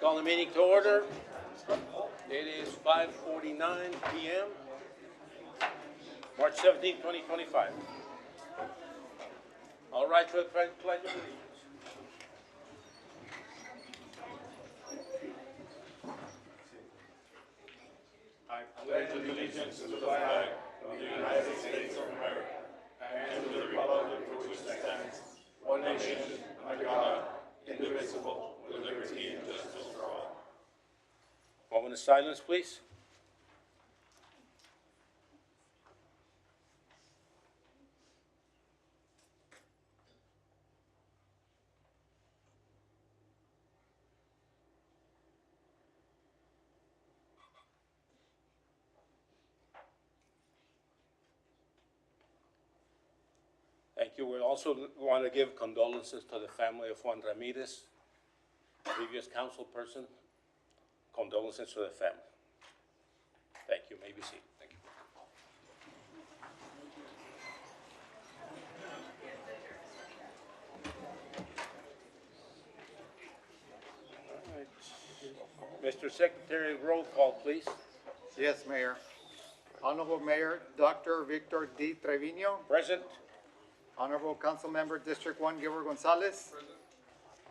Call the meeting to order. It is 5:49 p.m., March 17, 2025. All right, for the pledge of allegiance. I pledge allegiance to the flag of the United States of America and to the republic for which it stands, one nation, under God, indivisible, with liberty and justice for all. Moment of silence, please. Thank you. We also want to give condolences to the family of Juan Ramirez, previous council person. Condolences to the family. Thank you. May be seated. Thank you. All right. Mr. Secretary, roll call, please. Yes, Mayor. Honorable Mayor Dr. Victor D. Trevino. Present. Honorable Council Member District 1 Gilbert Gonzalez.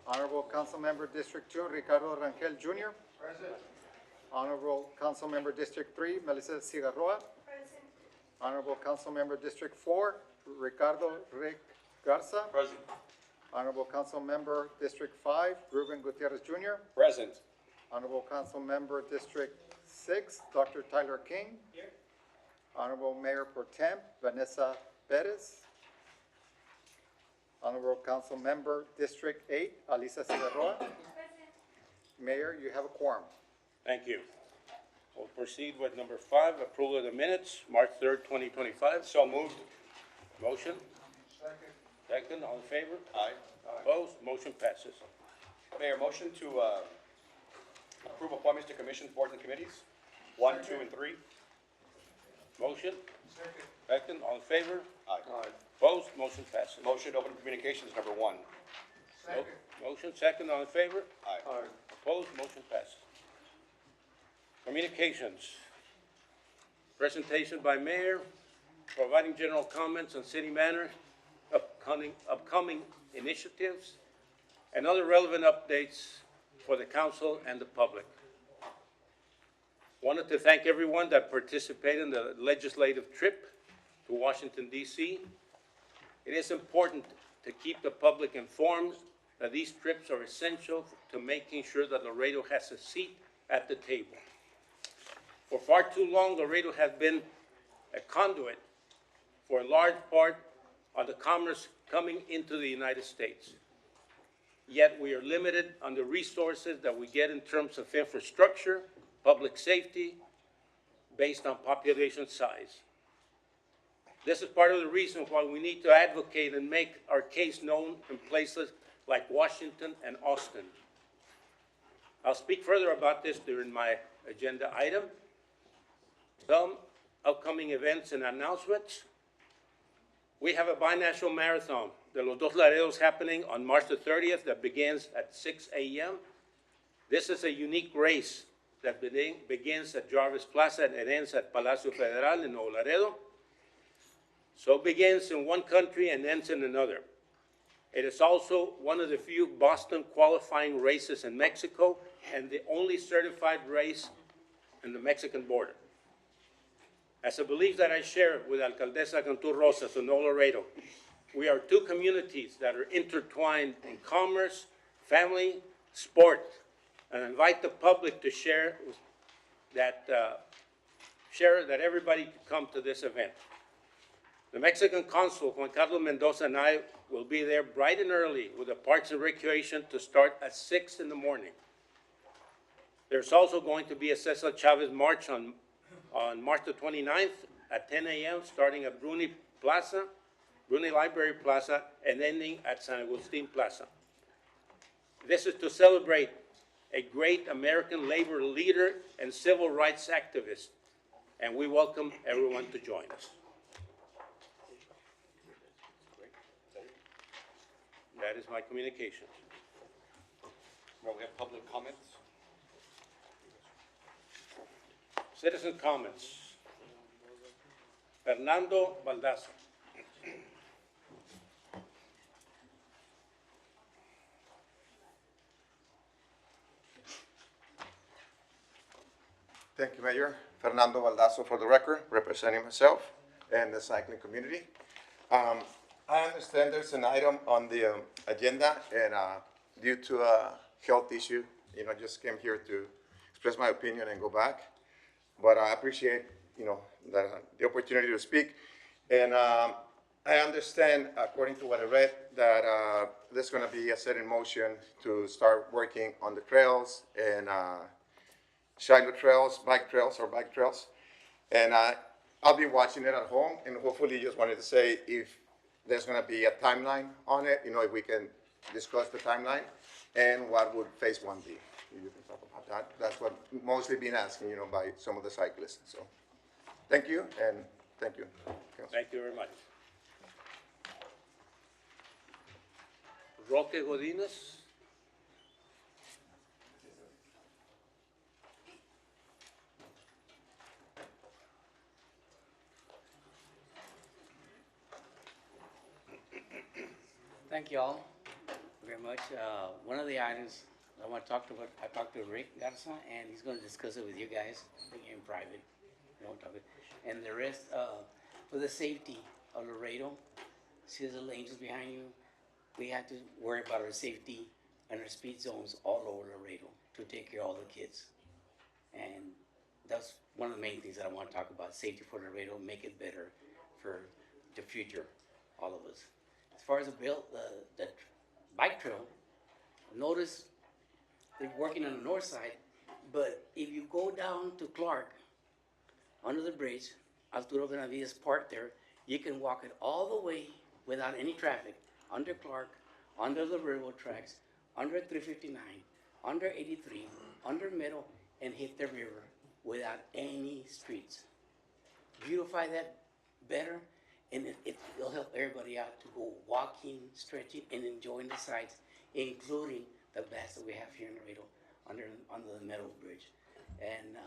Honorable Council Member District 2 Ricardo Rangel Jr. Present. Honorable Council Member District 3 Melissa Cigarroa. Present. Honorable Council Member District 4 Ricardo Rick Garza. Present. Honorable Council Member District 5 Ruben Gutierrez Jr. Present. Honorable Council Member District 6 Dr. Tyler King. Here. Honorable Mayor Pro Tem Vanessa Perez. Honorable Council Member District 8 Alisa Cigarroa. Present. Mayor, you have a quorum. Thank you. We'll proceed with number 5, approval of the minutes, March 3rd, 2025. So moved. Motion? Second. Second, all in favor? Aye. Opposed? Motion passes. Mayor, motion to approve appointments to commissions, boards, and committees, 1, 2, and 3. Motion? Second. Second, all in favor? Aye. Opposed? Motion passes. Motion to open communications, number 1. Second. Motion, second, all in favor? Aye. Opposed? Motion passes. Communications. Presentation by mayor, providing general comments on city matters, upcoming initiatives, and other relevant updates for the council and the public. Wanted to thank everyone that participated in the legislative trip to Washington, D.C. It is important to keep the public informed that these trips are essential to making sure that Laredo has a seat at the table. For far too long, Laredo has been a conduit for a large part of the commerce coming into the United States. Yet we are limited on the resources that we get in terms of infrastructure, public safety, based on population size. This is part of the reason why we need to advocate and make our case known in places like Washington and Austin. I'll speak further about this during my agenda item. Some upcoming events and announcements. We have a binational marathon, the Los Dos Laredos, happening on March the 30th that begins at 6 a.m. This is a unique race that begins at Jarvis Plaza and ends at Palacio Federal in Nuevo Laredo. So it begins in one country and ends in another. It is also one of the few Boston qualifying races in Mexico and the only certified race in the Mexican border. As a belief that I share with Alcaldesa Cantu Rosas of Nuevo Laredo, we are two communities that are intertwined in commerce, family, sport, and I invite the public to share that everybody can come to this event. The Mexican consul, Juan Carlos Mendoza, and I will be there bright and early with the Parks and Recreation to start at 6 in the morning. There's also going to be a Cesar Chavez March on March the 29th at 10 a.m., starting at Bruni Library Plaza, and ending at San Agustin Plaza. This is to celebrate a great American labor leader and civil rights activist, and we welcome everyone to join us. That is my communication. Well, we have public comments. Citizen comments. Fernando Baldazo. Thank you, Mayor. Fernando Baldasso for the record, representing myself and the cycling community. I understand there's an item on the agenda, and due to a health issue, just came here to express my opinion and go back. But I appreciate, the opportunity to speak. And I understand, according to what I read, that there's going to be a set in motion to start working on the trails and Shiloh trails, bike trails. And I'll be watching it at home, and hopefully just wanted to say if there's gonna be a timeline on it, if we can discuss the timeline, and what would phase one be. You can talk about that. That's what mostly been asking, by some of the cyclists. So, thank you, and thank you. Thank you very much. Roque Godinez. Thank you all very much. One of the items I want to talk about, I talked to Rick Garza, and he's going to discuss it with you guys in private. And the rest, for the safety of Laredo, see the lanes behind you. We have to worry about our safety and our speed zones all over Laredo to take care of all the kids. And that's one of the main things that I want to talk about, safety for Laredo, make it better for the future, all of us. As far as the bike trail, notice they're working on the north side, but if you go down to Clark, under the bridge, Arturo Benavides Park there, you can walk it all the way without any traffic, under Clark, under the railroad tracks, under 359, under 83, under Middle, and hit the river without any streets. Beautify that better, and it'll help everybody out to go walking, stretching, and enjoying the sights, including the baths that we have here in Laredo under the Meadow Bridge. And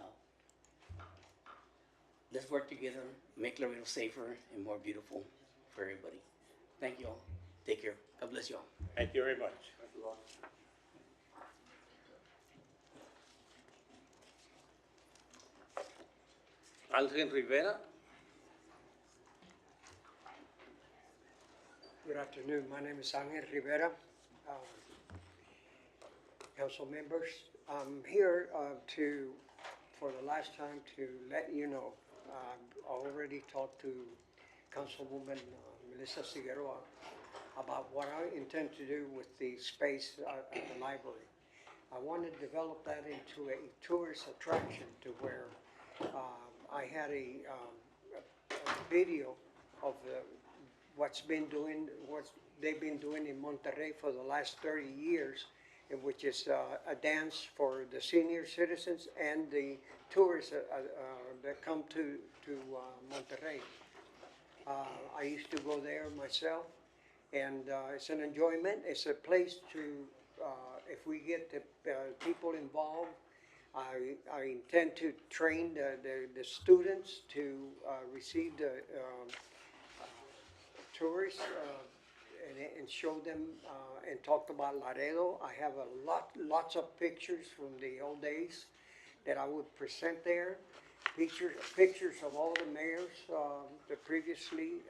let's work together, make Laredo safer and more beautiful for everybody. Thank you all. Take care. God bless you all. Thank you very much. Angel Rivera. Good afternoon. My name is Angel Rivera. Council members, I'm here for the last time to let you know, I already talked to Councilwoman Melissa Figueroa about what I intend to do with the space at the library. I want to develop that into a tourist attraction to where I had a video of what they've been doing in Monterrey for the last 30 years, which is a dance for the senior citizens and the tourists that come to Monterrey. I used to go there myself, and it's an enjoyment. It's a place to, if we get the people involved, I intend to train the students to receive the tourists and show them and talk about Laredo. I have lots of pictures from the old days that I would present there. Pictures of all the mayors that previously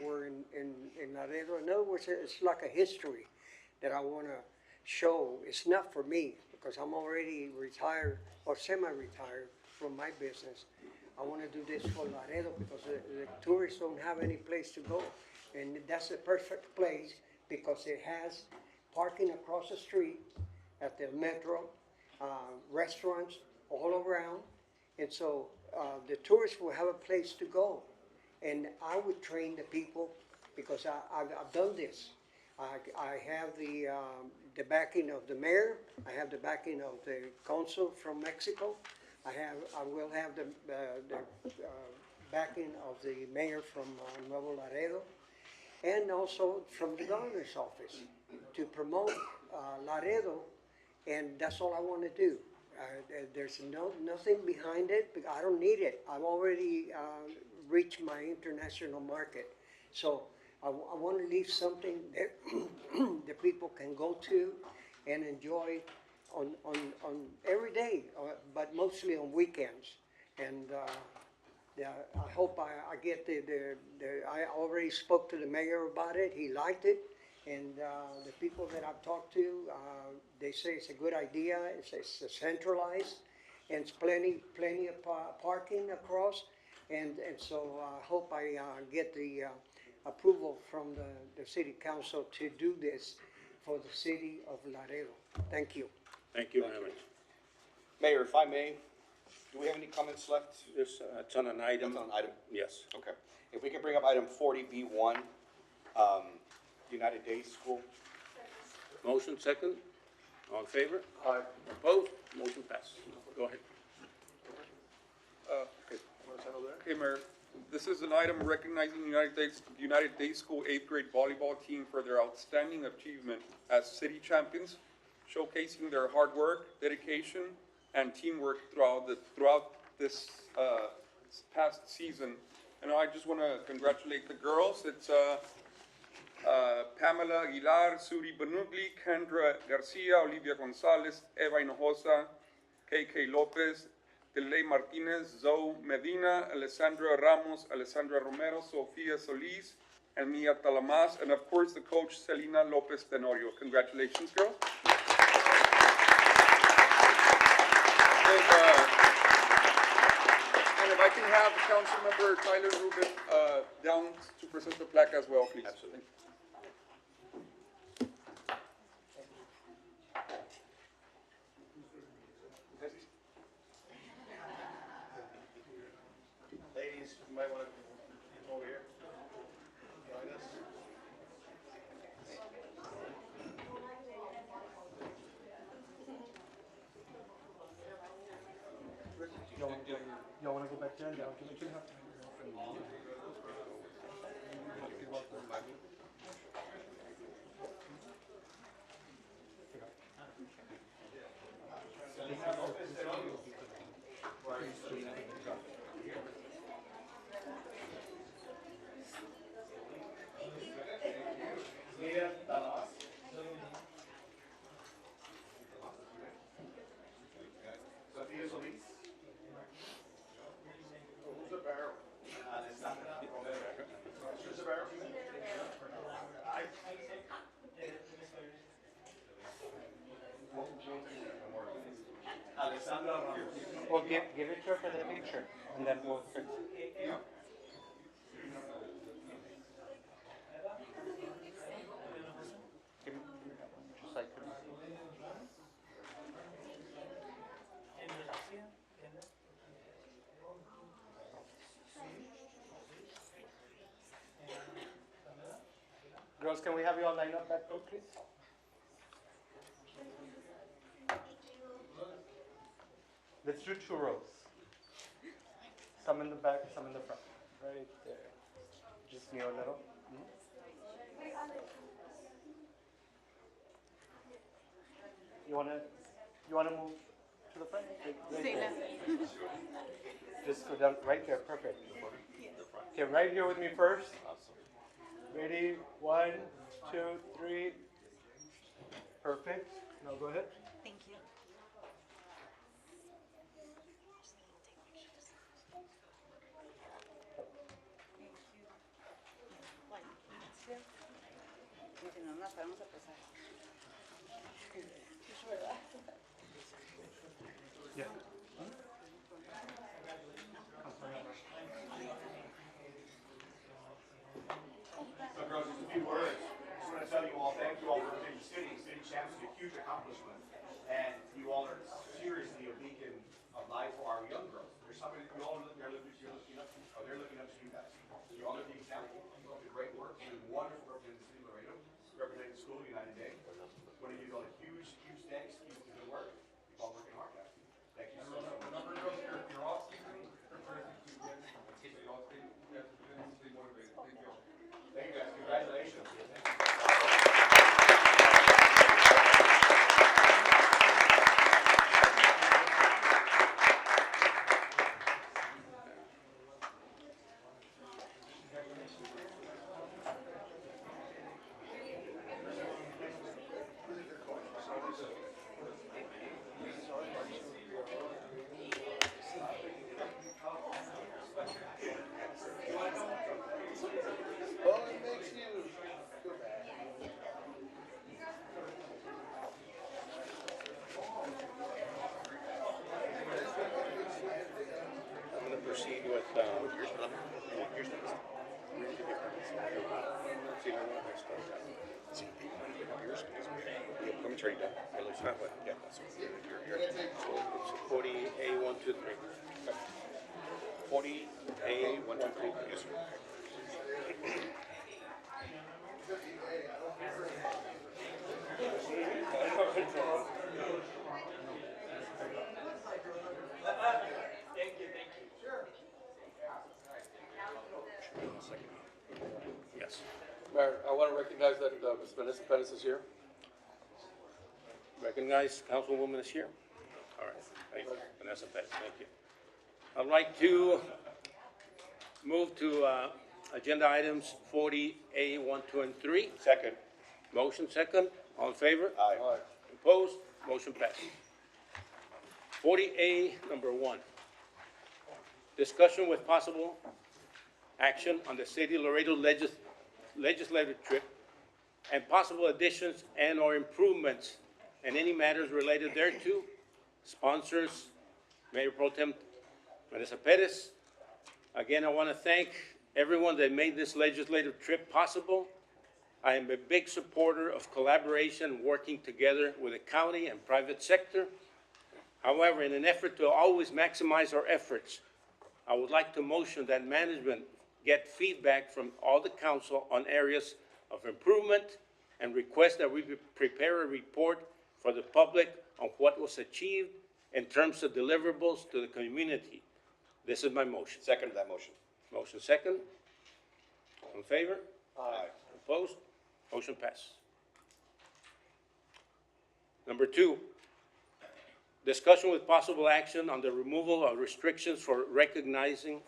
were in Laredo. In other words, it's like a history that I want to show. It's not for me because I'm already retired or semi-retired from my business. I want to do this for Laredo because the tourists don't have any place to go. And that's the perfect place because it has parking across the street at the metro, restaurants all around. And so the tourists will have a place to go. And I would train the people because I've done this. I have the backing of the mayor. I have the backing of the consul from Mexico. I will have the backing of the mayor from Nuevo Laredo, and also from the governor's office to promote Laredo, and that's all I want to do. There's nothing behind it, because I don't need it. I've already reached my international market. So I want to leave something that the people can go to and enjoy on every day, but mostly on weekends. And yeah, I hope I get I already spoke to the mayor about it. He liked it. And the people that I've talked to, they say it's a good idea. It's centralized, and it's plenty of parking across. And so I hope I get the approval from the city council to do this for the city of Laredo. Thank you. Thank you very much. Mayor, if I may, do we have any comments left? This, it's on an item. That's on item. Yes. Okay. If we can bring up item 40B1, United Day School. Motion second. All in favor? Aye. Opposed? Motion passes. Go ahead. Okay, Mayor, this is an item recognizing United Day School eighth grade volleyball team for their outstanding achievement as city champions, showcasing their hard work, dedication, and teamwork throughout this past season. And I just want to congratulate the girls. It's Pamela Aguilar, Suri Benugli, Kendra Garcia, Olivia Gonzalez, Eva Hinojosa, KK Lopez, Delay Martinez, Zoe Medina, Alessandra Ramos, Alessandra Romero, Sofia Solis, and Mia Talamas, and of course the coach, Celina Lopez Tenorio. Congratulations, girls. And if I can have Councilmember Tyler Rubin down to present the plaque as well, please. Absolutely. Ladies, you might want to come over here. Join us. Y'all wanna go back there? Yeah, give it to her. Sofia Solis. Who's the barrel? Who's the barrel? Alessandra Ramos. Well, give it to her for the picture, and then we'll. Just like. Girls, can we have you all line up back there, please? Let's do 2 rows. Some in the back, some in the front. Right there. Just kneel a little. You wanna move to the front? Right there. Just go down right there. Perfect. Okay, right here with me first. Ready? 1, 2, 3. Perfect. Now go ahead. Thank you. Si no nos vamos a pasar. Yeah. So girls, just a few words. Just want to tell you all, thank you all for being city champs, a huge accomplishment. And you all are seriously a beacon of light for our young girls. There's somebody, you all they're looking up, they're looking up to you guys. You all are the example. You all do great work. You do wonderful representing the city of Laredo, representing the school, United Day. Want to give you all a huge thanks. Keep up the good work. Keep on working hard, guys. Thank you so It's already done. Yeah, that's it. 40A123. 40A123. Yes, sir. Yes. Mayor, I want to recognize that Ms. Vanessa Pettis is here. Recognize Councilwoman is here. All right, thank you. Vanessa Pettis, thank you. I'd like to move to agenda items 40A1, 2, and 3. Second. Motion second. All in favor? Aye. Opposed? Motion passes. 40A, number 1. Discussion with possible action on the City of Laredo legislative trip and possible additions and/or improvements and any matters related thereto. Sponsors, Mayor Pro Tem Vanessa Pettis. Again, I want to thank everyone that made this legislative trip possible. I am a big supporter of collaboration, working together with the county and private sector. However, in an effort to always maximize our efforts, I would like to motion that management get feedback from all the council on areas of improvement and request that we prepare a report for the public on what was achieved in terms of deliverables to the community. This is my motion. Second to that motion. Motion second. All in favor? Aye. Opposed? Motion passes. Number 2, discussion with possible action on the removal of restrictions for recognition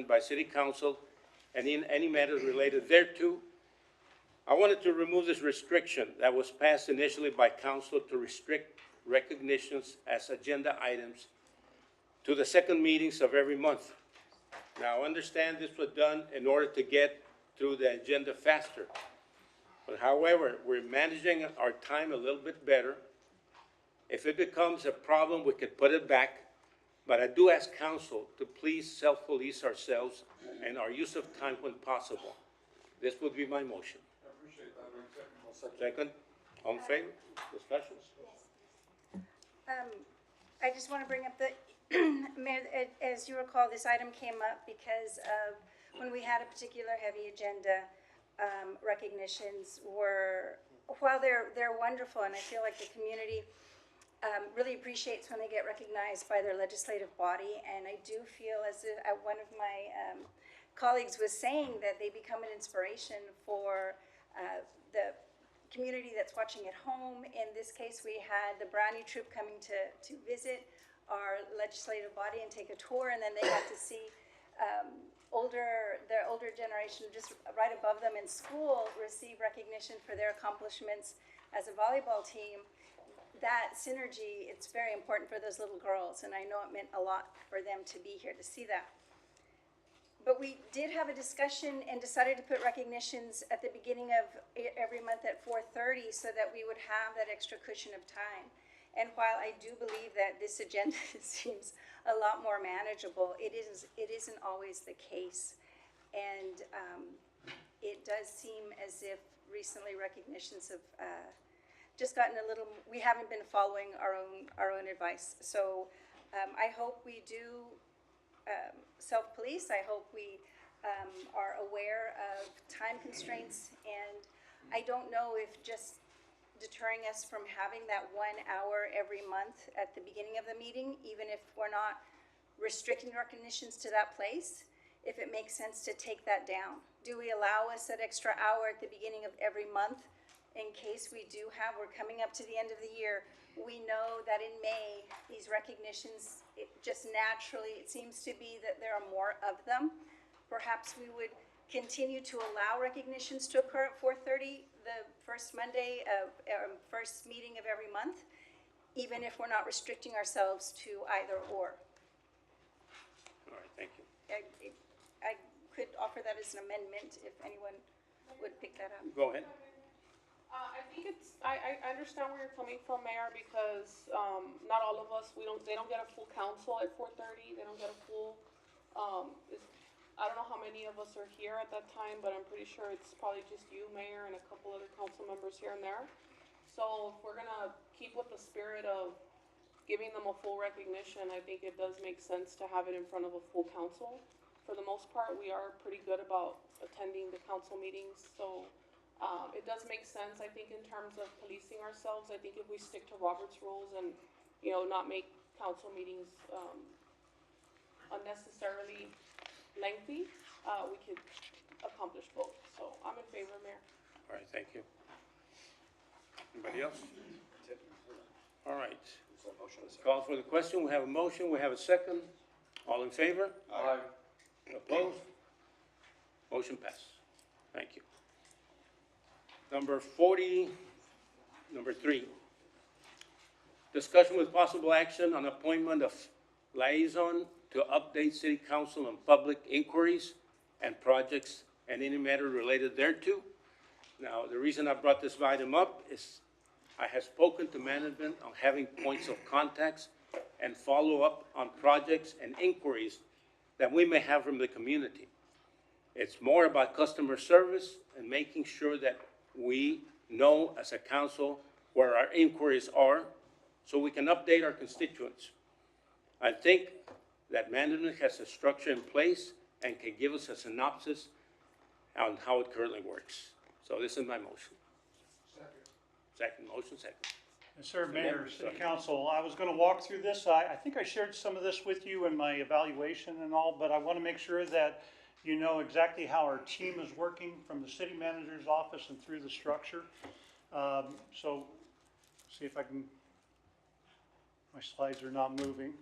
by City Council and in any matters related thereto. I wanted to remove this restriction that was passed initially by Council to restrict recognitions as agenda items to the second meetings of every month. Now, I understand this was done in order to get through the agenda faster. But however, we're managing our time a little bit better. If it becomes a problem, we could put it back. But I do ask council to please self-police ourselves and our use of time when possible. This would be my motion. I appreciate that. Second, all in favor? Discussions? I just want to bring up that, Mayor, as you recall, this item came up because of when we had a particular heavy agenda. Recognitions were, while they're wonderful, and I feel like the community really appreciates when they get recognized by their legislative body, and I do feel as if one of my colleagues was saying that they become an inspiration for the community that's watching at home. In this case, we had the Brownie Troop coming to visit our legislative body and take a tour, and then they got to see their older generation just right above them in school receive recognition for their accomplishments as a volleyball team. That synergy, it's very important for those little girls, and I know it meant a lot for them to be here to see that. But we did have a discussion and decided to put recognitions at the beginning of every month at 4:30 so that we would have that extra cushion of time. And while I do believe that this agenda seems a lot more manageable, it isn't always the case. And it does seem as if recently recognitions have just gotten a little, we haven't been following our own advice. So I hope we do self-police. I hope we are aware of time constraints, and I don't know if just deterring us from having that 1 hour every month at the beginning of the meeting, even if we're not restricting recognitions to that place, if it makes sense to take that down. Do we allow us that extra hour at the beginning of every month in case we do have, we're coming up to the end of the year, we know that in May, these recognitions, it just naturally, it seems to be that there are more of them. Perhaps we would continue to allow recognitions to occur at 4:30, the first Monday of, first meeting of every month, even if we're not restricting ourselves to either or. All right, thank you. I could offer that as an amendment if anyone would pick that up. Go ahead. I think I understand where you're coming from, Mayor, because, not all of us, they don't get a full council at 4:30, they don't get a full, I don't know how many of us are here at that time, but I'm pretty sure it's probably just you, Mayor, and a couple other council members here and there. So if we're gonna keep with the spirit of giving them a full recognition, I think it does make sense to have it in front of a full council. For the most part, we are pretty good about attending the council meetings, so, it does make sense, I think, in terms of policing ourselves. I think if we stick to Robert's rules and, you know, not make council meetings, unnecessarily lengthy, we could accomplish both. So I'm in favor, Mayor. All right, thank you. Anybody else? All right. Call for the question. We have a motion. We have a second. All in favor? Aye. Opposed? Motion passed. Thank you. Number 3. Discussion with possible action on appointment of liaison to update city council on public inquiries and projects and any matter related thereto. Now, the reason I brought this item up is I have spoken to management on having points of contacts and follow up on projects and inquiries that we may have from the community. It's more about customer service and making sure that we know as a council where our inquiries are so we can update our constituents. I think that management has a structure in place and can give us a synopsis on how it currently works. So this is my motion. Second motion, second. Yes, sir, Mayor, City Council, I was gonna walk through this. I think I shared some of this with you in my evaluation and all, but I wanna make sure that you know exactly how our team is working from the city manager's office and through the structure. So, see if I can, my slides are not moving.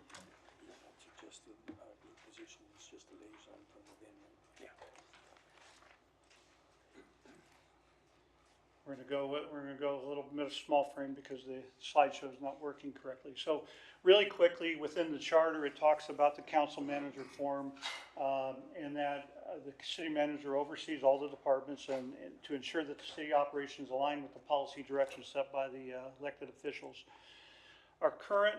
We're gonna go a little bit of small frame because the slideshow is not working correctly. So really quickly, within the charter, it talks about the council manager form, and that the city manager oversees all the departments and to ensure that the city operations align with the policy directions set by the elected officials. Our current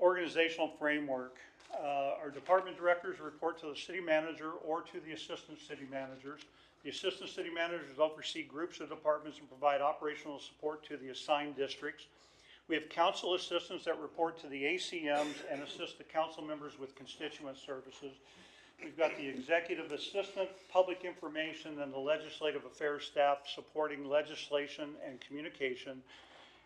organizational framework, our department directors report to the city manager or to the assistant city managers. The assistant city managers oversee groups of departments and provide operational support to the assigned districts. We have council assistants that report to the ACMs and assist the council members with constituent services. We've got the executive assistant, public information, and the legislative affairs staff supporting legislation and communication.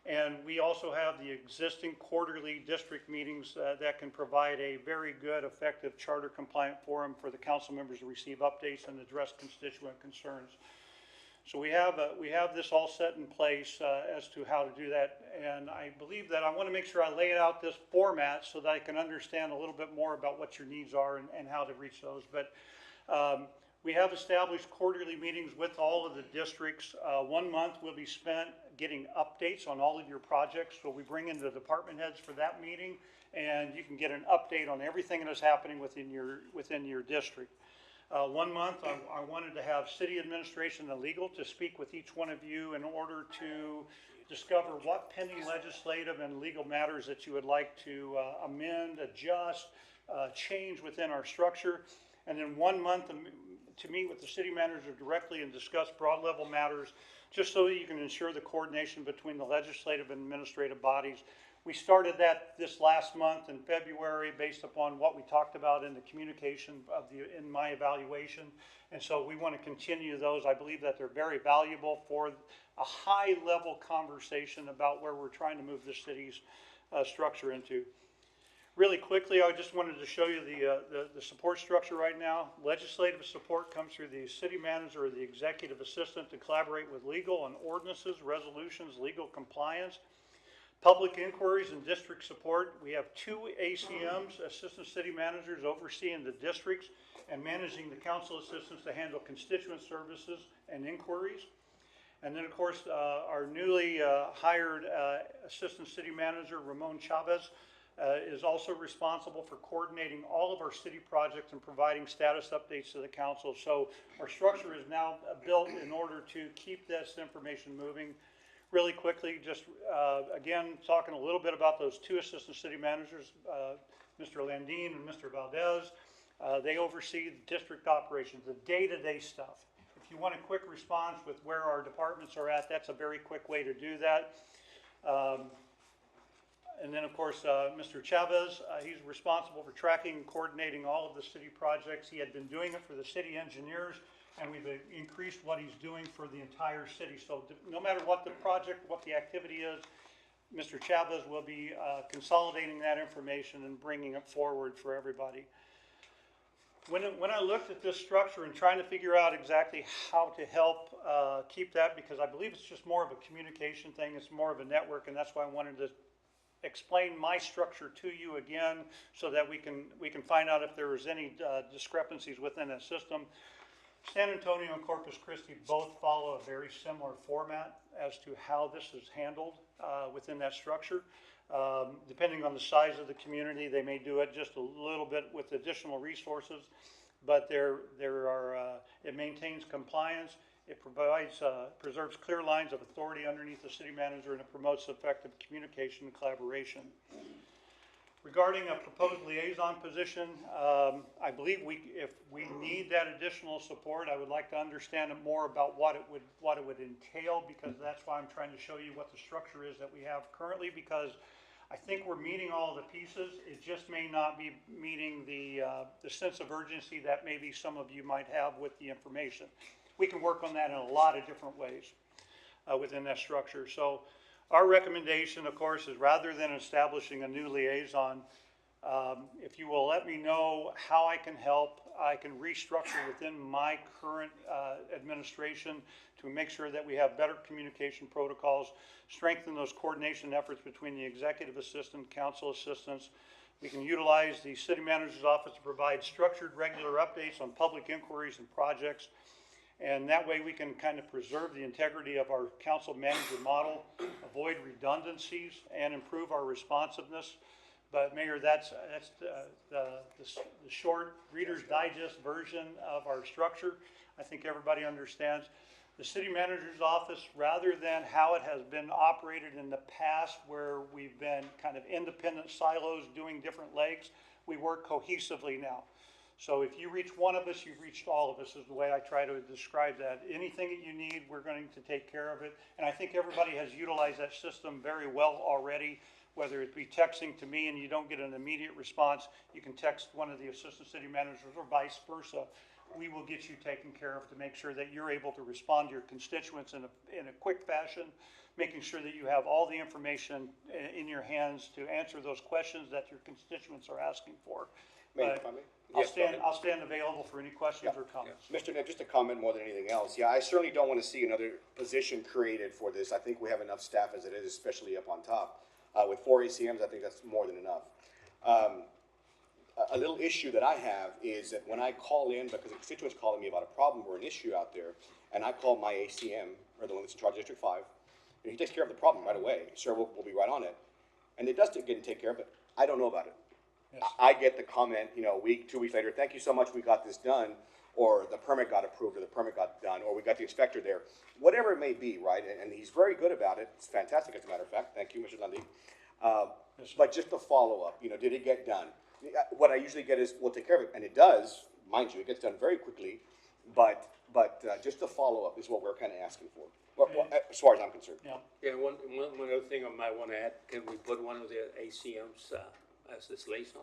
And we also have the existing quarterly district meetings that can provide a very good, effective charter compliant forum for the council members to receive updates and address constituent concerns. So we have this all set in place as to how to do that. And I believe that I want to make sure I lay out this format so that I can understand a little bit more about what your needs are and how to reach those. But we have established quarterly meetings with all of the districts. 1 month will be spent getting updates on all of your projects. So we bring in the department heads for that meeting, and you can get an update on everything that is happening within your district. 1 month, I wanted to have city administration and legal to speak with each one of you in order to discover what pending legislative and legal matters that you would like to amend, adjust, change within our structure. And then 1 month to meet with the city manager directly and discuss broad level matters, just so that you can ensure the coordination between the legislative and administrative bodies. We started that this last month in February based upon what we talked about in the communication in my evaluation. And so we want to continue those. I believe that they're very valuable for a high level conversation about where we're trying to move the city's structure into. Really quickly, I just wanted to show you the support structure right now. Legislative support comes through the city manager or the executive assistant to collaborate with legal on ordinances, resolutions, legal compliance. Public inquiries and district support. We have 2 ACMs, assistant city managers, overseeing the districts and managing the council assistants to handle constituent services and inquiries. And then, of course, our newly hired assistant city manager, Ramon Chavez, is also responsible for coordinating all of our city projects and providing status updates to the council. So our structure is now built in order to keep this information moving. Really quickly, just again, talking a little bit about those 2 assistant city managers, Mr. Landine and Mr. Valdez. They oversee the district operations, the day-to-day stuff. If you want a quick response with where our departments are at, that's a very quick way to do that. And then, of course, Mr. Chavez, he's responsible for tracking and coordinating all of the city projects. He had been doing it for the city engineers, and we've increased what he's doing for the entire city. So no matter what the project, what the activity is, Mr. Chavez will be consolidating that information and bringing it forward for everybody. When I looked at this structure and trying to figure out exactly how to help keep that, because I believe it's just more of a communication thing, it's more of a network, and that's why I wanted to explain my structure to you again, so that we can find out if there was any discrepancies within that system. San Antonio and Corpus Christi both follow a very similar format as to how this is handled within that structure. Depending on the size of the community, they may do it just a little bit with additional resources, but it maintains compliance. It preserves clear lines of authority underneath the city manager, and it promotes effective communication and collaboration. Regarding a proposed liaison position, I believe if we need that additional support, I would like to understand more about what it would entail, because that's why I'm trying to show you what the structure is that we have currently, because I think we're meeting all the pieces. It just may not be meeting the sense of urgency that maybe some of you might have with the information. We can work on that in a lot of different ways within that structure. So our recommendation, of course, is rather than establishing a new liaison, if you will let me know how I can help, I can restructure within my current administration to make sure that we have better communication protocols, strengthen those coordination efforts between the executive assistant, council assistants. We can utilize the city manager's office to provide structured, regular updates on public inquiries and projects. And that way we can kind of preserve the integrity of our council manager model, avoid redundancies, and improve our responsiveness. But Mayor, that's the short Reader's Digest version of our structure. I think everybody understands. The city manager's office, rather than how it has been operated in the past, where we've been kind of independent silos doing different legs, we work cohesively now. So if you reach one of us, you've reached all of us, is the way I try to describe that. Anything that you need, we're going to take care of it. And I think everybody has utilized that system very well already, whether it be texting to me and you don't get an immediate response, you can text one of the assistant city managers or vice versa. We will get you taken care of to make sure that you're able to respond to your constituents in a quick fashion, making sure that you have all the information in your hands to answer those questions that your constituents are asking for. I'll stand available for any questions or comments. Mr. Knapp, just a comment more than anything else. Yeah, I certainly don't want to see another position created for this. I think we have enough staff as it is, especially up on top. With 4 ACMs, I think that's more than enough. A little issue that I have is that when I call in, because a constituent's calling me about a problem or an issue out there, and I call my ACM, or the one that's in charge of District 5, and he takes care of the problem right away. Sir, we'll be right on it. And it does get taken care of, but I don't know about it. Yes. I get the comment, a week, 2 weeks later, thank you so much, we got this done, or the permit got approved, or the permit got done, or we got the inspector there. Whatever it may be, right? And he's very good about it. It's fantastic, as a matter of fact. Thank you, Mr. Lundy. But just the follow-up, did it get done? What I usually get is, we'll take care of it, and it does, mind you, it gets done very quickly, but just the follow-up is what we're kind of asking for, as far as I'm concerned. Yeah, one other thing I might want to add, can we put one of the ACMs as this liaison?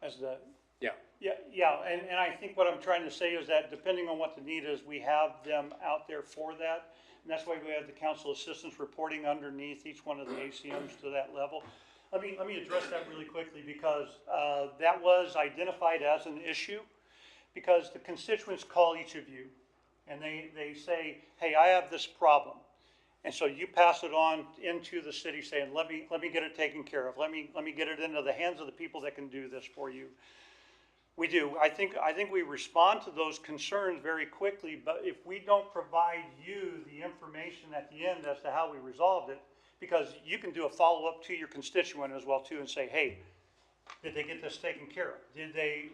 As the... Yeah. Yeah, and I think what I'm trying to say is that depending on what the need is, we have them out there for that. And that's why we have the council assistants reporting underneath each one of the ACMs to that level. Let me address that really quickly, because that was identified as an issue, because the constituents call each of you and they say, hey, I have this problem. And so you pass it on into the city saying, let me get it taken care of. Let me get it into the hands of the people that can do this for you. We do. I think we respond to those concerns very quickly, but if we don't provide you the information at the end as to how we resolved it, because you can do a follow-up to your constituent as well too and say, hey, did they get this taken care of?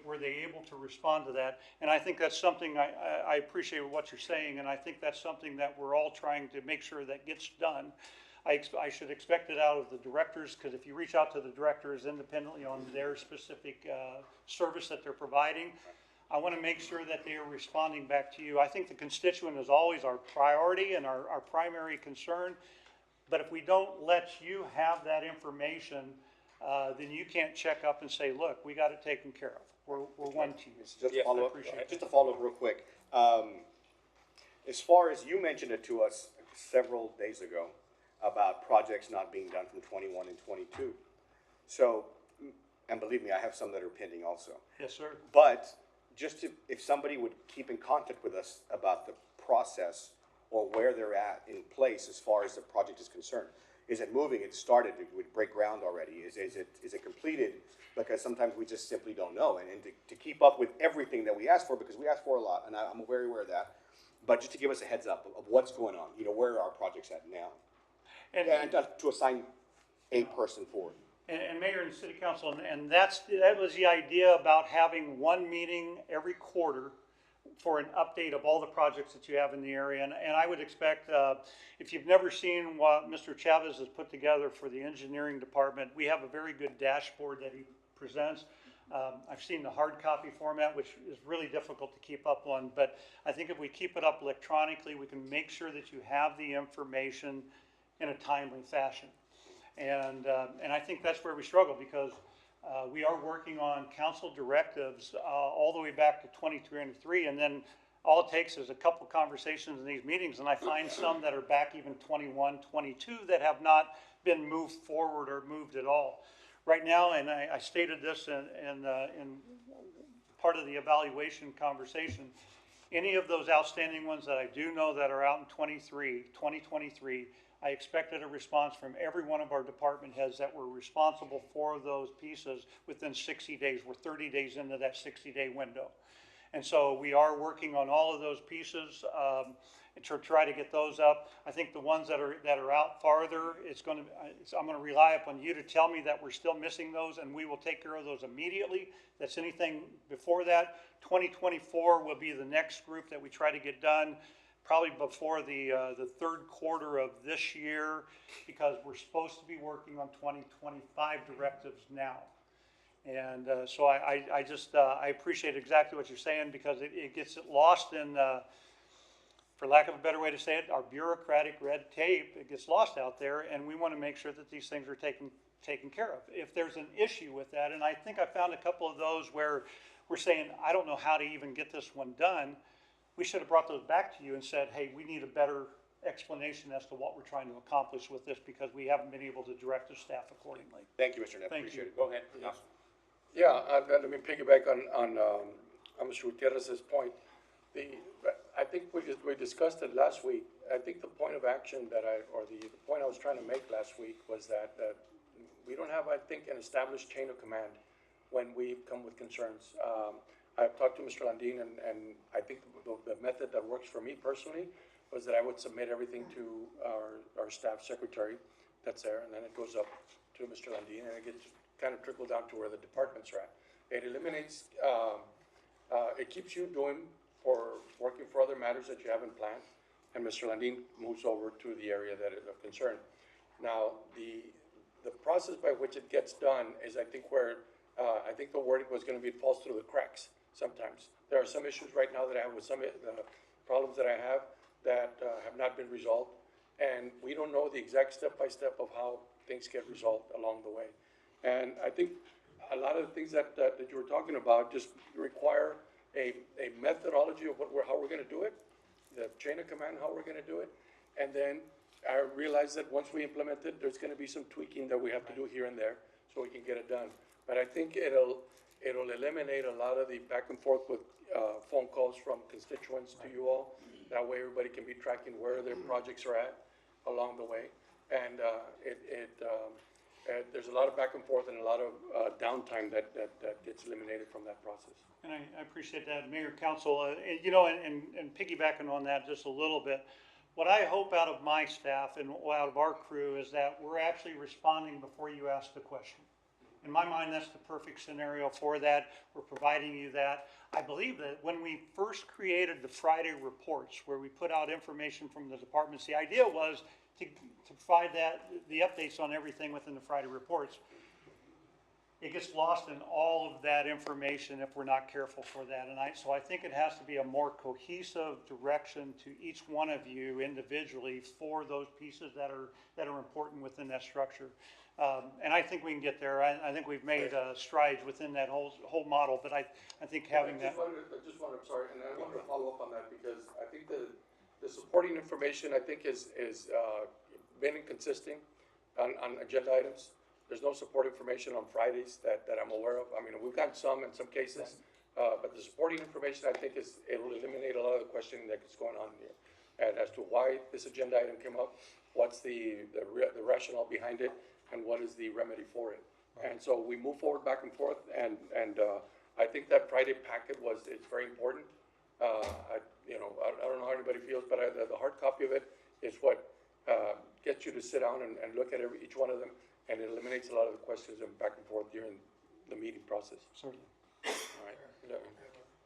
Were they able to respond to that? And I think that's something I appreciate what you're saying, and I think that's something that we're all trying to make sure that gets done. I should expect it out of the directors, because if you reach out to the directors independently on their specific service that they're providing, I want to make sure that they are responding back to you. I think the constituent is always our priority and our primary concern. But if we don't let you have that information, then you can't check up and say, look, we got it taken care of. We're one team. Just to Yes, I follow up, appreciate it. just to follow up real quick. As far as you mentioned it to us several days ago about projects not being done from 21 and 22. So, and believe me, I have some that are pending also. Yes, sir. But just to, if somebody would keep in contact with us about the process or where they're at in place as far as the project is concerned. Is it moving? It started, it would break ground already. Is it completed? Because sometimes we just simply don't know. And to keep up with everything that we ask for, because we ask for a lot, and I'm very aware of that. But just to give us a heads up of what's going on, where are our projects at now? And to assign a person for it. And Mayor and City Council, and that was the idea about having one meeting every quarter for an update of all the projects that you have in the area. And I would expect, if you've never seen what Mr. Chavez has put together for the engineering department, we have a very good dashboard that he presents. I've seen the hard copy format, which is really difficult to keep up on, but I think if we keep it up electronically, we can make sure that you have the information in a timely fashion. And I think that's where we struggle, because we are working on council directives all the way back to 2023, and then all it takes is a couple conversations in these meetings, and I find some that are back even 21, 22 that have not been moved forward or moved at all. Right now, and I stated this in part of the evaluation conversation, any of those outstanding ones that I do know that are out in 2023, I expected a response from every one of our department heads that were responsible for those pieces within 60 days. We're 30 days into that 60-day window. And so we are working on all of those pieces to try to get those up. I think the ones that are out farther, I'm going to rely upon you to tell me that we're still missing those, and we will take care of those immediately. That's anything before that. 2024 will be the next group that we try to get done, probably before the third quarter of this year, because we're supposed to be working on 2025 directives now. And so I appreciate exactly what you're saying, because it gets lost in, for lack of a better way to say it, our bureaucratic red tape. It gets lost out there, and we want to make sure that these things are taken care of. If there's an issue with that, and I think I found a couple of those where we're saying, I don't know how to even get this one done, we should have brought those back to you and said, hey, we need a better explanation as to what we're trying to accomplish with this, because we haven't been able to direct the staff accordingly. Thank you, Mr. Neff. Thank Appreciate you. it. Go ahead. Council. Yeah, let me piggyback on Mr. Gutierrez's point. I think we discussed it last week. I think the point of action the point I was trying to make last week was that we don't have, I think, an established chain of command when we come with concerns. I've talked to Mr. Landin, and I think the method that works for me personally was that I would submit everything to our staff secretary that's there, and then it goes up to Mr. Landin, and it gets kind of trickled down to where the departments are at. It eliminates, it keeps you working for other matters that you haven't planned, and Mr. Landin moves over to the area that is of concern. Now, the process by which it gets done is, I think, where I think the wording was going to be, it falls through the cracks sometimes. There are some issues right now that I have with some problems that I have that have not been resolved, and we don't know the exact step-by-step of how things get resolved along the way. And I think a lot of the things that you were talking about just require a methodology of how we're going to do it, the chain of command, how we're going to do it, and then I realize that once we implement it, there's going to be some tweaking that we have to do here and there so we can get it done. But I think it'll eliminate a lot of the back and forth with phone calls from constituents to you all. That way everybody can be tracking where their projects are at along the way. And there's a lot of back and forth and a lot of downtime that gets eliminated from that process. And I appreciate that, Mayor, Council, and piggybacking on that just a little bit. What I hope out of my staff and out of our crew is that we're actually responding before you ask the question. In my mind, that's the perfect scenario for that. We're providing you that. I believe that when we first created the Friday reports, where we put out information from the departments, the idea was to provide the updates on everything within the Friday reports. it gets lost in all of that information if we're not careful for that. So I think it has to be a more cohesive direction to each one of you individually for those pieces that are important within that structure. And I think we can get there. I think we've made strides within that whole model, but I think having that. I'm sorry, and I wanted to follow up on that because I think the supporting information, I think, is been inconsistent on agenda items. There's no support information on Fridays that I'm aware of. I mean, we've gotten some in some cases, but the supporting information, I think, it'll eliminate a lot of the questioning that's going on here. And as to why this agenda item came up, what's the rationale behind it, and what is the remedy for it. And so we move forward back and forth, and I think that Friday packet it's very important. I don't know how anybody feels, but the hard copy of it is what gets you to sit down and look at each one of them, and it eliminates a lot of the questions and back and forth during the meeting process. Certainly. All right.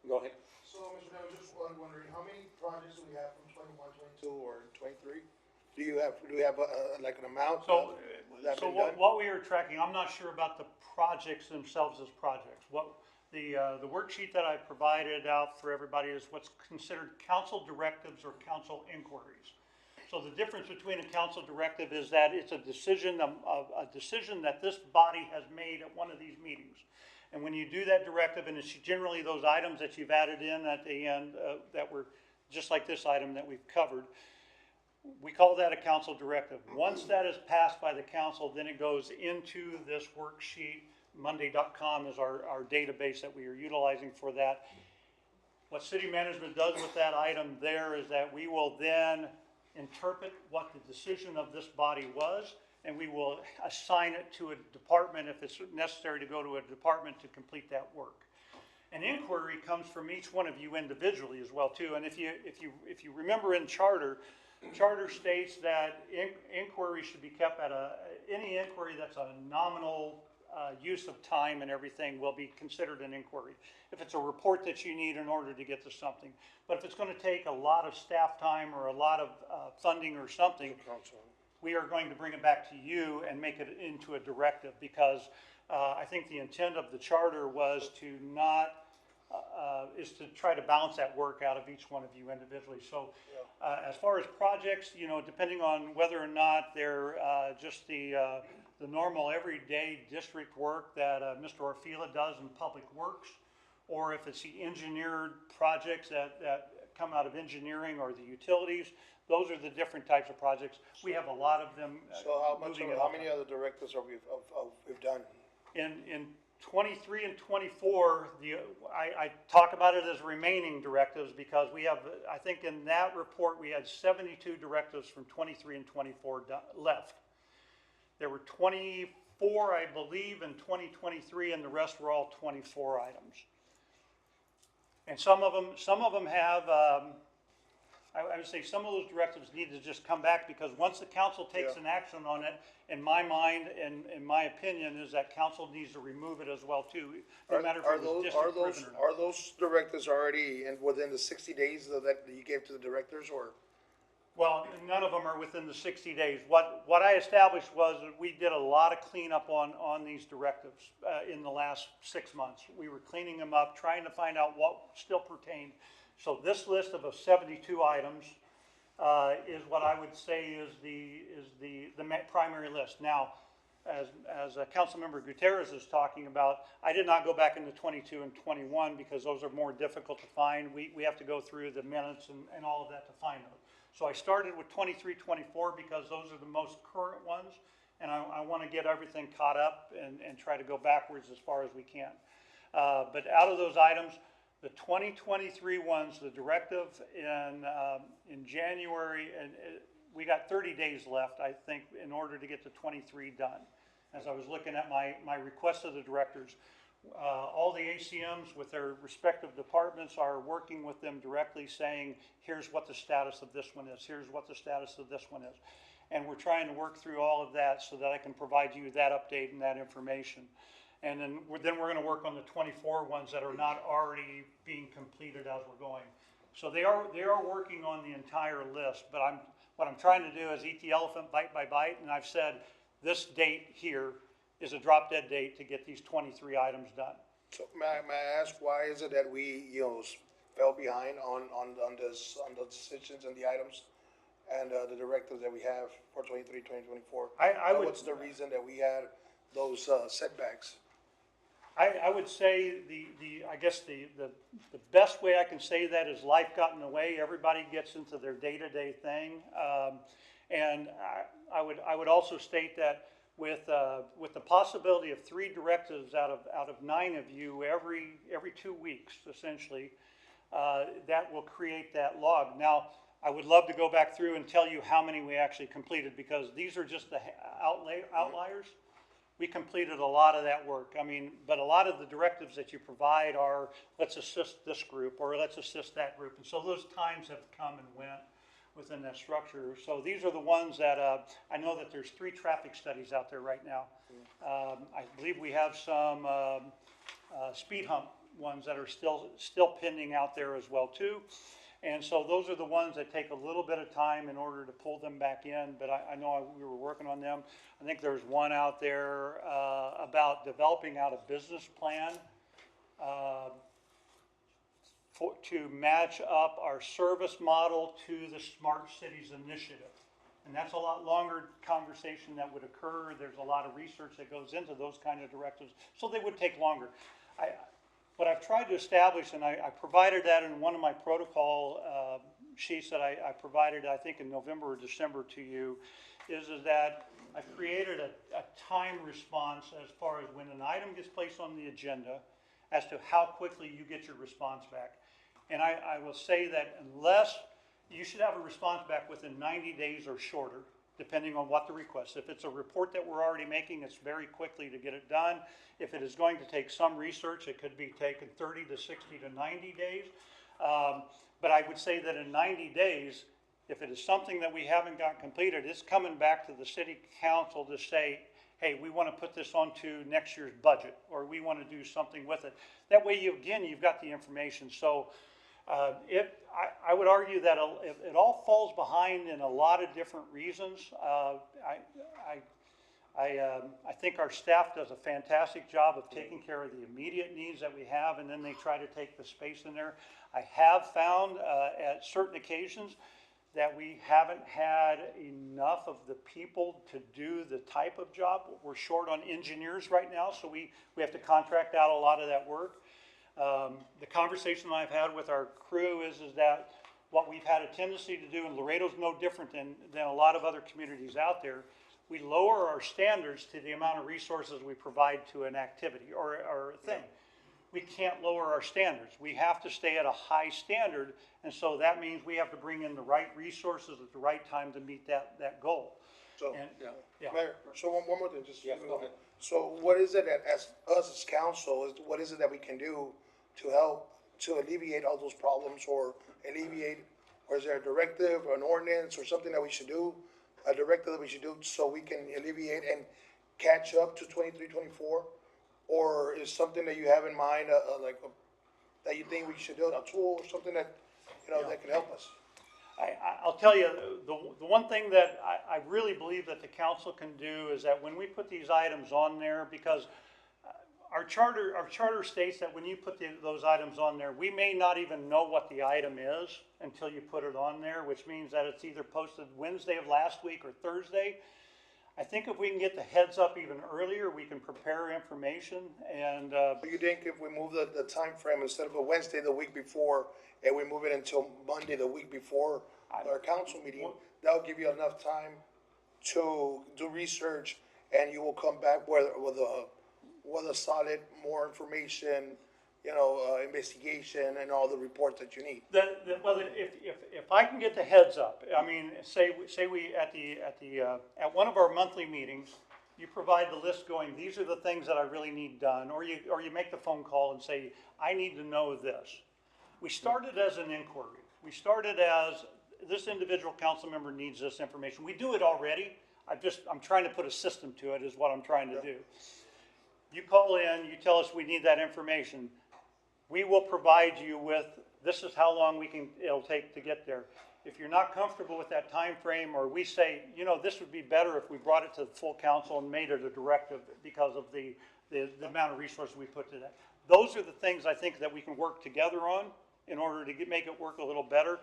Go ahead. So, Mr. Mayor, just wondering, how many projects do we have from 21, 22, or 23? Do we have like an amount? So, that so been done? what we are tracking, I'm not sure about the projects themselves as projects. What the worksheet that I provided out for everybody is what's considered council directives or council inquiries. So the difference between a council directive is that it's a decision that this body has made at one of these meetings. And when you do that directive, and it's generally those items that you've added in at the end that were just like this item that we've covered, we call that a council directive. Once that is passed by the council, then it goes into this worksheet. Monday.com is our database that we are utilizing for that. What city management does with that item there is that we will then interpret what the decision of this body was, and we will assign it to a department if it's necessary to go to a department to complete that work. An inquiry comes from each one of you individually as well too. And if you remember in charter states that inquiry should be kept at any inquiry that's a nominal use of time and everything will be considered an inquiry. If it's a report that you need in order to get to something. But if it's going to take a lot of staff time or a lot of funding or something, we are going to bring it back to you and make it into a directive, because I think the intent of the charter was to not, is to try to balance that work out of each one of you individually. So as far as projects, depending on whether or not they're just the normal everyday district work that Mr. Orfila does in Public Works, or if it's the engineered projects that come out of engineering or the utilities, those are the different types of projects. We have a lot of them. So how many other directives are we've done? In 23 and 24, I talk about it as remaining directives because we have, I think in that report, we had 72 directives from 23 and 24 left. There were 24, I believe, in 2023, and the rest were all 24 items. And some of them have, I would say some of those directives need to just come back, because once the council takes an action on it, in my mind and in my opinion, is that council needs to remove it as well too, no matter if it was district driven or not. Are those directives already within the 60 days that you gave to the directors, or? Well, none of them are within the 60 days. What I established was that we did a lot of cleanup on these directives in the last 6 months. We were cleaning them up, trying to find out what still pertained. So this list of 72 items is what I would say is the primary list. Now, as Councilmember Gutierrez is talking about, I did not go back into 22 and 21 because those are more difficult to find. We have to go through the minutes and all of that to find them. So I started with 23, 24 because those are the most current ones, and I want to get everything caught up and try to go backwards as far as we can. But out of those items, the 2023 ones, the directive in January, and we got 30 days left, I think, in order to get the 23 done. As I was looking at my request of the directors, all the ACMs with their respective departments are working with them directly, saying, here's what the status of this one is, here's what the status of this one is. And we're trying to work through all of that so that I can provide you that update and that information. And then we're going to work on the 24 ones that are not already being completed as we're going. So they are working on the entire list, but what I'm trying to do is eat the elephant bite by bite, and I've said this date here is a drop dead date to get these 23 items done. So may I ask, why is it that we, fell behind on the decisions and the items and, the directives that we have for 2024? I would- What's the reason that we had those, setbacks? I would say I guess the best way I can say that is life got in the way. Everybody gets into their day-to-day thing. And I would also state that with the possibility of 3 directives out of 9 of you every 2 weeks, essentially, that will create that log. Now, I would love to go back through and tell you how many we actually completed, because these are just the outliers. We completed a lot of that work. I mean, but a lot of the directives that you provide are, let's assist this group, or let's assist that group. And so those times have come and went within that structure. So these are the ones that, I know that there's 3 traffic studies out there right now. I believe we have some speed hump ones that are still pending out there as well too. And so those are the ones that take a little bit of time in order to pull them back in, but I know we were working on them. I think there's one out there about developing out a business plan to match up our service model to the Smart Cities Initiative. And that's a lot longer conversation that would occur. There's a lot of research that goes into those kind of directives, so they would take longer. What I've tried to establish, and I provided that in one of my protocol sheets that I provided, I think in November or December to you, is that I've created a time response as far as when an item gets placed on the agenda as to how quickly you get your response back. And I will say that unless you should have a response back within 90 days or shorter, depending on what the request. If it's a report that we're already making, it's very quickly to get it done. If it is going to take some research, it could be taken 30 to 60 to 90 days. But I would say that in 90 days, if it is something that we haven't got completed, it's coming back to the city council to say, hey, we want to put this onto next year's budget, or we want to do something with it. That way, you've got the information. So I would argue that it all falls behind in a lot of different reasons. I think our staff does a fantastic job of taking care of the immediate needs that we have, and then they try to take the space in there. I have found at certain occasions that we haven't had enough of the people to do the type of job. We're short on engineers right now, so we have to contract out a lot of that work. The conversation I've had with our crew is that what we've had a tendency to do, and Laredo's no different than a lot of other communities out there, we lower our standards to the amount of resources we provide to an activity or a thing. We can't lower our standards. We have to stay at a high standard, and so that means we have to bring in the right resources at the right time to meet that goal. So, And, yeah. Mayor, so one more thing, just. Yes, go ahead. So what is it that, as us as council, what is it that we can do to help, to alleviate all those problems, or is there a directive or an ordinance or something that we should do, a directive that we should do so we can alleviate and catch up to 23, 24? Or is something that you have in mind, that you think we should do, a tool or something that, that can help us? I'll tell you, the one thing that I really believe that the council can do is that when we put these items on there, because our charter states that when you put those items on there, we may not even know what the item is until you put it on there, which means that it's either posted Wednesday of last week or Thursday. I think if we can get the heads up even earlier, we can prepare information and. Do you think if we move the time frame instead of a Wednesday the week before, and we move it until Monday the week before our council meeting, that'll give you enough time to do research, and you will come back with a solid, more information, investigation and all the reports that you need? Well, if I can get the heads up, I mean, say we at one of our monthly meetings, you provide the list going, these are the things that I really need done, or you make the phone call and say, I need to know this. We started as an inquiry. We started as, this individual council member needs this information. We do it already. I'm trying to put a system to it is what I'm trying to do. You call in, you tell us we need that information. We will provide you with, this is how long it'll take to get there. if you're not comfortable with that time frame, or we say, you know, this would be better if we brought it to the full council and made it a directive because of the amount of resources we put to that. Those are the things I think that we can work together on in order to make it work a little better.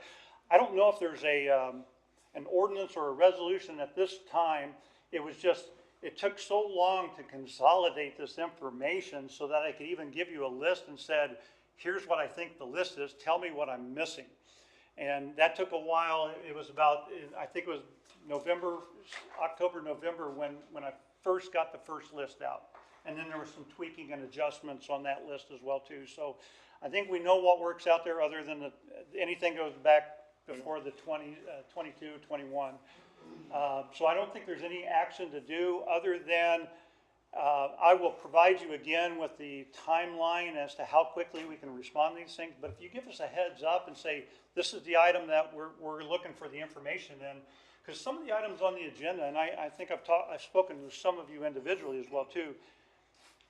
I don't know if there's an ordinance or a resolution at this time. It took so long to consolidate this information so that I could even give you a list and said, here's what I think the list is, tell me what I'm missing. And that took a while. It was about, I think it was October, November, when I first got the first list out. And then there was some tweaking and adjustments on that list as well too. So I think we know what works out there, other than anything goes back before the 22, 21. So I don't think there's any action to do other than I will provide you again with the timeline as to how quickly we can respond to these things. But if you give us a heads up and say, this is the item that we're looking for the information in, because some of the items on the agenda, and I think I've spoken to some of you individually as well too,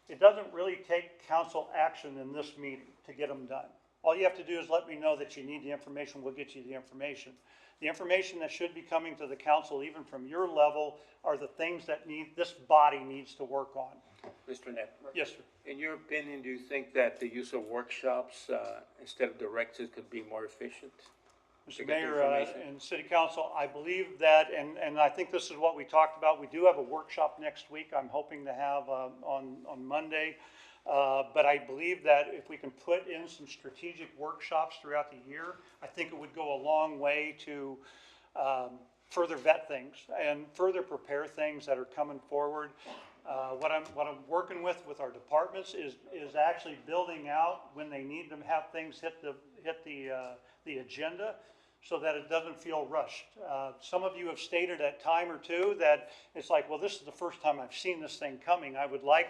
it doesn't really take council action in this meeting to get them done. All you have to do is let me know that you need the information, we'll get you the information. The information that should be coming to the council, even from your level, are the things that this body needs to work on. Mr. Knapp? Yes, sir. In your opinion, do you think that the use of workshops instead of directives could be more efficient? Mr. Mayor and City Council, I believe that, and I think this is what we talked about. We do have a workshop next week. I'm hoping to have on Monday. But I believe that if we can put in some strategic workshops throughout the year, I think it would go a long way to further vet things and further prepare things that are coming forward. What I'm working with our departments is actually building out when they need to have things hit the agenda, so that it doesn't feel rushed. Some of you have stated at time or two that it's like, well, this is the first time I've seen this thing coming. I would like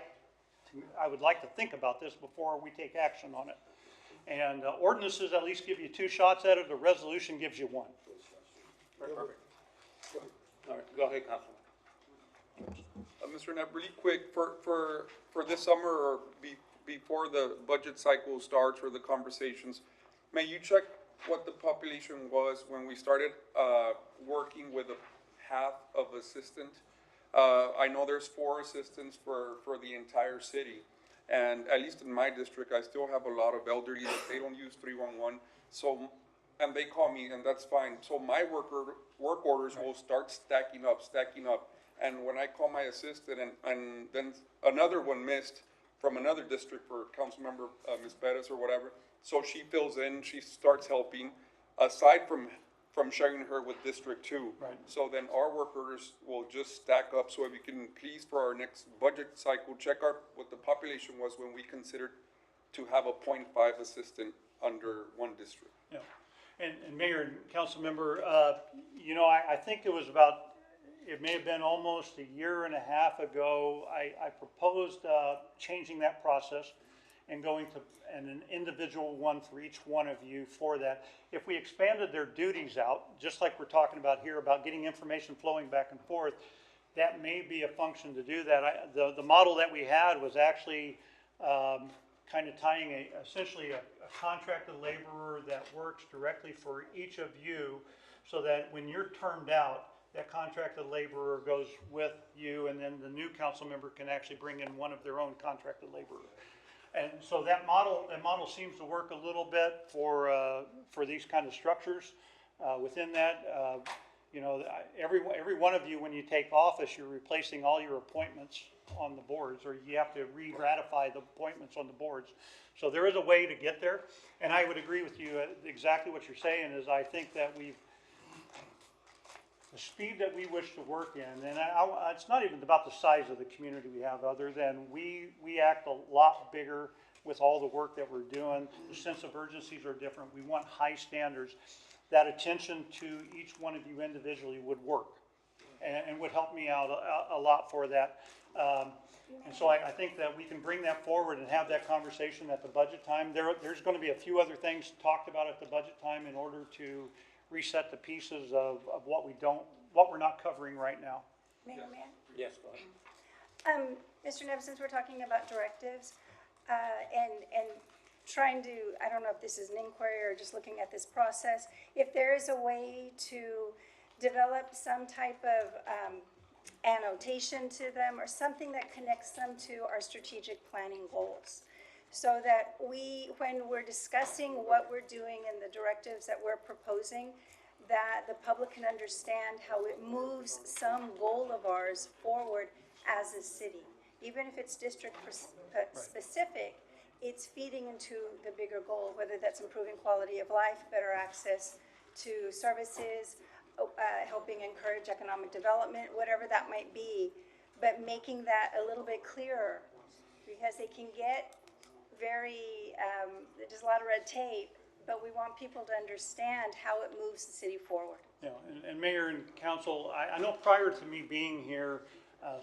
to think about this before we take action on it. And ordinances at least give you 2 shots at it. The resolution gives you 1. Perfect. All right, go ahead, Councilman. Mr. Knapp, really quick, for this summer or before the budget cycle starts or the conversations, may you check what the population was when we started working with a half of assistant? I know there's 4 assistants for the entire city, and at least in my district, I still have a lot of elderly that they don't use 311. So, and they call me, and that's fine. So my work orders will start stacking up. And when I call my assistant, and then another one missed from another district for council member Ms. Perez or whatever, so she fills in, she starts helping, aside from sharing her with District 2. Right. So then our work orders will just stack up. So if you can please, for our next budget cycle, check out what the population was when we considered to have a 0.5 assistant under one district. Yeah. And Mayor and Council Member, you know, I think it may have been almost a year and a half ago, I proposed changing that process and going to an individual one for each one of you for that. If we expanded their duties out, just like we're talking about here, about getting information flowing back and forth, that may be a function to do that. The model that we had was actually kind of tying essentially a contracted laborer that works directly for each of you, so that when you're termed out, that contracted laborer goes with you, and then the new council member can actually bring in one of their own contracted laborer. And so that model seems to work a little bit for these kind of structures. Within that, you know, every one of you, when you take office, you're replacing all your appointments on the boards, or you have to re-ratify the appointments on the boards. So there is a way to get there, and I would agree with you. Exactly what you're saying is, I think that the speed that we wish to work in, and it's not even about the size of the community we have, other than we act a lot bigger with all the work that we're doing. The sense of urgencies are different. We want high standards. That attention to each one of you individually would work and would help me out a lot for that. And so I think that we can bring that forward and have that conversation at the budget time. There's going to be a few other things talked about at the budget time in order to reset the pieces of what we're not covering right now. Mayor, Yes, go ahead. Mr. Neves, since we're talking about directives, and trying to, I don't know if this is an inquiry or just looking at this process, if there is a way to develop some type of annotation to them or something that connects them to our strategic planning goals. So that we, when we're discussing what we're doing and the directives that we're proposing, that the public can understand how it moves some goal of ours forward as a city. Even if it's specific, it's feeding into the bigger goal, whether that's improving quality of life, better access to services, helping encourage economic development, whatever that might be, but making that a little bit clearer, because they can get very, there's a lot of red tape, but we want people to understand how it moves the city forward. Yeah, and Mayor and Council, I know prior to me being here,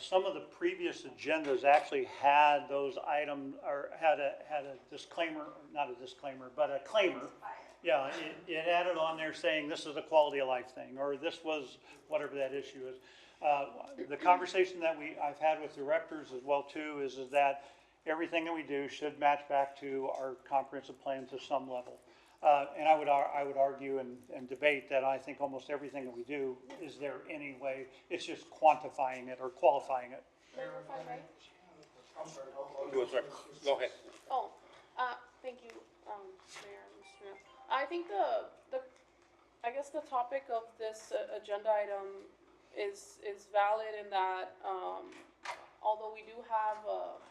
some of the previous agendas actually had those items, or had a disclaimer, not a disclaimer, but a claimer. Yeah, it added on there saying this is a quality of life thing, or this was whatever that issue is. The conversation that I've had with directors as well too is that everything that we do should match back to our comprehensive plan to some level. And I would argue and debate that I think almost everything that we do is there anyway. It's just quantifying it or qualifying it. Mayor, if I may? Go ahead. Oh, thank you, Mayor, Mr. Knapp. I think I guess the topic of this agenda item is valid in that, although we do have,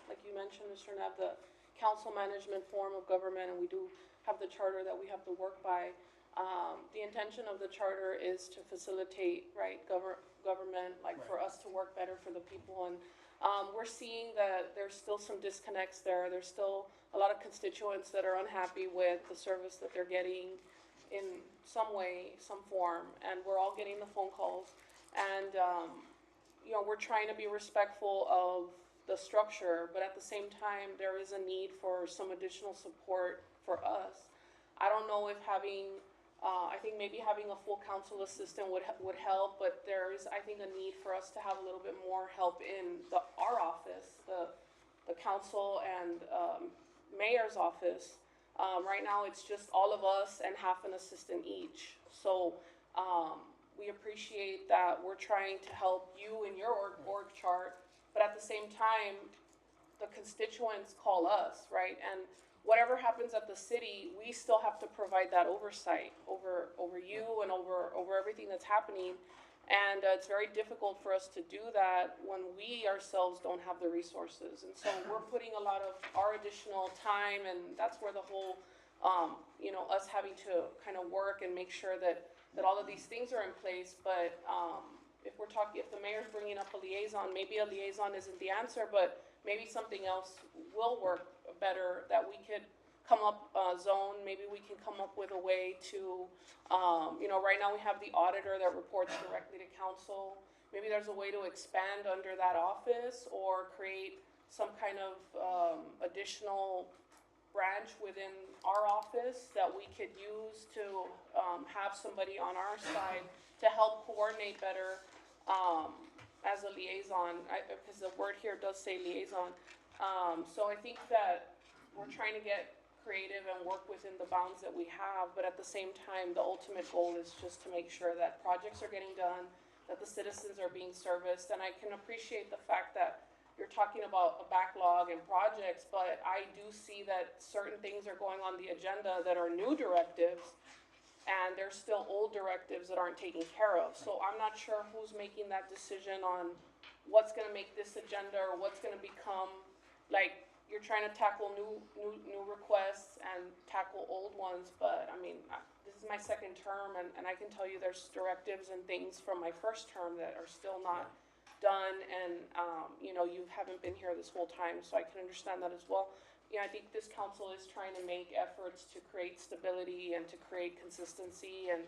like you mentioned, Mr. Knapp, the council management form of government, and we do have the charter that we have to work by. The intention of the charter is to facilitate, right, government, like for us to work better for the people. And we're seeing that there's still some disconnects there. There's still a lot of constituents that are unhappy with the service that they're getting in some way, some form, and we're all getting the phone calls. And, you know, we're trying to be respectful of the structure, but at the same time, there is a need for some additional support for us. I don't know if having, I think maybe having a full council assistant would help, but there is, I think, a need for us to have a little bit more help in our office, the council and mayor's office. Right now, it's just all of us and half an assistant each. So we appreciate that we're trying to help you in your org chart, but at the same time, the constituents call us, right? And whatever happens at the city, we still have to provide that oversight over you and over everything that's happening. And it's very difficult for us to do that when we ourselves don't have the resources. And so we're putting a lot of our additional time, and that's where the whole, you know, us having to kind of work and make sure that all of these things are in place. But if the mayor's bringing up a liaison, maybe a liaison isn't the answer, but maybe something else will work better, that we could come up, zone, maybe we can come up with a way to, you know, right now we have the auditor that reports directly to council. Maybe there's a way to expand under that office or create some kind of additional branch within our office that we could use to have somebody on our side to help coordinate better as a liaison, because the word here does say liaison. So I think that we're trying to get creative and work within the bounds that we have, but at the same time, the ultimate goal is just to make sure that projects are getting done, that the citizens are being serviced. And I can appreciate the fact that you're talking about a backlog and projects, but I do see that certain things are going on the agenda that are new directives, and there's still old directives that aren't taken care of. So I'm not sure who's making that decision on what's gonna make this agenda or what's gonna become, like, you're trying to tackle new requests and tackle old ones, but I mean, this is my second term, and I can tell you there's directives and things from my first term that are still not done, and, you know, you haven't been here this whole time, so I can understand that as well. Yeah, I think this council is trying to make efforts to create stability and to create consistency and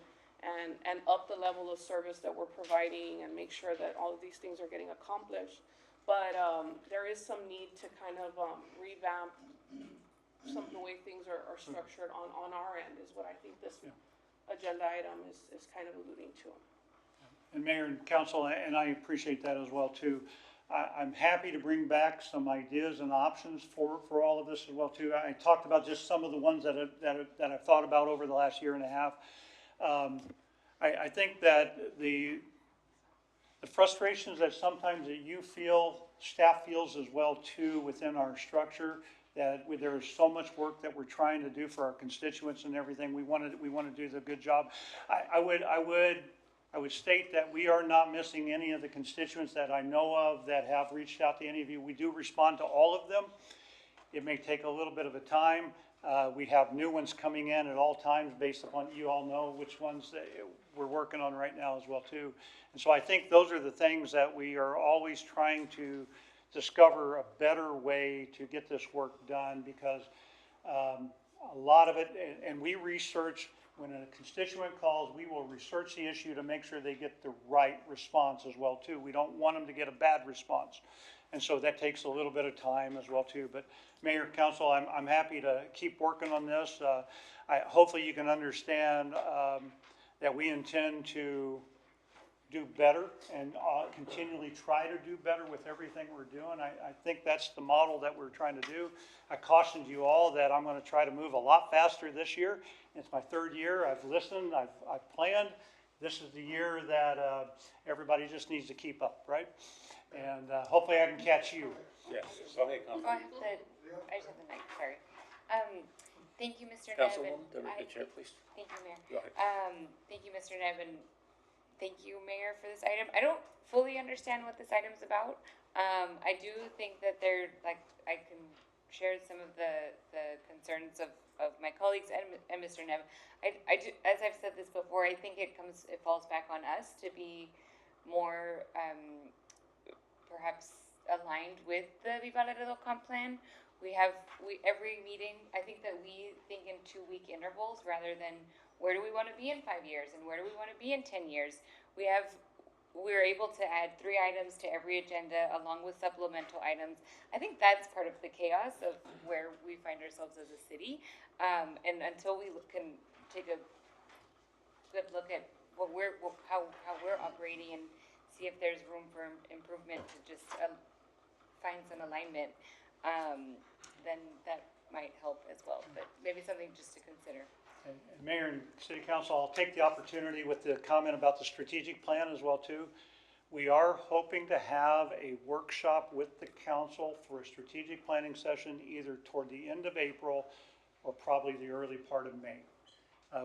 up the level of service that we're providing and make sure that all of these things are getting accomplished. But there is some need to kind of revamp some of the way things are structured on our end, is what I think this agenda item is kind of alluding to. And Mayor and Council, and I appreciate that as well too. I'm happy to bring back some ideas and options for all of this as well too. I talked about just some of the ones that I've thought about over the last year and a half. I think that the frustrations that sometimes that you feel, staff feels as well too within our structure, that there is so much work that we're trying to do for our constituents and everything. We want to do the good job. I would state that we are not missing any of the constituents that I know of that have reached out to any of you. We do respond to all of them. It may take a little bit of a time. We have new ones coming in at all times based upon, you all know which ones that we're working on right now as well too. And so I think those are the things that we are always trying to discover a better way to get this work done, because a lot of it, and we research, when a constituent calls, we will research the issue to make sure they get the right response as well too. We don't want them to get a bad response. And so that takes a little bit of time as well too. But Mayor, Council, I'm happy to keep working on this. Hopefully you can understand that we intend to do better and continually try to do better with everything we're doing. I think that's the model that we're trying to do. I cautioned you all that I'm going to try to move a lot faster this year. It's my third year. I've listened. I've planned. This is the year that everybody just needs to keep up, right? And hopefully I can catch you. Yes, go ahead, Oh, Councilman. I just have the mic, sorry. Thank you, Mr. Neb. Councilwoman, the chair, please. Thank you, Mayor. Go ahead. Thank you, Mr. Neb, and thank you, Mayor, for this item. I don't fully understand what this item's about. I do think that I can share some of the concerns of my colleagues and Mr. Neb. I do, as I've said this before, I think it falls back on us to be more, perhaps aligned with the Viva Laredo comp plan. Every meeting, I think that we think in 2-week intervals rather than where do we want to be in 5 years and where do we want to be in 10 years. We're able to add 3 items to every agenda along with supplemental items. I think that's part of the chaos of where we find ourselves as a city. And until we can take a good look at how we're operating and see if there's room for improvement to just find some alignment, then that might help as well. But maybe something just to consider. And Mayor and City Council, I'll take the opportunity with the comment about the strategic plan as well too. We are hoping to have a workshop with the council for a strategic planning session either toward the end of April or probably the early part of May.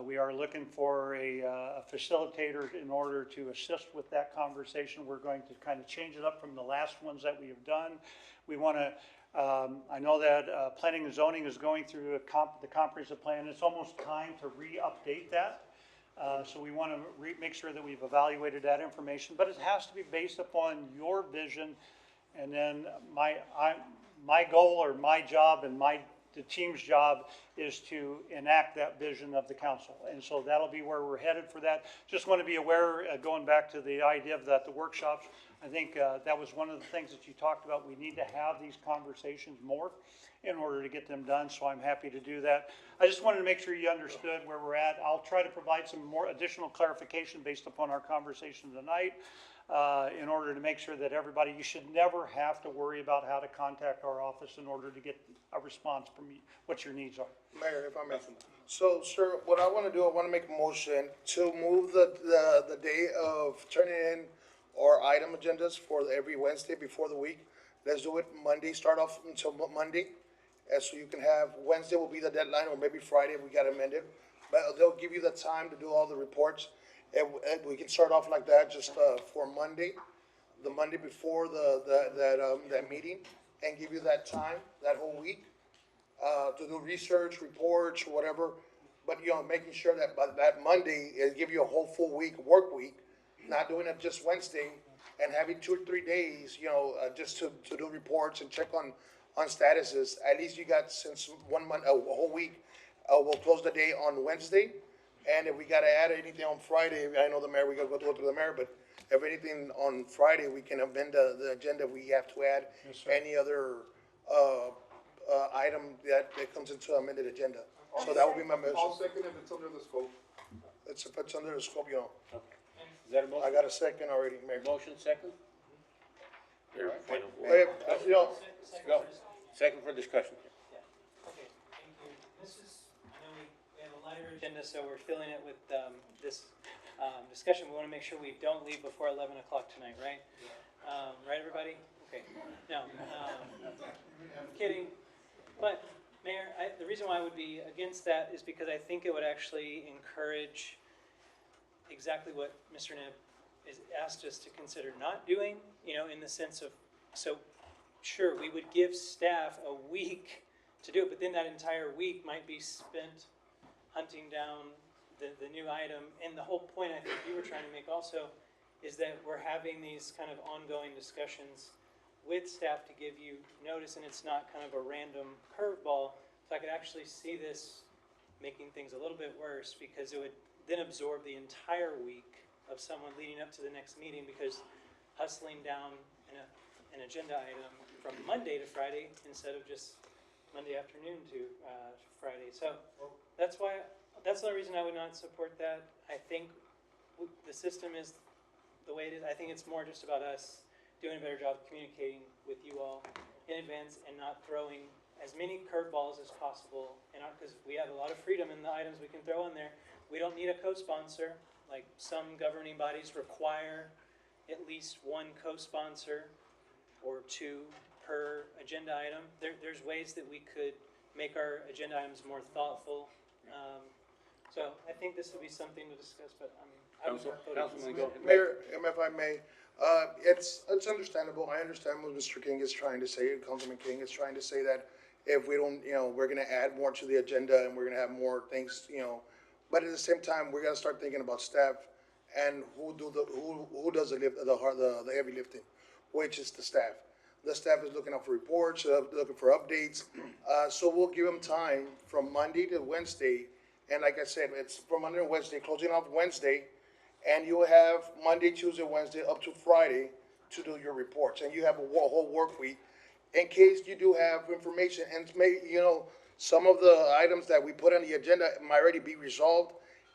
We are looking for a facilitator in order to assist with that conversation. We're going to kind of change it up from the last ones that we have done. We want to, I know that planning and zoning is going through the comprehensive plan. It's almost time to re-update that. So we want to make sure that we've evaluated that information, but it has to be based upon your vision. And then my goal or my job and the team's job is to enact that vision of the council. And so that'll be where we're headed for that. Just want to be aware, going back to the idea of the workshops, I think that was one of the things that you talked about. We need to have these conversations more in order to get them done, so I'm happy to do that. I just wanted to make sure you understood where we're at. I'll try to provide some more additional clarification based upon our conversation tonight in order to make sure that everybody, you should never have to worry about how to contact our office in order to get a response from you, what your needs are. Mayor, if I may. So, sir, what I want to do, I want to make a motion to move the day of turning in our item agendas for every Wednesday before the week. Let's do it Monday, start off until Monday. And so you can have, Wednesday will be the deadline, or maybe Friday, we got to amend it. But they'll give you the time to do all the reports. And we can start off like that, just for Monday, the Monday before that meeting, and give you that time, that whole week, to do research, reports, whatever. But, making sure that by that Monday, it give you a whole full week, work week, not doing it just Wednesday, and having 2 or 3 days, just to do reports and check on statuses. At least you got, since 1 month, a whole week, we'll close the day on Wednesday. And if we gotta add anything on Friday, I know the mayor, we gotta go through the mayor, but if anything on Friday, we can amend the agenda. We have to add any other, item that comes into amended agenda. So that would be my motion. I'll second if it's under the scope. If it's under the scope, Okay. Is that a motion? I got a second already, Mayor. Motion second? Their point of Hey, order. you know, Go. Second for discussion. Okay, thank you. This is, I know we have a lighter agenda, so we're filling it with, this, discussion. We wanna make sure we don't leave before 11 o'clock tonight, right? Right, everybody? Okay, no, kidding. But, Mayor, the reason why I would be against that is because I think it would actually encourage exactly what Mr. Neb has asked us to consider not doing, you know, in the sense of, so, sure, we would give staff a week to do it, but then that entire week might be spent hunting down the new item. And the whole point I think you were trying to make also is that we're having these kind of ongoing discussions with staff to give you notice, and it's not kind of a random curveball. So I could actually see this making things a little bit worse, because it would then absorb the entire week of someone leading up to the next meeting, because hustling down an agenda item from Monday to Friday instead of just Monday afternoon to Friday. So that's the only reason I would not support that. I think the system is the way it is. I think it's more just about us doing a better job of communicating with you all in advance and not throwing as many curveballs as possible. And because we have a lot of freedom in the items we can throw in there. We don't need a co-sponsor. Like some governing bodies require at least one co-sponsor or two per agenda item. There's ways that we could make our agenda items more thoughtful. So I think this would be something to discuss, but I mean, I would vote Councilman, go ahead. Mayor, if I may, it's understandable. I understand what Mr. King is trying to say, Councilman King is trying to say that if we don't, you know, we're gonna add more to the agenda and we're gonna have more things, you know. But at the same time, we're gonna start thinking about staff and who does the heavy lifting, which is the staff. The staff is looking out for reports, looking for updates. So we'll give them time from Monday to Wednesday. And like I said, it's from Monday to Wednesday, closing off Wednesday. And you'll have Monday, Tuesday, Wednesday, up to Friday to do your reports. And you have a whole work week in case you do have information. And you know, some of the items that we put on the agenda might already be resolved.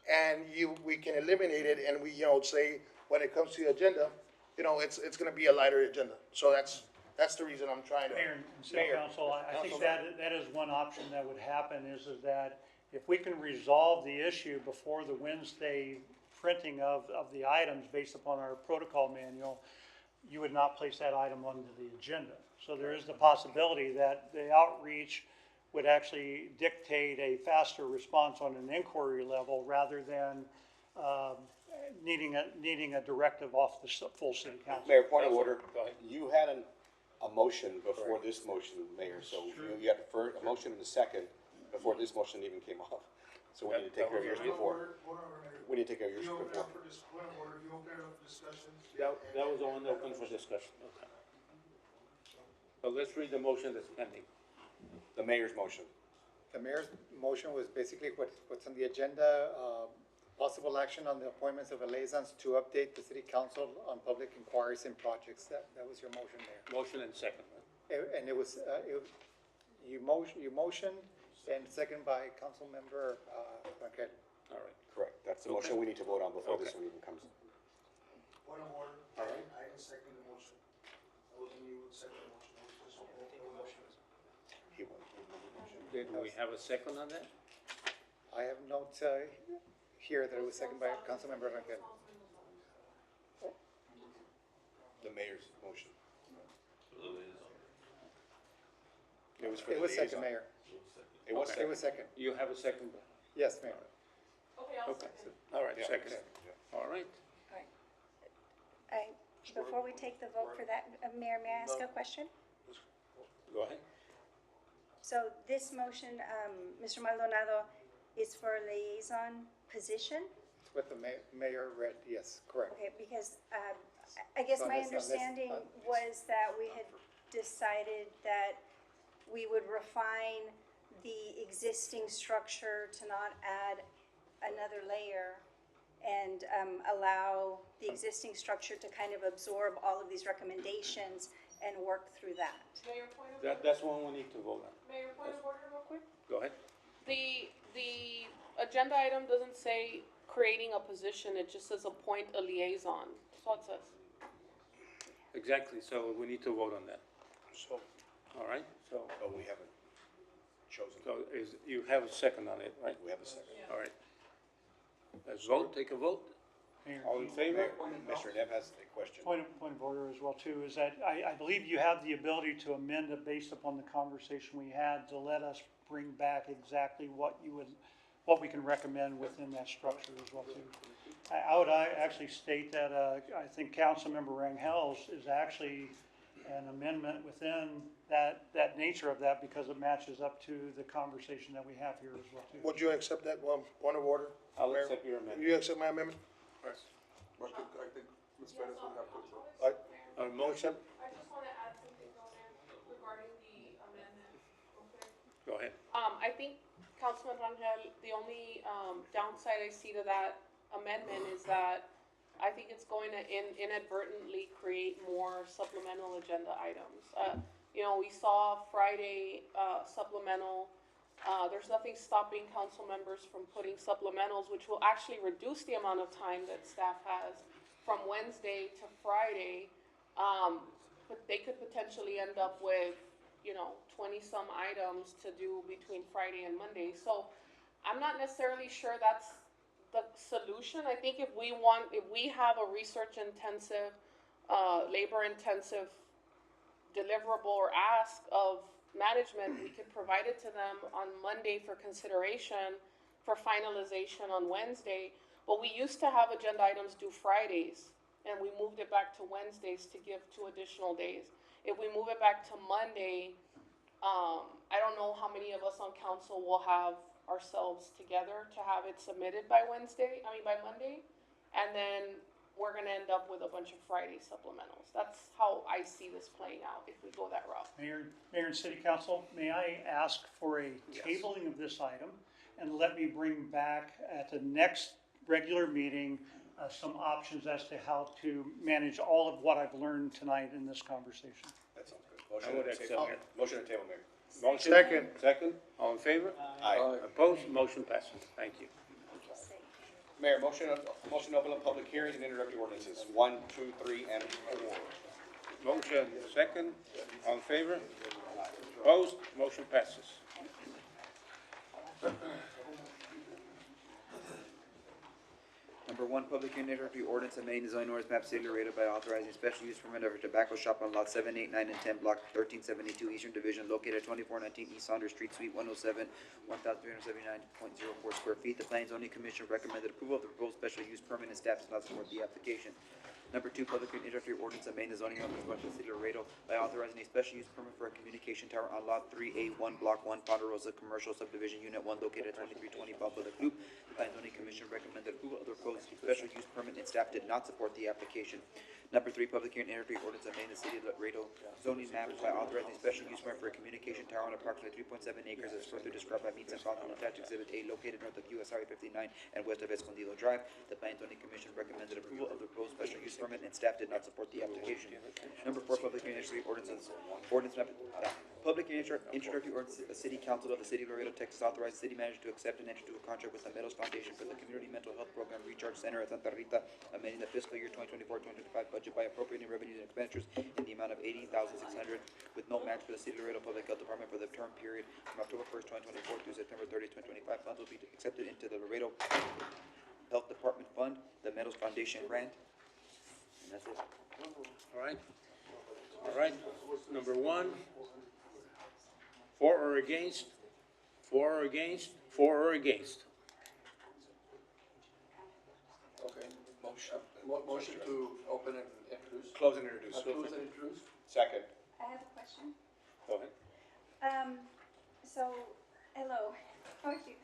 And we can eliminate it, and we, you know, say, when it comes to the agenda, you know, it's gonna be a lighter agenda. So that's the reason I'm trying to. Mayor and City Council, I think that is one option that would happen, is that if we can resolve the issue before the Wednesday printing of the items based upon our protocol manual, you would not place that item onto the agenda. So there is the possibility that the outreach would actually dictate a faster response on an inquiry level rather than needing a directive off the full city council. Mayor, point of order. You had a motion before this motion, Mayor, so you had a motion and a second before this motion even came off. So we need to take care of yours before. We need to take care of yours before. That was the one open for discussion. Okay. So let's read the motion that's pending. The mayor's motion. The mayor's motion was basically what's on the agenda, possible action on the appointments of liaisons to update the city council on public inquiries and projects. That was your motion there. Motion and second. And it was, you motion and second by Councilmember Rangel. All right. Correct. That's the motion we need to vote on before this one even comes. Point of order. All right. I can second the motion. I wasn't you would second the motion. Did we have a second on that? I have notes here that it was seconded by Councilmember Rangel. The mayor's motion. It was for It was second, Mayor. It was Okay. second. It was second. You have a second? Yes, Mayor. Okay, I'll Okay. second. All right, Yeah, second. yeah. All right. Before we take the vote for that, Mayor, may I ask a question? Go ahead. So this motion, Mr. Maldonado, is for a liaison position? It's what the mayor read, yes, correct. Okay, because I guess my Unless- understanding was that we had decided that we would refine the existing structure to not add another layer and allow the existing structure to kind of absorb all of these recommendations and work through that. Mayor, point of order. That's one we need to vote on. Mayor, point of order real quick. Go ahead. The agenda item doesn't say creating a position, it just says appoint a liaison. That's all it says. Exactly, so we need to vote on that. So, All right, so, But we haven't chosen. you have a second on it, right? We have a second. All right. Let's vote, take a vote. Mayor, All in favor? Mr. Neff has a question. point of order as well too, is that I believe you have the ability to amend it based upon the conversation we had to let us bring back exactly what we can recommend within that structure as well too. I would actually state that, I think Councilmember Rangel's is actually an amendment within that nature of that because it matches up to the conversation that we have here as well too. would you accept that one, point of order? I'll Mayor? accept your amendment. You accept my amendment? I think Ms. Perez would have to. Our motion, I just wanna add something on there regarding the amendment, okay? go ahead. I think Councilman Rangel, the only, downside I see to that amendment is that I think it's going to inadvertently create more supplemental agenda items. You know, we saw Friday, supplemental, there's nothing stopping council members from putting supplementals, which will actually reduce the amount of time that staff has from Wednesday to Friday. But they could potentially end up with, 20-some items to do between Friday and Monday. So I'm not necessarily sure that's the solution. I think if we have a research-intensive, labor-intensive deliverable or ask of management, we could provide it to them on Monday for consideration for finalization on Wednesday. But we used to have agenda items due Fridays, and we moved it back to Wednesdays to give 2 additional days. If we move it back to Monday, I don't know how many of us on council will have ourselves together to have it submitted by Monday. And then we're gonna end up with a bunch of Friday supplementals. That's how I see this playing out if we go that route. Mayor and City Council, may I ask for a tabling of this item and let me bring back at the next regular meeting some options as to how to manage all of what I've learned tonight in this conversation. That sounds good. I Motion would to accept table. that. Motion to table, Mayor. Motion? Second. Second, all in favor? Aye. Opposed, motion passes. Thank you. Mayor, motion to open up public hearings and introductory ordinances, 1, 2, 3, and 4. Motion second, all in favor? Opposed, motion passes. Number 1, public hearing introductory ordinance amending the zoning ordinance map City of Laredo by authorizing special use permit of a tobacco shop on lot 7, 8, 9, and 10, block 1372, Eastern Division, located at 2419 East Saunders Street, Suite 107, 1,379.04 square feet. The Planning and Zoning Commission recommended approval of the proposed special use permit and staff does not support the application. Number 2, public hearing introductory ordinance amending the zoning ordinance of the City of Laredo by authorizing a special use permit for a communication tower on lot 3A1, block 1, Ponderosa Commercial Subdivision, Unit 1, located at 2320 Balboa Loop. The Planning and Zoning Commission recommended approval of the proposed special use permit and staff did not support the application. Number 3, public hearing introductory ordinance amending the City of Laredo zoning map by authorizing a special use permit for a communication tower on approximately 3.7 acres as further described by means and bounds on attached exhibit A located north of US Highway 59 and west of Escondido Drive. The Planning and Zoning Commission recommended approval of the proposed special use permit and staff did not support the application. Number 4, public hearing introductory ordinance map. Public hearing introductory ordinance, the City Council of the City of Laredo, Texas authorizes city manager to accept and enter into a contract with the Meadows Foundation for the Community Mental Health Program Recharge Center at Santa Rita, amending the fiscal year 2024-2025 budget by appropriating revenues and expenditures in the amount of $18,600 with no match for the City of Laredo Public Health Department for the term period from October 1st, 2024 through September 30th, 2025. Funds will be accepted into the Laredo Health Department Fund, the Meadows Foundation grant, and that's it. All right? All right, number 1, for or against? For or against? For or against? Okay, motion to open and introduce. Close and introduce. Close and introduce. Second. I have a question. Go ahead. Hello, how are you?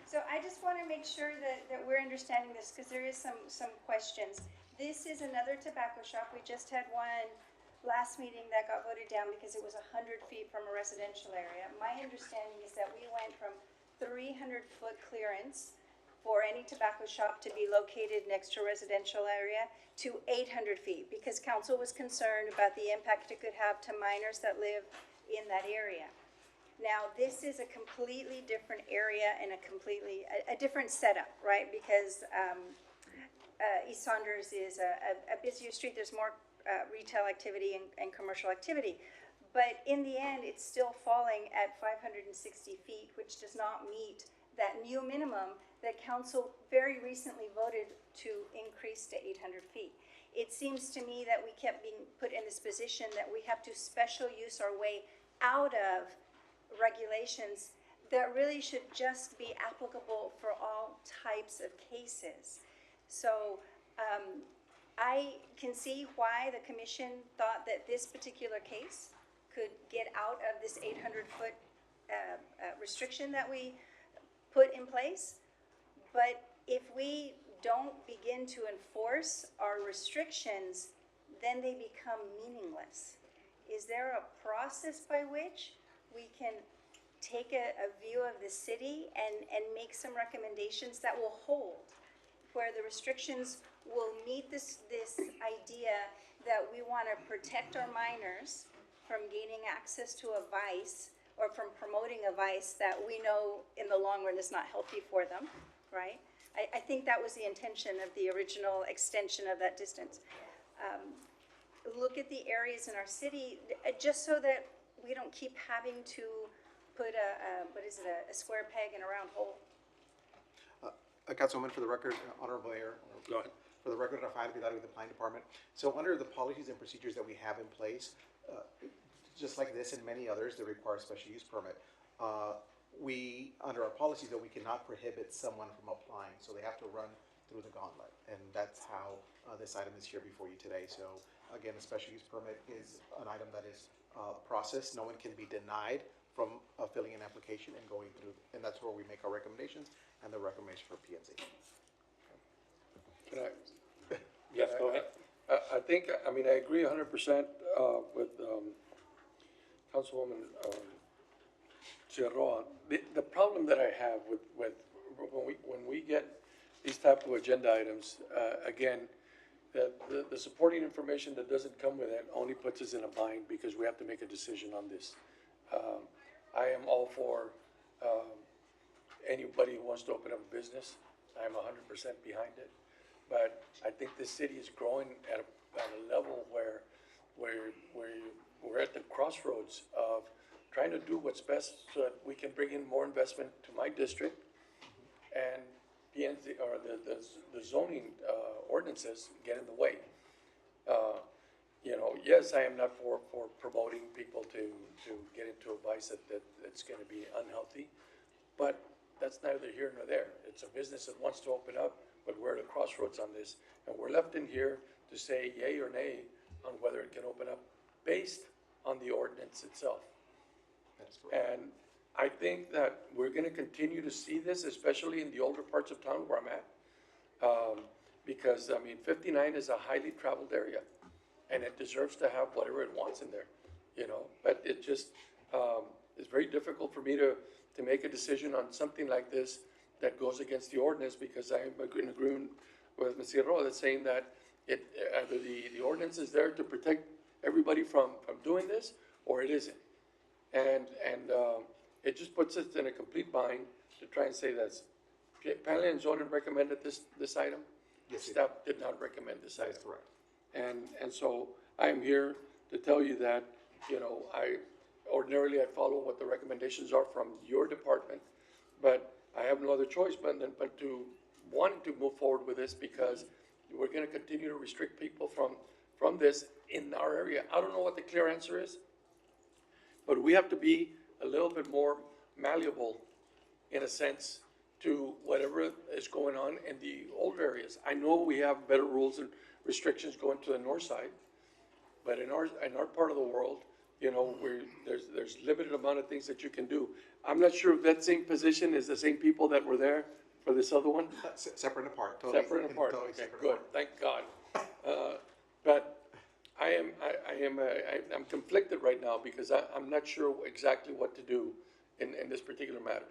So I just want to make sure that we're understanding this, because there is some questions. This is another tobacco shop. We just had one last meeting that got voted down because it was 100 feet from a residential area. My understanding is that we went from 300-foot clearance for any tobacco shop to be located next to a residential area to 800 feet, because council was concerned about the impact it could have to minors that live in that area. Now, this is a completely different area and a different setup, right? Because East Saunders is a busier street, there's more retail activity and commercial activity. But in the end, it's still falling at 560 feet, which does not meet that new minimum that council very recently voted to increase to 800 feet. It seems to me that we kept being put in this position that we have to special use our way out of regulations that really should just be applicable for all types of cases. So I can see why the commission thought that this particular case could get out of this 800-foot restriction that we put in place. But if we don't begin to enforce our restrictions, then they become meaningless. Is there a process by which we can take a view of the city and make some recommendations that will hold, where the restrictions will meet this idea that we want to protect our minors from gaining access to a vice or from promoting a vice that we know in the long run is not healthy for them, right? I think that was the intention of the original extension of that distance. Look at the areas in our city, just so that we don't keep having to put a square peg in a round hole. Councilwoman, for the record, Honorable Mayor. Go ahead. For the record, Rafael Vidal with the Planning Department. So under the policies and procedures that we have in place, just like this and many others that require a special use permit, we, under our policies, that we cannot prohibit someone from applying, so they have to run through the gauntlet, and that's how this item is here before you today. So again, a special use permit is an item that is processed. No one can be denied from filling an application and going through, and that's where we make our recommendations and the recommendation for P&Z. Yes, go ahead. I think, I mean, I agree 100% with Councilwoman Figueroa. The problem that I have with when we get these type of agenda items, again, the supporting information that doesn't come with it only puts us in a bind because we have to make a decision on this. I am all for anybody who wants to open up a business. I'm 100% behind it. But I think this city is growing at a level where we're at the crossroads of trying to do what's best so that we can bring in more investment to my district, and PNC, or the zoning ordinances get in the way. Yes, I am not for promoting people to get into a vice that's going to be unhealthy, but that's neither here nor there. It's a business that wants to open up, but we're at a crossroads on this, and we're left in here to say yay or nay on whether it can open up based on the ordinance itself. That's correct. And I think that we're going to continue to see this, especially in the older parts of town where I'm at, because, I mean, 59 is a highly traveled area, and it deserves to have whatever it wants in there, but it just is very difficult for me to make a decision on something like this that goes against the ordinance, because I'm in agreement with Ms. Figueroa that's saying that either the ordinance is there to protect everybody from doing this, or it isn't. And it just puts us in a complete bind to try and say that Planning and Zoning recommended this item. Yes, Staff did not recommend this item. That's correct. And so I am here to tell you that, ordinarily I follow what the recommendations are from your department, but I have no other choice but to wanting to move forward with this, because we're going to continue to restrict people from this in our area. I don't know what the clear answer is, but we have to be a little bit more malleable, in a sense, to whatever is going on in the older areas. I know we have better rules and restrictions going to the north side, but in our part of the world, there's limited amount of things that you can do. I'm not sure if that same position is the same people that were there for this other one. Separate and apart. Totally, Separate and apart. Totally Okay, separate good. apart. Thank God. But I'm conflicted right now, because I'm not sure exactly what to do in this particular matter,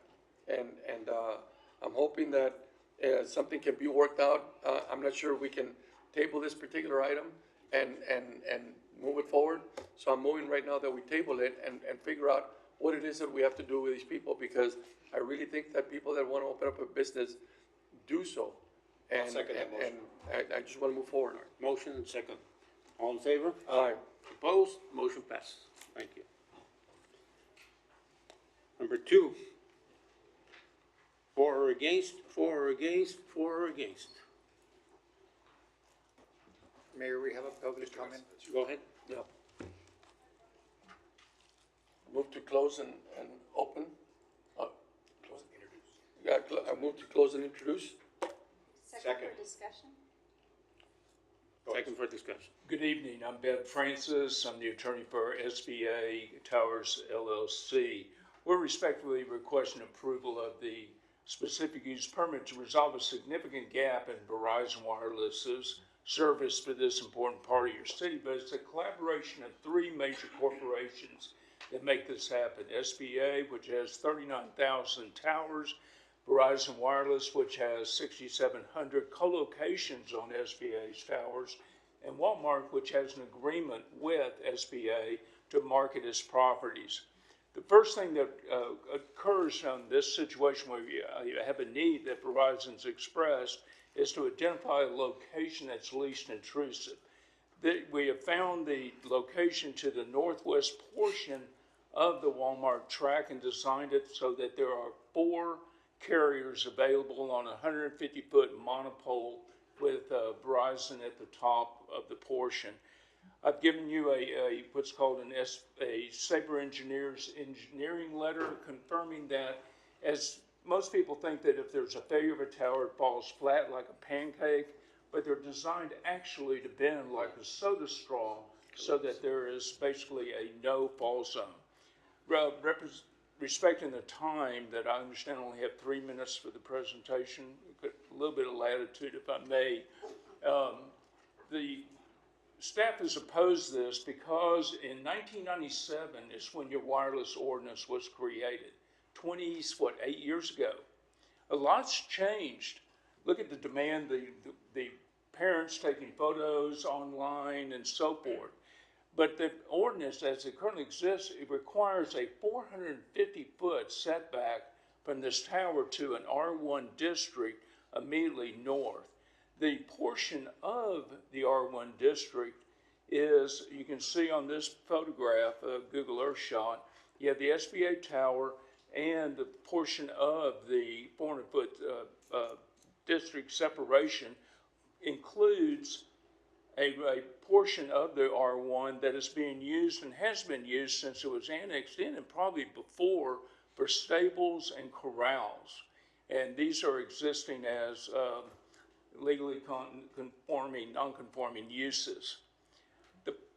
and I'm hoping that something can be worked out. I'm not sure we can table this particular item and move it forward. So I'm moving right now that we table it and figure out what it is that we have to do with these people, because I really think that people that want to open up a business do so And, second that motion. and I just want to move forward. Motion and second. All in favor? Aye. Opposed? Motion passes. Thank you. Number 2. For or against, for or against, for or against. Mayor, we have a public comment. Go ahead. Yeah. Move to close and open. Close and introduce. Yeah, I move to close and introduce. Second for discussion? Second for discussion. Good evening, I'm Ben Francis, I'm the attorney for SBA Towers LLC. We're respectfully requesting approval of the specific use permit to resolve a significant gap in Verizon Wireless's service for this important part of your city, but it's a collaboration of 3 major corporations that make this happen. SBA, which has 39,000 towers, Verizon Wireless, which has 6,700 co-locations on SBA's towers, and Walmart, which has an agreement with SBA to market its properties. The first thing that occurs on this situation where you have a need that Verizon's expressed is to identify a location that's least intrusive. We have found the location to the northwest portion of the Walmart track and designed it so that there are 4 carriers available on a 150-foot monopole with Verizon at the top of the portion. I've given you a what's called a Sabre Engineers engineering letter confirming that, as most people think that if there's a failure of a tower, it falls flat like a pancake, but they're designed actually to bend like a soda straw so that there is basically a no fall zone. Respecting the time that I understand I only have 3 minutes for the presentation, a little bit of latitude if I may. The staff has opposed this because in 1997 is when your wireless ordinance was created. 8 years ago. A lot's changed. Look at the demand, the parents taking photos online and so forth. But the ordinance as it currently exists, it requires a 450-foot setback from this tower to an R1 district immediately north. The portion of the R1 district is, you can see on this photograph, Google Earth shot, you have the SBA tower and the portion of the 400-foot district separation includes a portion of the R1 that is being used and has been used since it was annexed in and probably before for stables and corrals. And these are existing as legally conforming, non-conforming uses.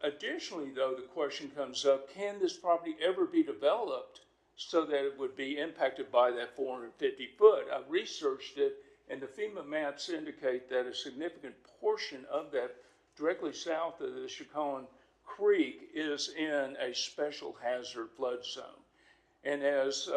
Additionally, though, the question comes up, can this property ever be developed so that it would be impacted by that 450 foot? I researched it, and the FEMA maps indicate that a significant portion of that directly south of the Chicon Creek is in a special hazard flood zone. And as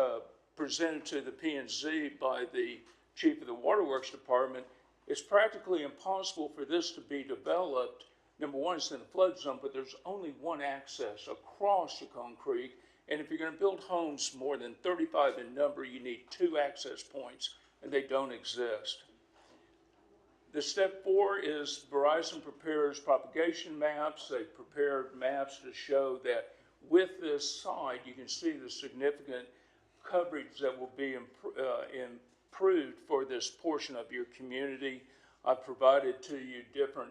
presented to the P&Z by the chief of the Waterworks Department, it's practically impossible for this to be developed. Number one, it's in a flood zone, but there's only one access across Chicon Creek. And if you're going to build homes more than 35 in number, you need 2 access points, and they don't exist. The step 4 is Verizon prepares propagation maps. They prepared maps to show that with this site, you can see the significant coverage that will be improved for this portion of your community. I've provided to you different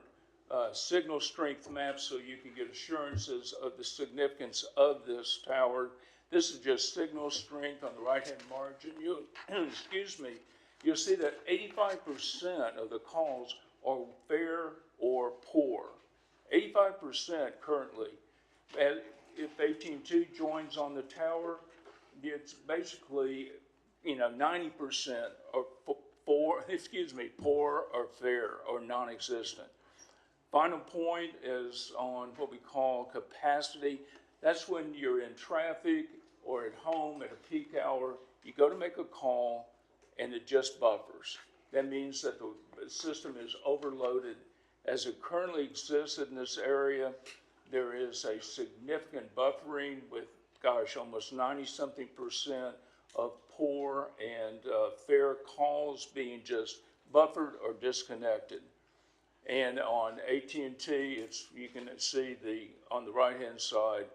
signal strength maps so you can get assurances of the significance of this tower. This is just signal strength on the right-hand margin. You'll see that 85% of the calls are fair or poor. 85% currently. If AT&T joins on the tower, it's basically, 90% are poor or fair or non-existent. Final point is on what we call capacity. That's when you're in traffic or at home at a peak hour, you go to make a call and it just buffers. That means that the system is overloaded. As it currently exists in this area, there is a significant buffering with, almost 90-something% of poor and fair calls being just buffered or disconnected. And on AT&T, it's, you can see on the right-hand side,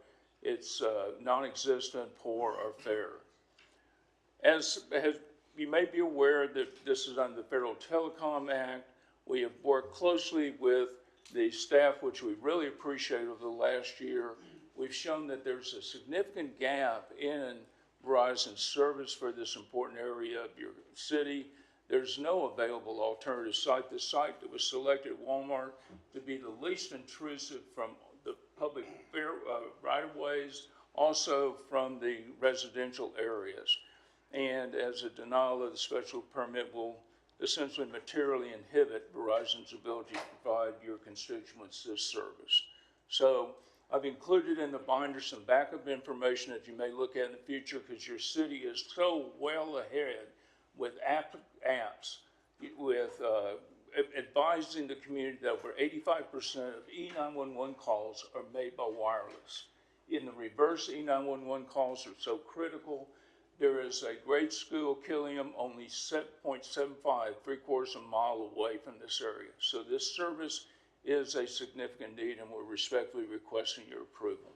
it's non-existent, poor, or fair. You may be aware that this is under the Federal Telecom Act. We have worked closely with the staff, which we really appreciate over the last year. We've shown that there's a significant gap in Verizon's service for this important area of your city. There's no available alternative site. The site that was selected at Walmart to be the least intrusive from the public right-of-ways, also from the residential areas. And as a denial of the special permit will essentially materially inhibit Verizon's ability to provide your constituents this service. So I've included in the binder some backup information that you may look at in the future, because your city is so well ahead with apps, with advising the community that over 85% of E911 calls are made by wireless. In the reverse, E911 calls are so critical. There is a great school, Killiam, only 0.75, 3/4 of a mile away from this area. So this service is a significant need, and we're respectfully requesting your approval.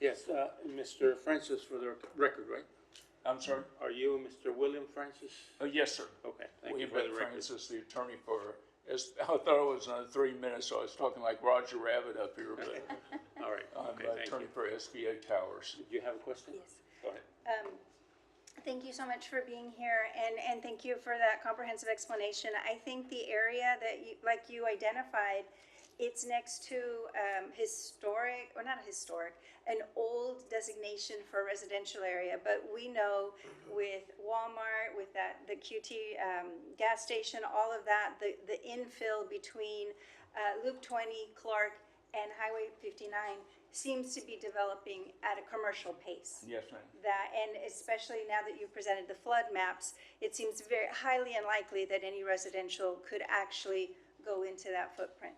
Yes, Mr. Francis, for the record, right? I'm sorry? Are you Mr. William Francis? Yes, sir. Okay, thank you William for the record. Francis, the attorney for, I thought it was another 3 minutes, so I was talking like Roger Rabbit up here, but All right, I'm okay, the thank attorney you. for SBA Towers. Did you have a question? Yes. Go ahead. Thank you so much for being here, and thank you for that comprehensive explanation. I think the area that you, like you identified, it's next to historic, or not historic, an old designation for a residential area. But we know with Walmart, with the QT gas station, all of that, the infill between Loop 20, Clark, and Highway 59 seems to be developing at a commercial pace. Yes, ma'am. And especially now that you've presented the flood maps, it seems very highly unlikely that any residential could actually go into that footprint.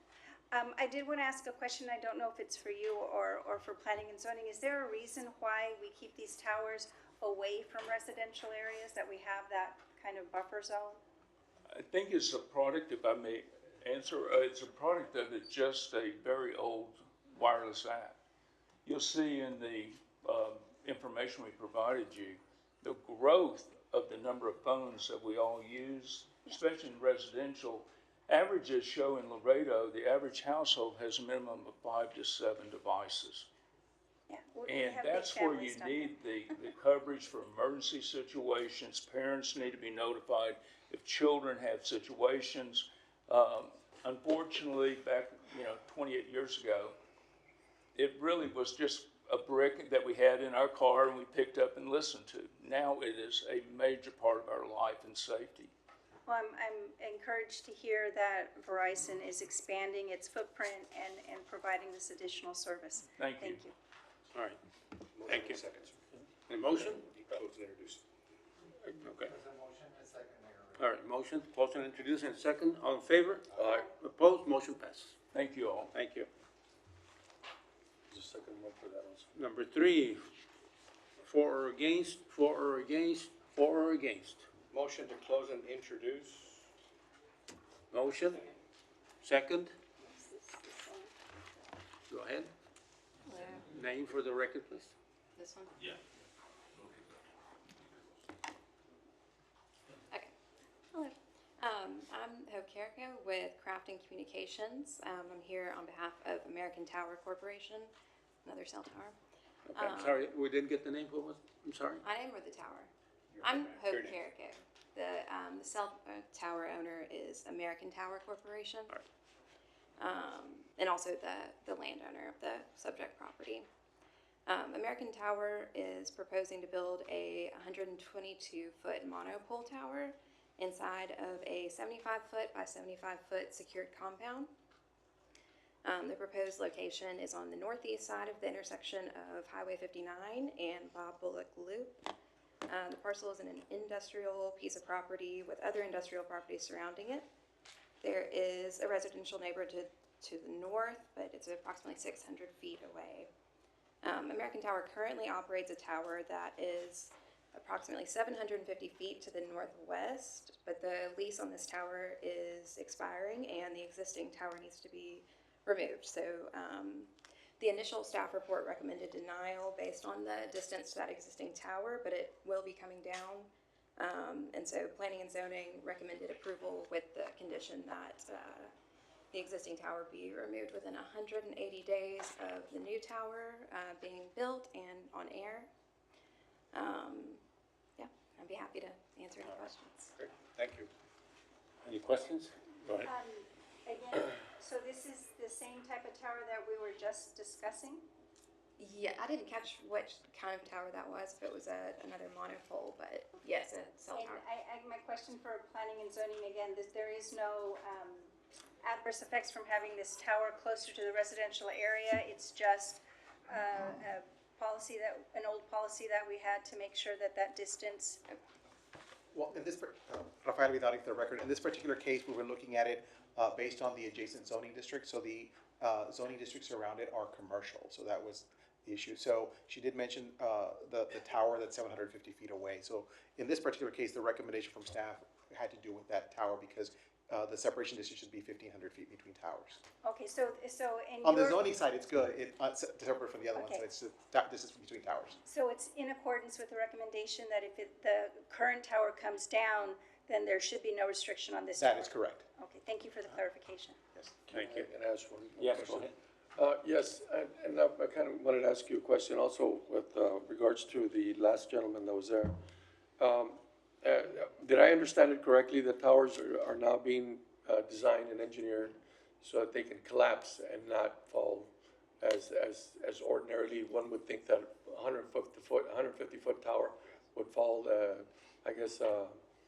I did want to ask a question. I don't know if it's for you or for planning and zoning. Is there a reason why we keep these towers away from residential areas, that we have that kind of buffer zone? I think it's a product, if I may answer, it's a product of just a very old wireless act. You'll see in the information we provided you, the growth of the number of phones that we all use, especially in residential. Averages show in Laredo, the average household has a minimum of 5 to 7 devices. Yeah, And that's where you need the coverage for emergency situations. Parents need to be notified if children have situations. Unfortunately, back 28 years ago, it really was just a brick that we had in our car and we picked up and listened to. Now it is a major part of our life and safety. Well, I'm encouraged to hear that Verizon is expanding its footprint and providing this additional service. Thank you. All right, thank you. Seconds. Any motion? Close and introduce. Okay. All right, motion, close and introduce, and second, all in favor? Aye. Opposed, motion passes. Thank you all. Thank you. There's a second one for that also. Number 3, for or against, for or against, for or against. Motion to close and introduce. Motion, second. Go ahead. Name for the record, please. This one? Yeah. Okay. Hello. I'm Hope Carrico with Crafting Communications. I'm here on behalf of American Tower Corporation, another cell tower. Okay, I'm sorry, we didn't get the name for what? I'm sorry. I am with the tower. I'm Hope Carrico. The cell tower owner is American Tower Corporation. And also the landowner of the subject property. American Tower is proposing to build a 122-foot monopole tower inside of a 75-foot by 75-foot secured compound. The proposed location is on the northeast side of the intersection of Highway 59 and Bob Bullock Loop. The parcel is in an industrial piece of property with other industrial properties surrounding it. There is a residential neighborhood to the north, but it's approximately 600 feet away. American Tower currently operates a tower that is approximately 750 feet to the northwest, but the lease on this tower is expiring and the existing tower needs to be removed. So the initial staff report recommended denial based on the distance to that existing tower, but it will be coming down. And so planning and zoning recommended approval with the condition that the existing tower be removed within 180 days of the new tower being built and on air. Yeah, I'd be happy to answer any questions. Great, thank you. Any questions? Go ahead. Again, so this is the same type of tower that we were just discussing? Yeah, I didn't catch which kind of tower that was, if it was another monopole, but yes, a cell And tower. my question for planning and zoning, again, there is no adverse effects from having this tower closer to the residential area. It's just a policy an old policy that we had to make sure that distance. Well, in this, Rafael Vidal, for the record, in this particular case, we were looking at it based on the adjacent zoning district. So the zoning districts around it are commercial. So that was the issue. So she did mention the tower that's 750 feet away. So in this particular case, the recommendation from staff had to do with that tower because the separation distance should be 1,500 feet between towers. Okay, so in On the zoning side, it's good. Separate from the other one, Okay. so it's distance between towers. So it's in accordance with the recommendation that if the current tower comes down, then there should be no restriction on this tower? That is correct. Okay, thank you for the clarification. Yes. Thank you. Can I ask one more Yes, question? go ahead. Yes, and I kind of wanted to ask you a question also with regards to the last gentleman that was there. Did I understand it correctly, that towers are now being designed and engineered so that they can collapse and not fall as ordinarily one would think that 150-foot tower would fall, I guess.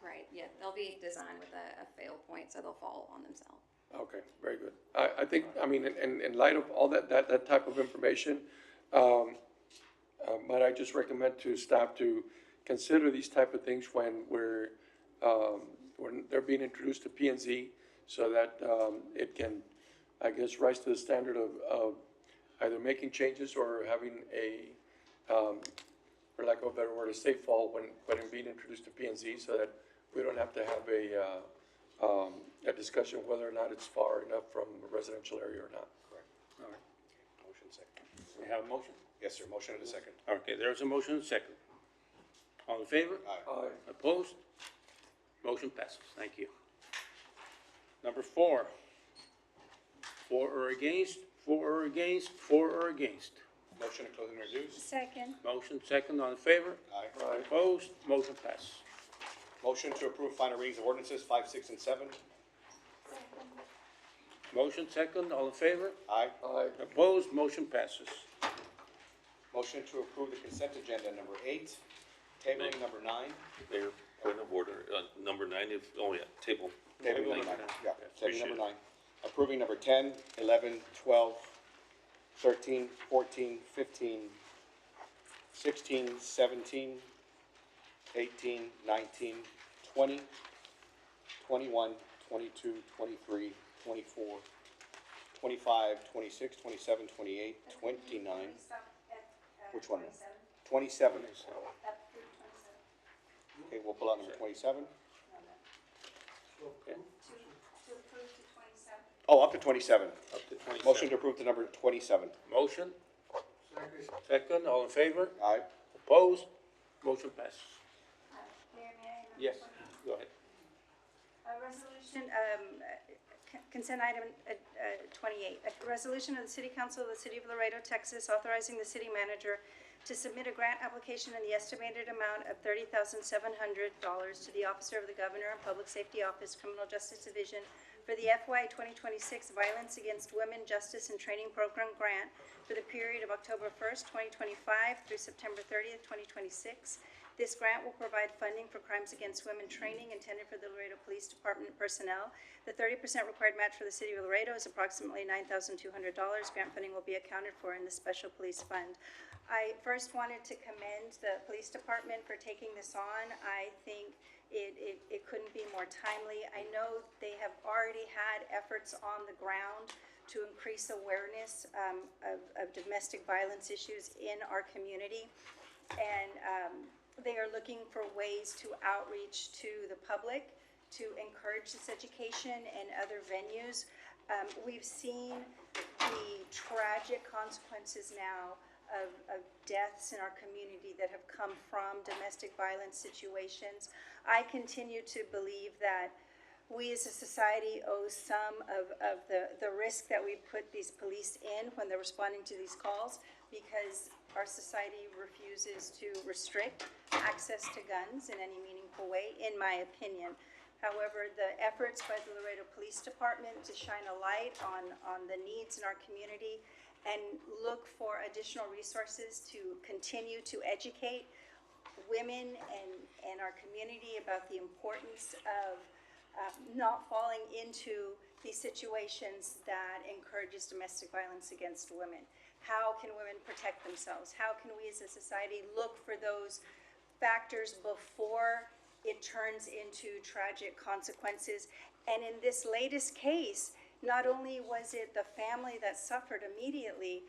Right, yeah, they'll be designed with a fail point, so they'll fall on themselves. Okay, very good. I think, I mean, in light of all that type of information, might I just recommend to staff to consider these type of things when they're being introduced to P and Z, so that it can, I guess, rise to the standard of either making changes or having for lack of a better word, a safe fall when being introduced to P and Z, so that we don't have to have a discussion whether or not it's far enough from a residential area or not. Correct. All right. Motion second. We have a motion? Yes, sir, motion and a second. Okay, there's a motion and a second. All in favor? Aye. Opposed? Motion passes. Thank you. Number 4. For or against, for or against, for or against. Motion to close and introduce. Second. Motion second, all in favor? Aye. Opposed? Motion passes. Motion to approve final readings of ordinances 5, 6, and 7. Motion second, all in favor? Aye. Opposed? Motion passes. Motion to approve the consent agenda number 8, tabling number 9. Mayor, point of order, number 9, table. Table number 9, yeah, table Appreciate number it. 9. Approving number 10, 11, 12, 13, 14, 15, 16, 17, 18, 19, 20, 21, 22, 23, 24, 25, 26, 27, 28, 29. Which one? 27. Okay, we'll pull out number 27. Okay. To approve to 27. Oh, up to 27. Up to 27. Motion to approve to number 27. Motion? Second, all in favor? Aye. Opposed? Motion passes. Mayor, may I? Yes, go ahead. Resolution, consent item 28, a resolution of the City Council of the City of Laredo, Texas, authorizing the city manager to submit a grant application in the estimated amount of $30,700 to the Officer of the Governor and Public Safety Office, Criminal Justice Division, for the FY 2026 Violence Against Women Justice and Training Program Grant for the period of October 1st, 2025 through September 30th, 2026. This grant will provide funding for crimes against women training intended for the Laredo Police Department personnel. The 30% required match for the City of Laredo is approximately $9,200. Grant funding will be accounted for in the Special Police Fund. I first wanted to commend the Police Department for taking this on. I think it couldn't be more timely. I know they have already had efforts on the ground to increase awareness of domestic violence issues in our community. And they are looking for ways to outreach to the public, to encourage this education and other venues. We've seen the tragic consequences now of deaths in our community that have come from domestic violence situations. I continue to believe that we as a society owe some of the risk that we put these police in when they're responding to these calls, because our society refuses to restrict access to guns in any meaningful way, in my opinion. However, the efforts by the Laredo Police Department to shine a light on the needs in our community and look for additional resources to continue to educate women and our community about the importance of not falling into these situations that encourages domestic violence against women. How can women protect themselves? How can we as a society look for those factors before it turns into tragic consequences? And in this latest case, not only was it the family that suffered immediately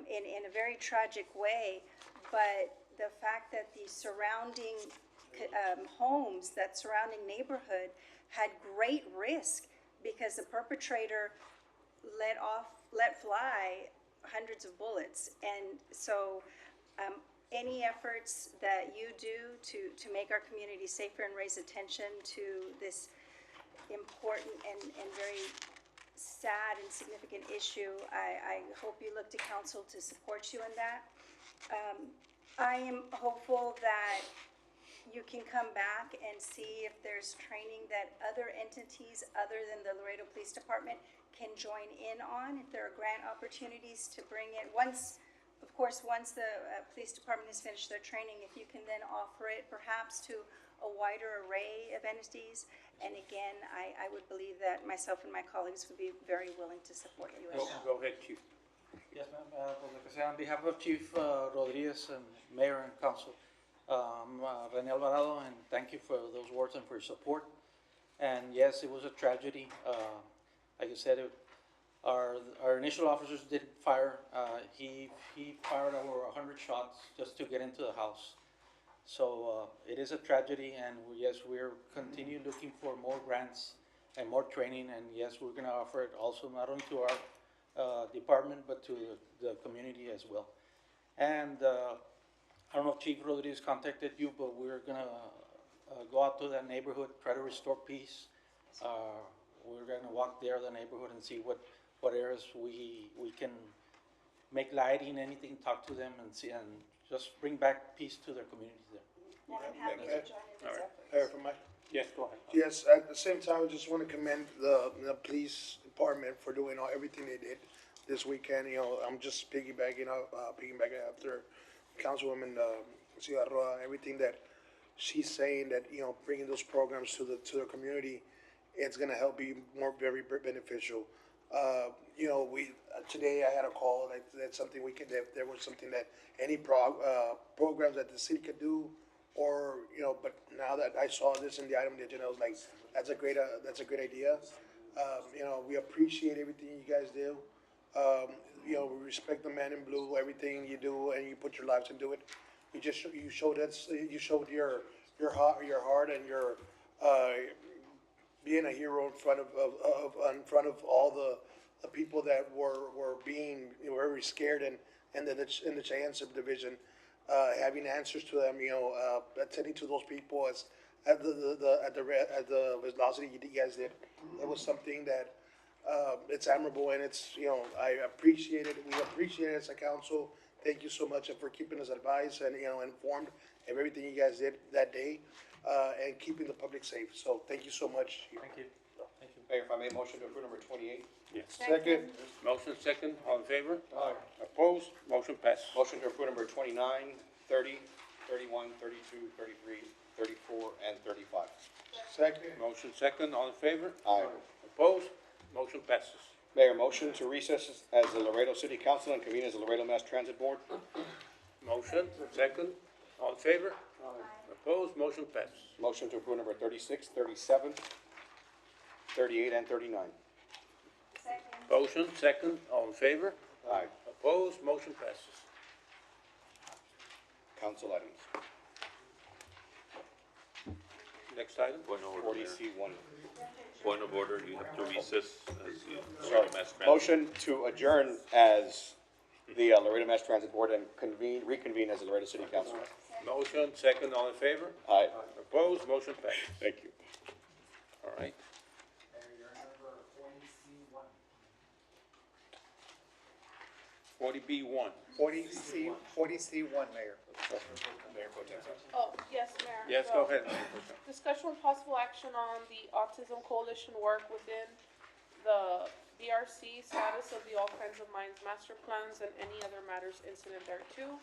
in a very tragic way, but the fact that the surrounding homes, that surrounding neighborhood, had great risk because the perpetrator let fly hundreds of bullets. And so any efforts that you do to make our community safer and raise attention to this important and very sad and significant issue, I hope you look to council to support you in that. I am hopeful that you can come back and see if there's training that other entities other than the Laredo Police Department can join in on, if there are grant opportunities to bring it. Once the police department has finished their training, if you can then offer it perhaps to a wider array of entities. And again, I would believe that myself and my colleagues would be very willing to support you in that. Go ahead, Chief. Yes, ma'am. On behalf of Chief Rodriguez and Mayor and Council, Rene Alvarado, and thank you for those words and for your support. And yes, it was a tragedy. Like I said, our initial officers did fire. He fired over 100 shots just to get into the house. So it is a tragedy, and yes, we're continue looking for more grants and more training. And yes, we're going to offer it also not only to our department but to the community as well. And I don't know if Chief Rodriguez contacted you, but we're going to go out to that neighborhood, try to restore peace. We're going to walk there, the neighborhood, and see what areas we can make lighting, anything, talk to them and see, and just bring back peace to their communities there. And I'm happy to join in these efforts. Mayor, for Mike. Yes, go ahead. Yes, at the same time, I just want to commend the police department for doing everything they did this weekend. You know, I'm just piggybacking after Councilwoman Cigarroa, everything that she's saying, that, you know, bringing those programs to the community, it's going to help be very beneficial. You know, today I had a call that's something there was something that any programs that the city could do, or, you know, but now that I saw this in the item on the agenda, I was like, that's a great idea. You know, we appreciate everything you guys do. You know, we respect the man in blue, everything you do, and you put your lives into it. You showed your heart and your being a hero in front of all the people that were being, you know, very scared in the Cheyenne subdivision, having answers to them, you know, attending to those people at the velocity you guys did. It was something that it's admirable, and it's, you know, I appreciate it. We appreciate it as a council. Thank you so much for keeping us advised and, you know, informed of everything you guys did that day, and keeping the public safe. So thank you so much. Thank you. Thank you. Mayor, if I may, motion to approve number 28. Yes. Second. Motion second, all in favor? Aye. Opposed? Motion passes. Motion to approve number 29, 30, 31, 32, 33, 34, and 35. Second. Motion second, all in favor? Aye. Opposed? Motion passes. Mayor, motion to recess as the Laredo City Council and convene as the Laredo Mass Transit Board. Motion second, all in favor? Opposed? Motion passes. Motion to approve number 36, 37, 38, and 39. Second. Motion second, all in favor? Aye. Opposed? Motion passes. Council items. Next item? Point of order, Forty Mayor. C one. Point of order, you have to recess as you, Sorry, Mass Transit. motion to adjourn as the Laredo Mass Transit Board and reconvene as the Laredo City Council. Motion, second, all in favor? Aye. Opposed, motion passed. Thank you. All right. Forty B one. 40C1, Mayor. Mayor Pro Tem. Oh, yes, Mayor. Yes, So, go ahead. Discussion with possible action on the Autism Coalition work within the BRC, status of the All Kinds of Minds master plans, and any other matters incident thereto.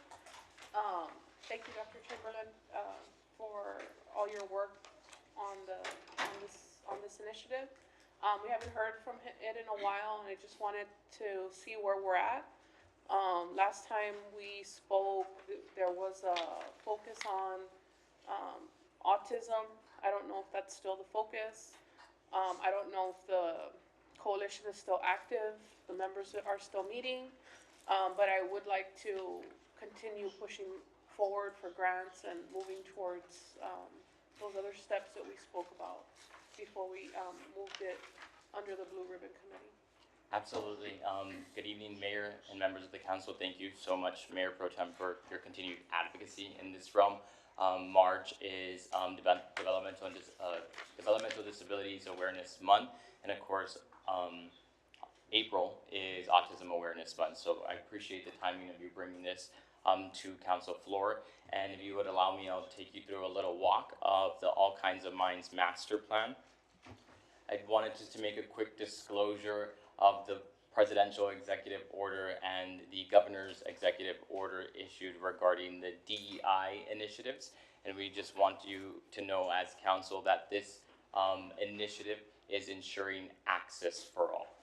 Thank you, Dr. Chamberlain, for all your work on this initiative. We haven't heard from it in a while, and I just wanted to see where we're at. Last time we spoke, there was a focus on autism. I don't know if that's still the focus. I don't know if the coalition is still active, the members are still meeting, but I would like to continue pushing forward for grants and moving towards those other steps that we spoke about before we moved it under the Blue Ribbon Committee. Absolutely. Good evening, Mayor and members of the council. Thank you so much, Mayor Pro Tem, for your continued advocacy in this realm. March is Developmental Disabilities Awareness Month, and of course, April is Autism Awareness Month. So I appreciate the timing of you bringing this to council floor. And if you would allow me, I'll take you through a little walk of the All Kinds of Minds Master Plan. I wanted just to make a quick disclosure of the presidential executive order and the governor's executive order issued regarding the DEI initiatives. And we just want you to know as council that this initiative is ensuring access for all.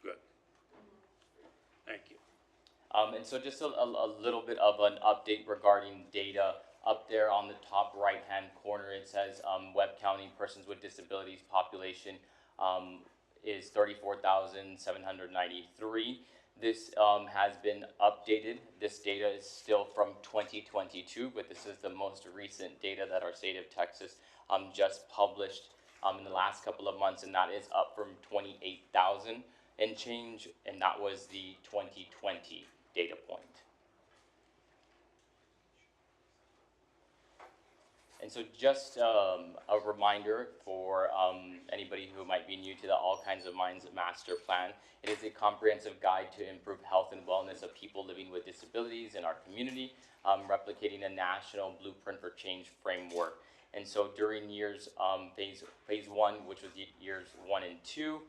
Good. Thank you. And so just a little bit of an update regarding data. Up there on the top right-hand corner, it says Webb County persons with disabilities population is 34,793. This has been updated. This data is still from 2022, but this is the most recent data that our state of Texas just published in the last couple of months, and that is up from 28,000 and change, and that was the 2020 data point. And so just a reminder for anybody who might be new to the All Kinds of Minds Master Plan. It is a comprehensive guide to improve health and wellness of people living with disabilities in our community, replicating a national blueprint for change framework. And so during years, phase one, which was years 1 and 2,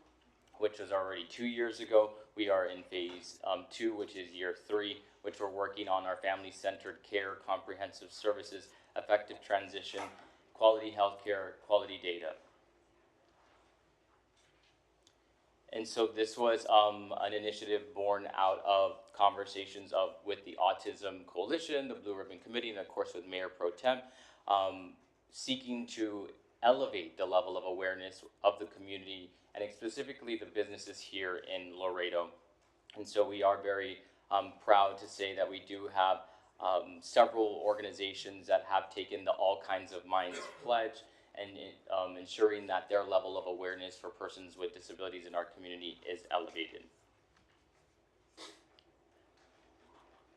which was already 2 years ago, we are in phase 2, which is year 3, which we're working on our family-centered care, comprehensive services, effective transition, quality healthcare, quality data. And so this was an initiative born out of conversations with the Autism Coalition, the Blue Ribbon Committee, and of course with Mayor Pro Tem, seeking to elevate the level of awareness of the community and specifically the businesses here in Laredo. And so we are very proud to say that we do have several organizations that have taken the All Kinds of Minds pledge and ensuring that their level of awareness for persons with disabilities in our community is elevated.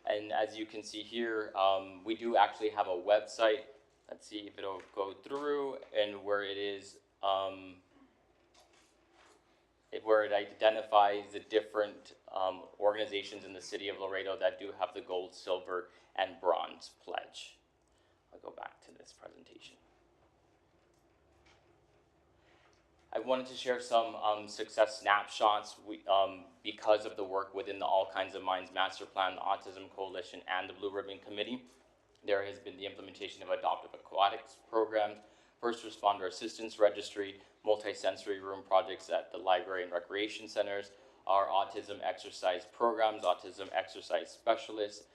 And as you can see here, we do actually have a website. Let's see if it'll go through, and where it is, where it identifies the different organizations in the city of Laredo that do have the gold, silver, and bronze pledge. I'll go back to this presentation. I wanted to share some success snapshots because of the work within the All Kinds of Minds Master Plan, the Autism Coalition, and the Blue Ribbon Committee. There has been the implementation of adoptive aquatics programs, first responder assistance registry, multi-sensory room projects at the library and recreation centers, our autism exercise programs, autism exercise specialists,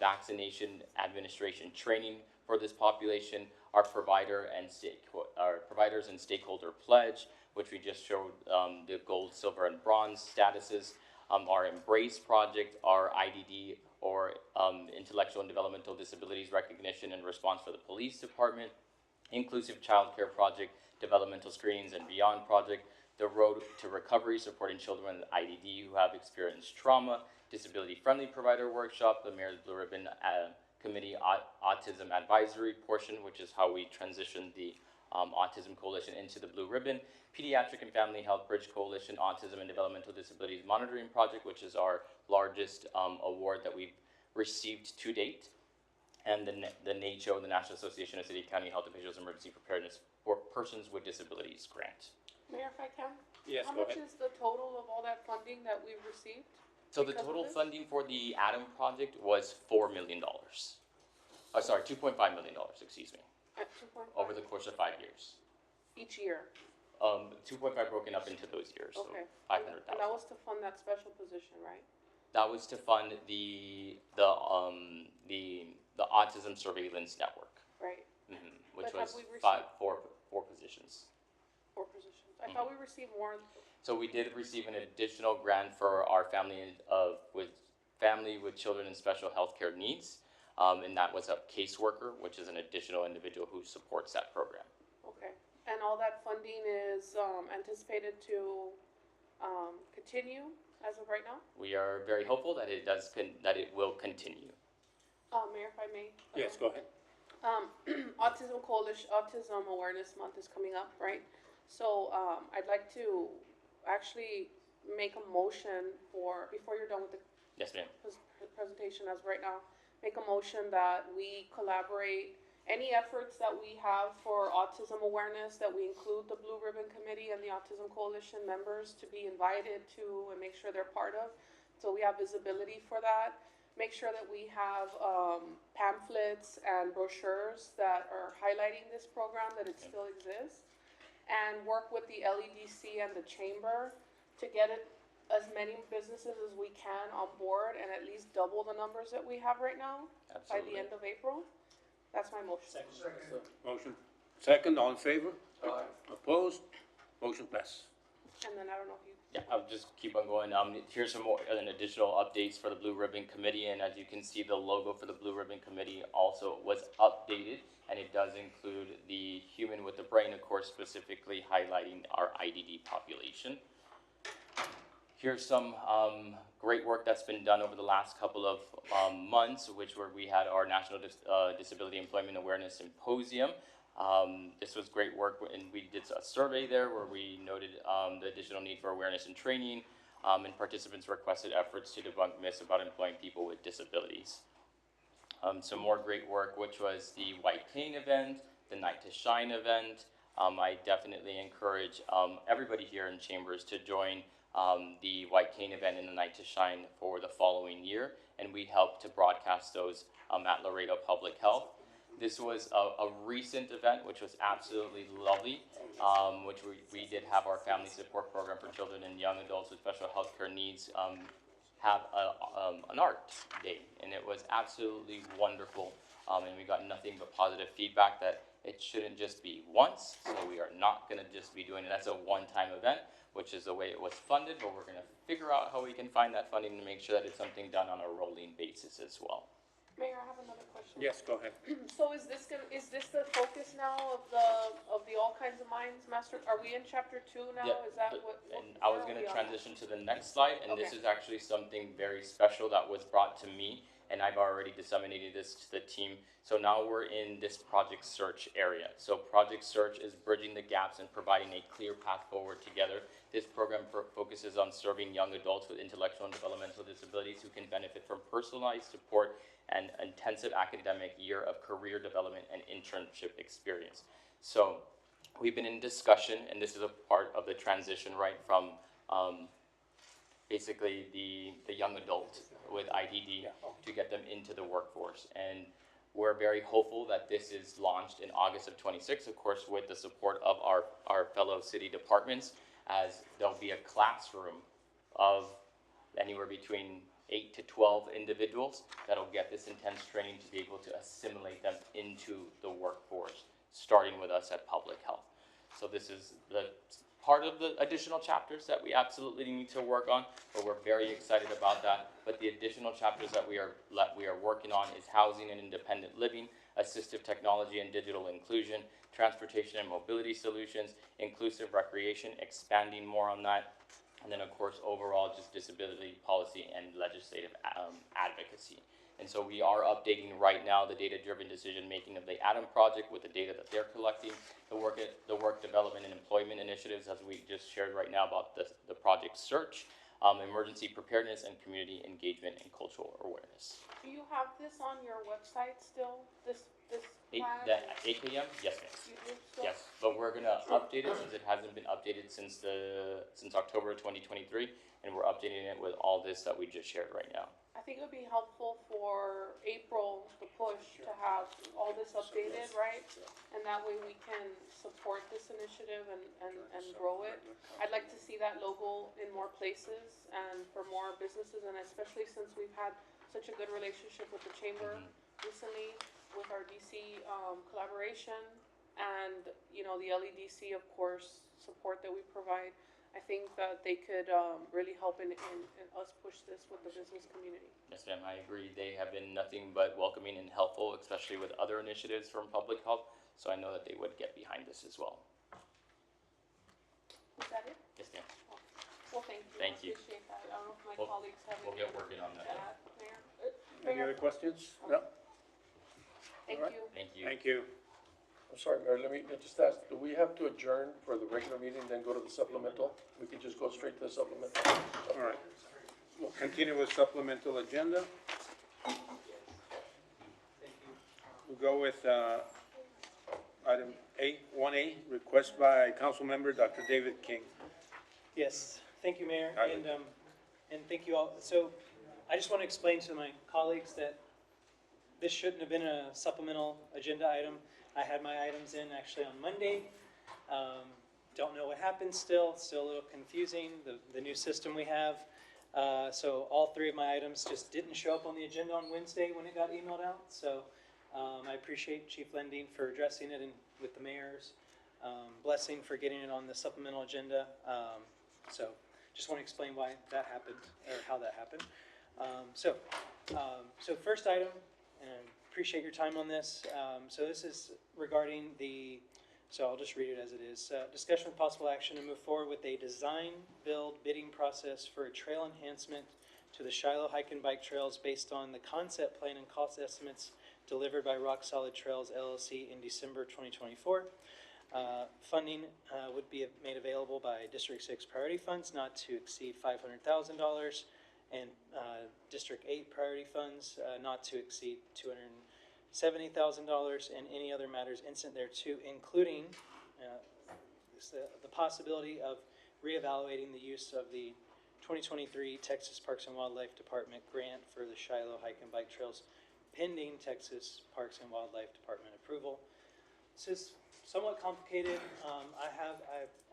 vaccination administration training for this population, our providers and stakeholder pledge, which we just showed the gold, silver, and bronze statuses, our Embrace project, our IDD, or intellectual and developmental disabilities recognition and response for the police department, inclusive childcare project, developmental screenings and beyond project, the Road to Recovery, supporting children with IDD who have experienced trauma, disability-friendly provider workshop, the Mayor's Blue Ribbon Committee Autism Advisory portion, which is how we transitioned the Autism Coalition into the Blue Ribbon, Pediatric and Family Health Bridge Coalition Autism and Developmental Disabilities Monitoring Project, which is our largest award that we've received to date, and the NACHO, the National Association of City and County Health Officials Emergency Preparedness for Persons with Disabilities grant. Mayor, if I can? Yes, How go much ahead. is the total of all that funding that we've received? So the because of total this? funding for the Adam project was $4 million. Sorry, $2.5 million, excuse me, At 2.5? over the course of 5 years. Each year? 2.5 broken up into those years, so Okay. 500,000. And that was to fund that special position, right? That was to fund the autism surveillance network, Right, which But have was we received- four positions. 4 positions. I thought we received more. So we did receive an additional grant for our family with children in special health care needs, and that was a caseworker, which is an additional individual who supports that program. Okay, and all that funding is anticipated to continue as of right now? We are very hopeful that it will continue. Mayor, if I may? Yes, go ahead. Autism Coalition, Autism Awareness Month is coming up, right? So, I'd like to actually make a motion before you're done with the Yes, ma'am. presentation as of right now, make a motion that we collaborate any efforts that we have for autism awareness, that we include the Blue Ribbon Committee and the Autism Coalition members to be invited to and make sure they're part of. So we have visibility for that. Make sure that we have pamphlets and brochures that are highlighting this program, that it still exists. And work with the LEDC and the chamber to get as many businesses as we can on board and at least double the numbers that we have right now by the Absolutely. end of April. That's my motion. Motion second, all in favor? Opposed? Motion passes. And then I don't know if you. Yeah, I'll just keep on going. Here's some more additional updates for the Blue Ribbon Committee, and as you can see, the logo for the Blue Ribbon Committee also was updated, and it does include the human with the brain, of course, specifically highlighting our IDD population. Here's some great work that's been done over the last couple of months, where we had our National Disability Employment Awareness Symposium. This was great work, and we did a survey there where we noted the additional need for awareness and training, and participants requested efforts to debunk myths about employing people with disabilities. Some more great work, which was the White Cane event, the Night to Shine event. I definitely encourage everybody here in Chambers to join the White Cane event and the Night to Shine for the following year, and we help to broadcast those at Laredo Public Health. This was a recent event, which was absolutely lovely, which we did have our family support program for children and young adults with special health care needs have an art day, and it was absolutely wonderful, and we got nothing but positive feedback that it shouldn't just be once, so we are not going to just be doing it as a one-time event, which is the way it was funded, but we're going to figure out how we can find that funding to make sure that it's something done on a rolling basis as well. Mayor, I have another question. Yes, go ahead. So is this the focus now of the All Kinds of Minds Master? Are we in chapter 2 now? Yeah, Is that what? And I was where are going we to on? transition to the next slide, and this Okay. is actually something very special that was brought to me, and I've already disseminated this to the team. So now we're in this Project Search area. So Project Search is bridging the gaps and providing a clear path forward together. This program focuses on serving young adults with intellectual and developmental disabilities who can benefit from personalized support and intensive academic year of career development and internship experience. So we've been in discussion, and this is a part of the transition, right, from basically the young adult with IDD to get them into the workforce. And we're very hopeful that this is launched in August of 26, of course, with the support of our fellow city departments, as there'll be a classroom of anywhere between 8 to 12 individuals that'll get this intense training to be able to assimilate them into the workforce, starting with us at Public Health. So this is the part of the additional chapters that we absolutely need to work on, but we're very excited about that. But the additional chapters that we are working on is housing and independent living, assistive technology and digital inclusion, transportation and mobility solutions, inclusive recreation, expanding more on that, and then of course overall just disability policy and legislative advocacy. And so we are updating right now the data-driven decision-making of the ADAM project with the data that they're collecting, the work development and employment initiatives, as we just shared right now about the project search, emergency preparedness and community engagement and cultural awareness. Do you have this on your website still, this Eight, plan? that 8 p.m.? Yes, ma'am. You do still? Yes, but we're gonna update it since it hasn't been updated since October 2023, and we're updating it with all this that we just shared right now. I think it would be helpful for April to push to have all this updated, right? And that way we can support this initiative and grow it. I'd like to see that logo in more places and for more businesses, and especially since we've had such a good relationship with the chamber recently with our DC collaboration and, you know, the LEDC, of course, support that we provide. I think that they could really help in us push this with the business community. Yes, ma'am, I agree. They have been nothing but welcoming and helpful, especially with other initiatives from public health. So I know that they would get behind this as well. Is that it? Yes, ma'am. Well, thank you. Thank you. I appreciate that. I don't know if my We'll- colleagues have we'll any get working on that. to add. Mayor? Any Mayor? other questions? No? Thank Alright. you. Thank you. Thank you. I'm sorry, Mayor, let me just ask, do we have to adjourn for the regular meeting, then go to the supplemental? We can just go straight to the supplemental. All right. We'll continue with supplemental agenda. We'll go with item 1A, request by Council Member Dr. David King. Yes, thank you, Mayor, Hi. and thank you all. So I just want to explain to my colleagues that this shouldn't have been a supplemental agenda item. I had my items in actually on Monday. Don't know what happened still a little confusing, the new system we have. So all three of my items just didn't show up on the agenda on Wednesday when it got emailed out. So I appreciate Chief Lending for addressing it and with the mayor's blessing for getting it on the supplemental agenda. So just want to explain why that happened or how that happened. So first item, and I appreciate your time on this. So this is regarding so I'll just read it as it is. Discussion with possible action to move forward with a design, build, bidding process for a trail enhancement to the Shiloh Hike and Bike Trails based on the concept plan and cost estimates delivered by Rock Solid Trails LLC in December 2024. Funding would be made available by District 6 priority funds not to exceed $500,000 and District 8 priority funds not to exceed $270,000 and any other matters incident thereto, including the possibility of reevaluating the use of the 2023 Texas Parks and Wildlife Department grant for the Shiloh Hike and Bike Trails pending Texas Parks and Wildlife Department approval. This is somewhat complicated. I have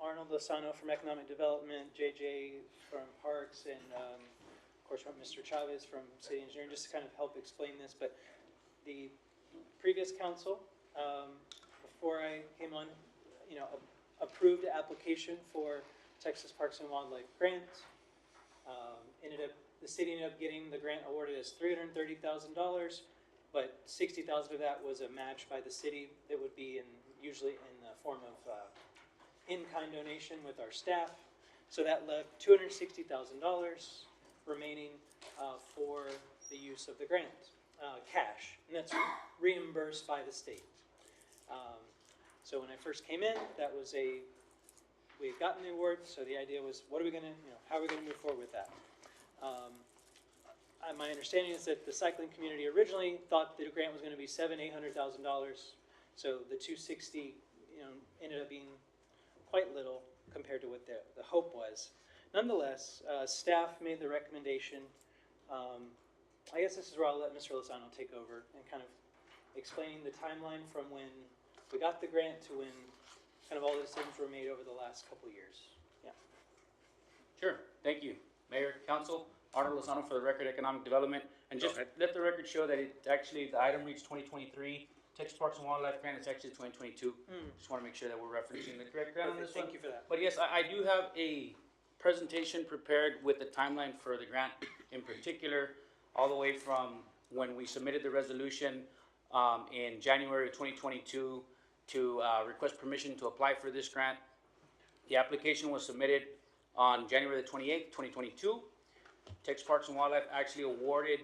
Arnold Lozano from Economic Development, JJ from Parks, and of course Mr. Chavez from City Engineering, just to kind of help explain this. But the previous council, before I came on, approved the application for Texas Parks and Wildlife grant. The city ended up getting the grant awarded as $330,000, but $60,000 of that was a match by the city. It would be usually in the form of in-kind donation with our staff. So that left $260,000 remaining for the use of the grant, cash, and that's reimbursed by the state. So when I first came in, we had gotten the award, so the idea was, how are we gonna move forward with that? My understanding is that the cycling community originally thought that the grant was gonna be $700,000-800,000. So the 260, ended up being quite little compared to what the hope was. Nonetheless, staff made the recommendation. I guess this is where I'll let Mr. Lozano take over and kind of explaining the timeline from when we got the grant to when kind of all the decisions were made over the last couple of years. Yeah. Sure, thank you. Mayor, Council, Arnold Lozano for the record, Economic Development. And just let the record show that the item reads 2023. Texas Parks and Wildlife grant, it's actually 2022. Just want to make sure that we're referencing the correct grant on this one. Thank you for that. But yes, I do have a presentation prepared with the timeline for the grant in particular, all the way from when we submitted the resolution in January of 2022 to request permission to apply for this grant. The application was submitted on January the 28th, 2022. Texas Parks and Wildlife actually awarded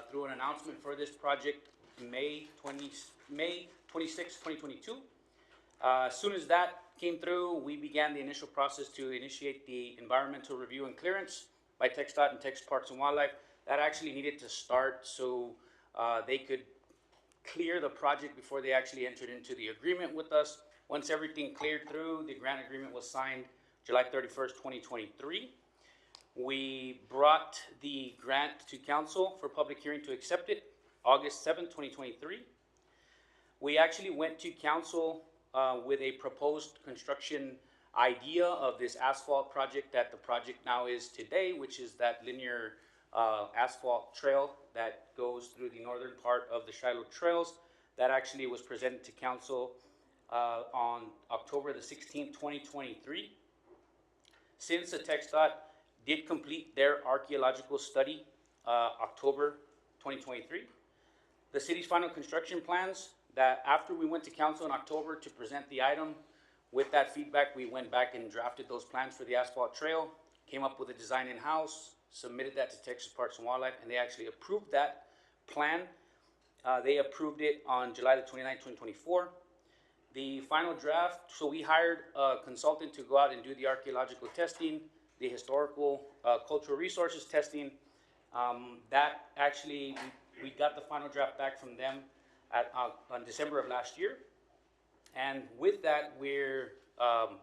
through an announcement for this project May 26, 2022. As soon as that came through, we began the initial process to initiate the environmental review and clearance by TxDOT and Texas Parks and Wildlife. That actually needed to start so they could clear the project before they actually entered into the agreement with us. Once everything cleared through, the grant agreement was signed July 31st, 2023. We brought the grant to council for public hearing to accept it August 7th, 2023. We actually went to council with a proposed construction idea of this asphalt project that the project now is today, which is that linear asphalt trail that goes through the northern part of the Shiloh Trails. That actually was presented to council on October the 16th, 2023. Since the TxDOT did complete their archaeological study October 2023, the city's final construction plans, that after we went to council in October to present the item, with that feedback, we went back and drafted those plans for the asphalt trail, came up with a design in-house, submitted that to Texas Parks and Wildlife, and they actually approved that plan. They approved it on July the 29th, 2024. The final draft, so we hired a consultant to go out and do the archaeological testing, the historical cultural resources testing. That actually, we got the final draft back from them on December of last year. And with that, we're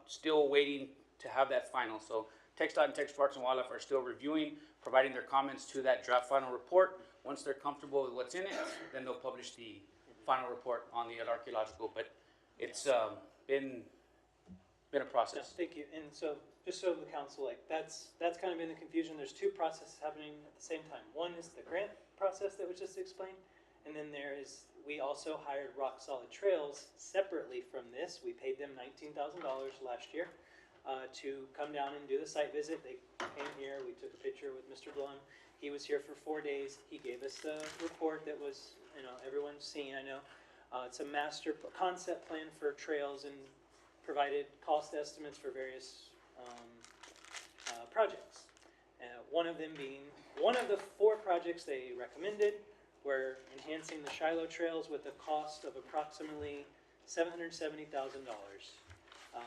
still waiting to have that final. So TxDOT and Texas Parks and Wildlife are still reviewing, providing their comments to that draft final report. Once they're comfortable with what's in it, then they'll publish the final report on the archaeological. But it's been a process. No, thank you. And so, just so the council, like, that's kind of been the confusion. There's two processes happening at the same time. One is the grant process that was just explained, and then there is, we also hired Rock Solid Trails separately from this. We paid them $19,000 last year to come down and do the site visit. They came here, we took a picture with Mr. Blum. He was here for 4 days. He gave us the report that was, everyone's seen, I know. It's a master concept plan for trails and provided cost estimates for various projects. One of them being, one of the 4 projects they recommended were enhancing the Shiloh Trails with a cost of approximately $770,000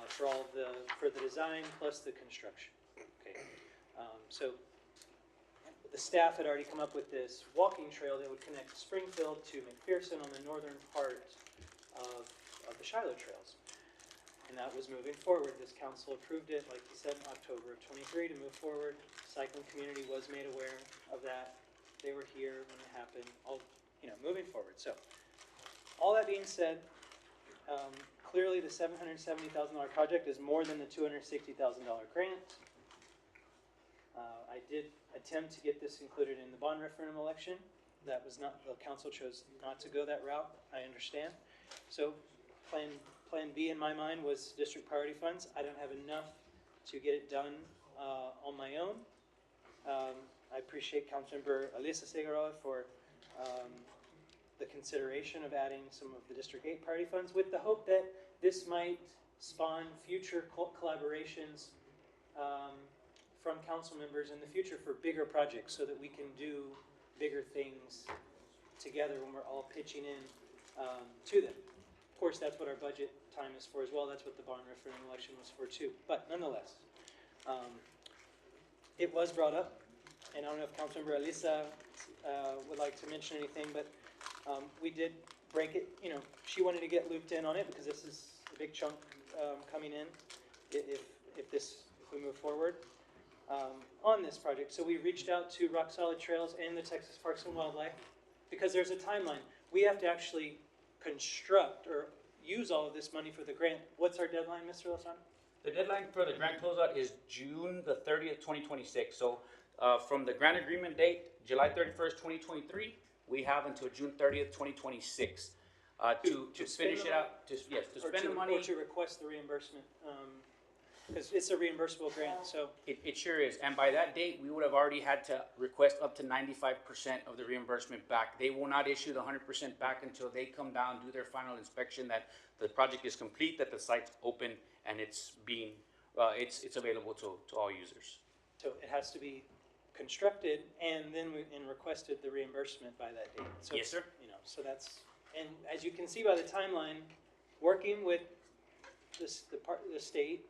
for the design plus the construction. Okay, so the staff had already come up with this walking trail that would connect Springfield to McPherson on the northern part of the Shiloh Trails. And that was moving forward. This council approved it, like you said, in October of 23 to move forward. Cycling community was made aware of that. They were here when it happened, all, moving forward. So, all that being said, clearly the $770,000 project is more than the $260,000 grant. I did attempt to get this included in the bond referendum election. That was not, the council chose not to go that route, I understand. So, Plan B in my mind was district priority funds. I don't have enough to get it done on my own. I appreciate Councilmember Alyssa Segarra for the consideration of adding some of the District 8 priority funds with the hope that this might spawn future collaborations from council members in the future for bigger projects so that we can do bigger things together when we're all pitching in to them. Of course, that's what our budget time is for as well. That's what the bond referendum election was for too. But nonetheless, it was brought up, and I don't know if Councilmember Alyssa would like to mention anything, but we did break it. She wanted to get looped in on it because this is a big chunk coming in if we move forward on this project. So we reached out to Rock Solid Trails and the Texas Parks and Wildlife because there's a timeline. We have to actually construct or use all of this money for the grant. What's our deadline, Mr. Lozano? The deadline for the grant closeout is June the 30th, 2026. So from the grant agreement date, July 31st, 2023, we have until June 30th, 2026 to finish it out. To spend the money. Or to request the reimbursement. Because it's a reimbursable grant, so, It sure is, and by that date, we would have already had to request up to 95% of the reimbursement back. They will not issue the 100% back until they come down, do their final inspection, that the project is complete, that the site's open, and it's being, it's available to all users. so it has to be constructed and then and requested the reimbursement by that date. So Yes, sir. you know, so that's, and as you can see by the timeline, working with the state,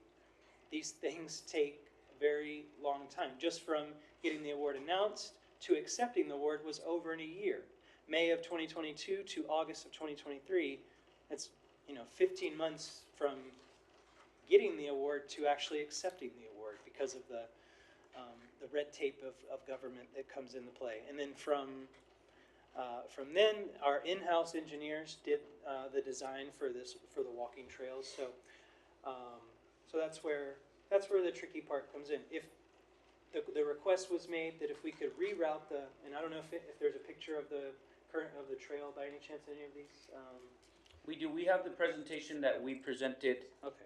these things take a very long time. Just from getting the award announced to accepting the award was over in a year. May of 2022 to August of 2023, that's, 15 months from getting the award to actually accepting the award because of the red tape of government that comes into play. And then from then, our in-house engineers did the design for the walking trails. So that's where the tricky part comes in. If the request was made that if we could reroute and I don't know if there's a picture of the trail by any chance, any of these? We do, we have the presentation that we presented, Okay.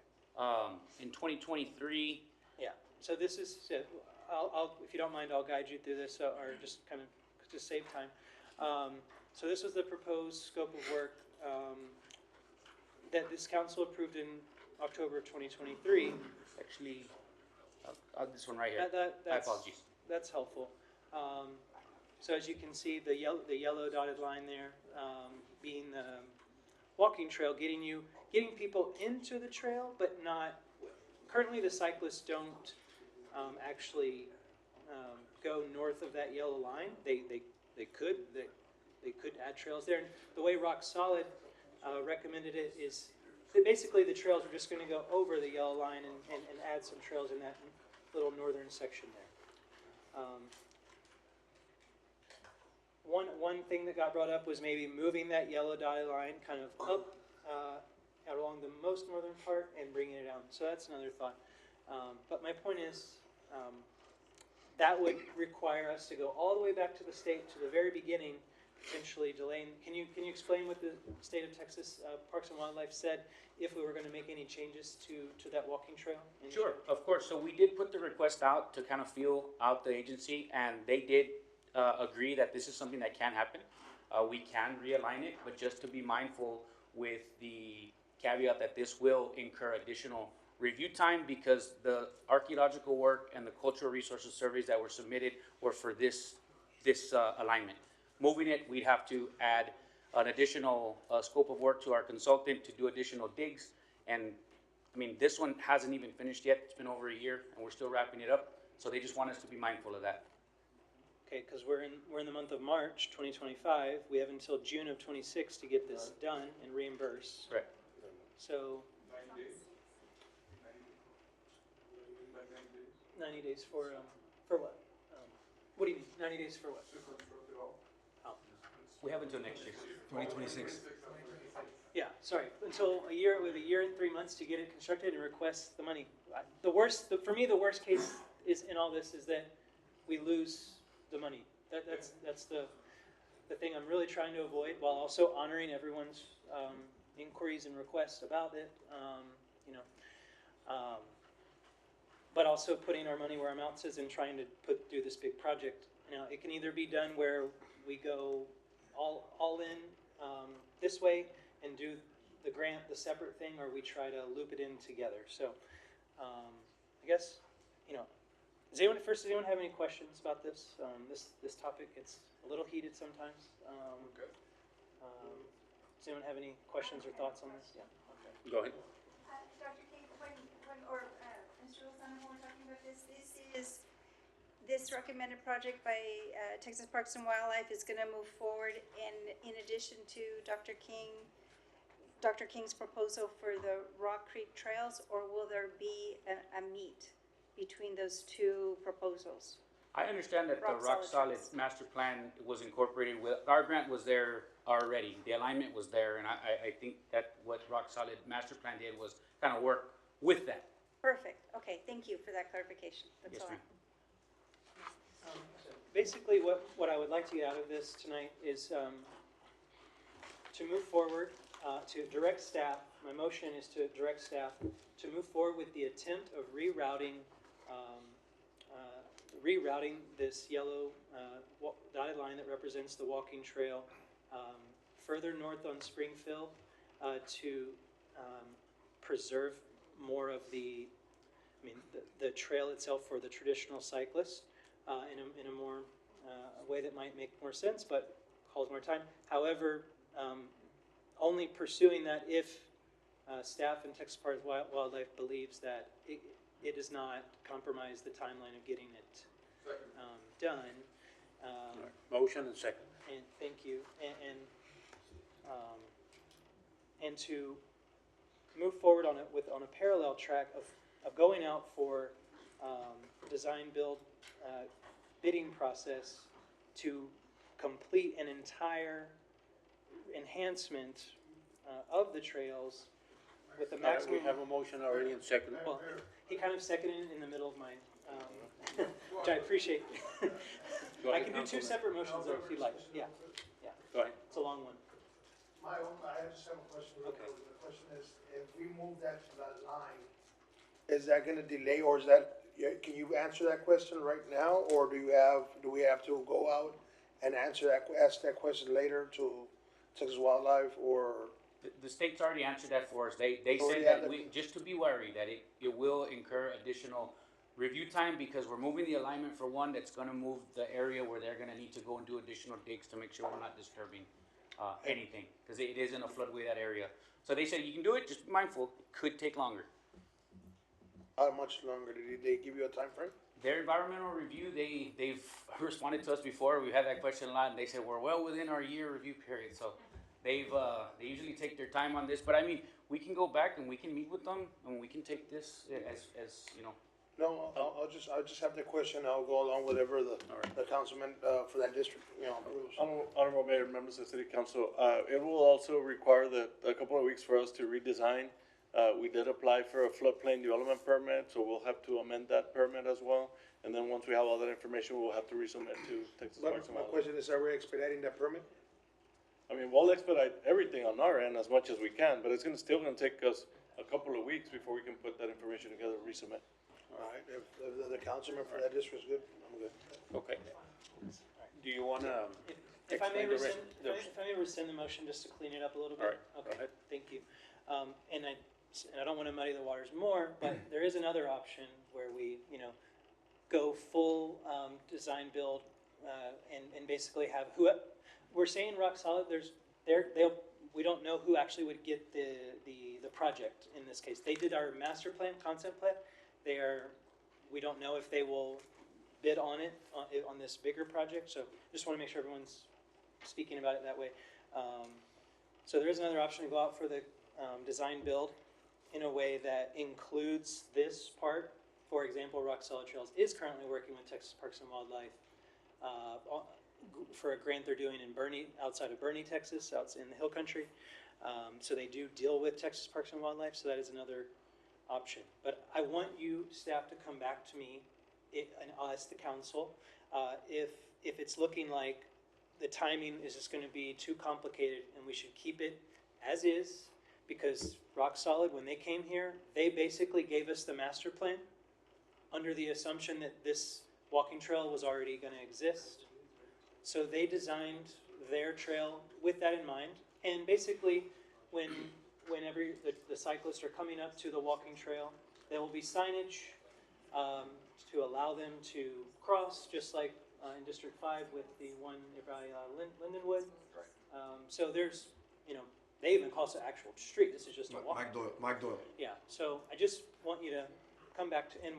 in 2023. Yeah, so this is, I'll, if you don't mind, I'll guide you through this, or just kind of, to save time. So this was the proposed scope of work, that this council approved in October of 2023. Actually, this one right here. My That's, apologies. that's helpful. So as you can see, the yellow dotted line there, being the walking trail, getting people into the trail, but not, currently the cyclists don't actually go north of that yellow line. They could add trails there. And the way Rock Solid recommended it is that basically the trails are just going to go over the yellow line and add some trails in that little northern section there. One thing that got brought up was maybe moving that yellow dotted line kind of up out along the most northern part and bringing it down. So that's another thought. But my point is, that would require us to go all the way back to the state, to the very beginning, potentially delaying. Can you explain what the state of Texas Parks and Wildlife said if we were going to make any changes to that walking trail? Sure, of course. So we did put the request out to kind of feel out the agency, and they did agree that this is something that can happen. We can realign it, but just to be mindful with the caveat that this will incur additional review time because the archaeological work and the cultural resources surveys that were submitted were for this alignment. Moving it, we'd have to add an additional scope of work to our consultant to do additional digs. And I mean, this one hasn't even finished yet. It's been over a year and we're still wrapping it up. So they just want us to be mindful of that. Okay, because we're in the month of March 2025. We have until June of 26 to get this done and reimbursed. Correct. So 90 days for what? What do you mean? 90 days for what? Oh. We have until next year. 2026. Yeah, sorry. Until a year, with a year and 3 months to get it constructed and request the money. For me, the worst case is in all this is that we lose the money. That's the thing I'm really trying to avoid, while also honoring everyone's inquiries and requests about it. But also putting our money where our mouth is and trying to do this big project. Now, it can either be done where we go all in this way and do the grant, the separate thing, or we try to loop it in together. So, I guess, does anyone have any questions about this? This topic, it's a little heated sometimes. Does anyone have any questions or thoughts on this? Yeah. Okay. Go ahead. Dr. King, or Mr. Lozano, when we're talking about this recommended project by Texas Parks and Wildlife is going to move forward in addition to Dr. King's proposal for the Rock Creek Trails, or will there be a meet between those two proposals? I understand that the Rock Solid Trails. master plan was incorporated with, our grant was there already. The alignment was there, and I think that what Rock Solid master plan did was kind of work with that. Perfect. Okay, thank you for that clarification. That's Yes, all. ma'am. Basically, what I would like to get out of this tonight is to move forward to direct staff, my motion is to direct staff to move forward with the attempt of rerouting this yellow dotted line that represents the walking trail further north on Springfield to preserve more of the trail itself for the traditional cyclist in a more a way that might make more sense, but calls more time. However, only pursuing that if staff and Texas Parks and Wildlife believes that it does not compromise the timeline of getting it done. Motion and second. And thank you. And to move forward on a parallel track of going out for design build bidding process to complete an entire enhancement of the trails with the maximum. We have a motion already in second. Well, he kind of seconded it in the middle of mine, which I appreciate. I can do two separate motions though, if you'd like. Yeah. Go ahead. It's a long one. I just have a question. Okay. The question is, if we move that to that line, is that gonna delay, or is that, can you answer that question right now, or do we have to go out and ask that question later to Texas Wildlife, or? The state's already answered that for us. They Already said have that the- just to be wary, that it will incur additional review time because we're moving the alignment for one that's gonna move the area where they're gonna need to go and do additional digs to make sure we're not disturbing anything, because it is in a floodway, that area. So they said you can do it, just be mindful, it could take longer. How much longer, did they give you a time frame? Their environmental review, they've responded to us before, we've had that question a lot, and they said we're well within our year review period, so they usually take their time on this, but I mean, we can go back and we can meet with them, and we can take this as you know. No, I'll just have the question, I'll go along with whatever the councilman, for that district, approves. Honorable Mayor, members of the City Council, it will also require a couple of weeks for us to redesign. We did apply for a floodplain development permit, so we'll have to amend that permit as well. And then once we have all that information, we'll have to resubmit to Texas Parks and My Wildlife. question is, are we expediting that permit? I mean, we'll expedite everything on our end as much as we can, but it's still gonna take us a couple of weeks before we can put that information together and resubmit. All right, if the councilman for that district is good, I'm good. Okay. Do you wanna If I may explain the rescind, rest? if I may rescind the motion just to clean it up a little bit. All right, go Okay, ahead. thank you. And I don't want to muddy the waters more, but there is another option where we, go full design build and basically have we're saying rock solid. We don't know who actually would get the project in this case. They did our master plan, concept plan. We don't know if they will bid on it on this bigger project. So just want to make sure everyone's speaking about it that way. So there is another option to go out for the design build in a way that includes this part. For example, Rock Solid Trails is currently working with Texas Parks and Wildlife for a grant they're doing in Boerne, outside of Boerne, Texas, out in the Hill Country. So they do deal with Texas Parks and Wildlife, so that is another option. But I want you, staff, to come back to me and us, the council, if it's looking like the timing is just going to be too complicated and we should keep it as is, because Rock Solid, when they came here, they basically gave us the master plan under the assumption that this walking trail was already going to exist. So they designed their trail with that in mind. And basically, whenever the cyclists are coming up to the walking trail, there will be signage to allow them to cross, just like in District 5 with the one nearby Lindenwood. So there's, they even call it an actual street. This is just a walk. Mike Doyle. Yeah, so I just want you to come back to, and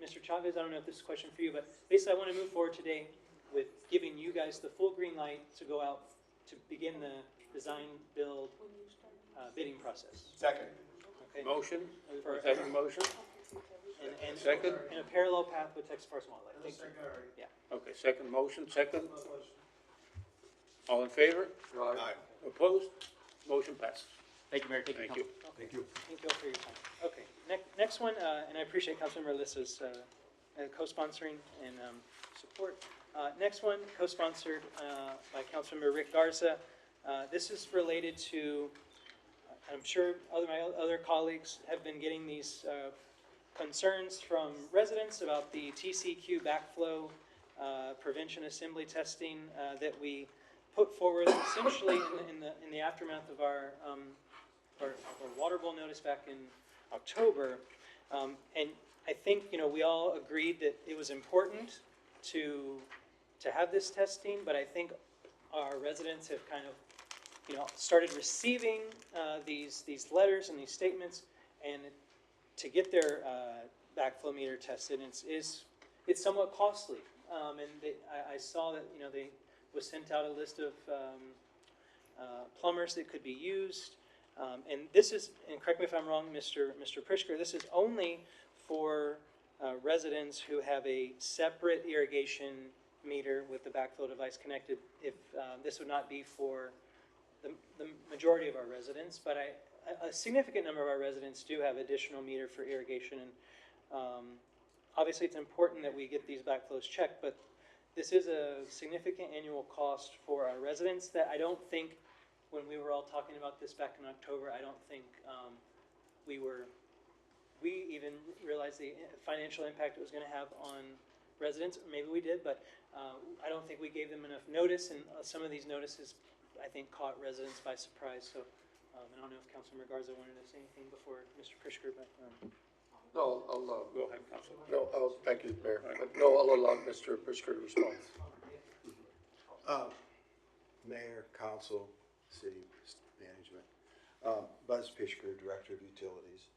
Mr. Chavez, I don't know if this is a question for you, but basically I want to move forward today with giving you guys the full green light to go out to begin the design build bidding process. Second. Okay. Motion, For- second motion? And Second? in a parallel path with Texas Parks and Wildlife. Thank you. Yeah. Okay, second motion, second. All in favor? Aye. Opposed? Motion passes. Thank you, Mayor. Thank you, Thank you. Council. Thank you. Thank you all for your time. Okay, next one, and I appreciate Councilmember Alyssa's co-sponsoring and support. Next one, co-sponsored by Councilmember Rick Garza. This is related to I'm sure my other colleagues have been getting these concerns from residents about the TCQ backflow prevention assembly testing that we put forward essentially in the aftermath of our water bowl notice back in October. And I think, we all agreed that it was important to have this testing, but I think our residents have kind of, started receiving these letters and these statements, and to get their backflow meter tested, it's somewhat costly. And I saw that, they was sent out a list of plumbers that could be used. And this is, and correct me if I'm wrong, Mr. Prischker, this is only for residents who have a separate irrigation meter with the backflow device connected. If this would not be for the majority of our residents, but a significant number of our residents do have additional meter for irrigation. And obviously, it's important that we get these backflows checked, but this is a significant annual cost for our residents that I don't think, when we were all talking about this back in October, I don't think we even realized the financial impact it was going to have on residents. Maybe we did, but I don't think we gave them enough notice, and some of these notices, I think, caught residents by surprise. So I don't know if Councilman Garza wanted to say anything before Mr. Prischker, but No, I'll, Go ahead, Councilman. no, thank you, Mayor. No, I'll allow Mr. Prischker to respond. Mayor, Council, City Management. Buzz Prischker, Director of Utilities.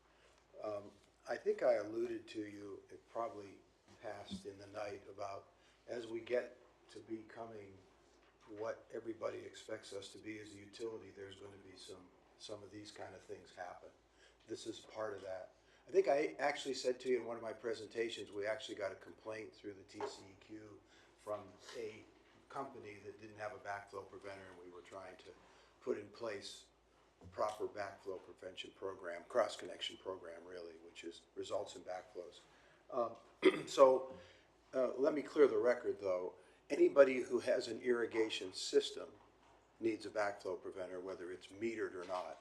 I think I alluded to you, it probably passed in the night, about as we get to becoming what everybody expects us to be as a utility, there's going to be some of these kind of things happen. This is part of that. I think I actually said to you in one of my presentations, we actually got a complaint through the TCEQ from a company that didn't have a backflow preventer, and we were trying to put in place a proper backflow prevention program, cross-connection program really, which results in backflows. Let me clear the record though. Anybody who has an irrigation system needs a backflow preventer, whether it's metered or not,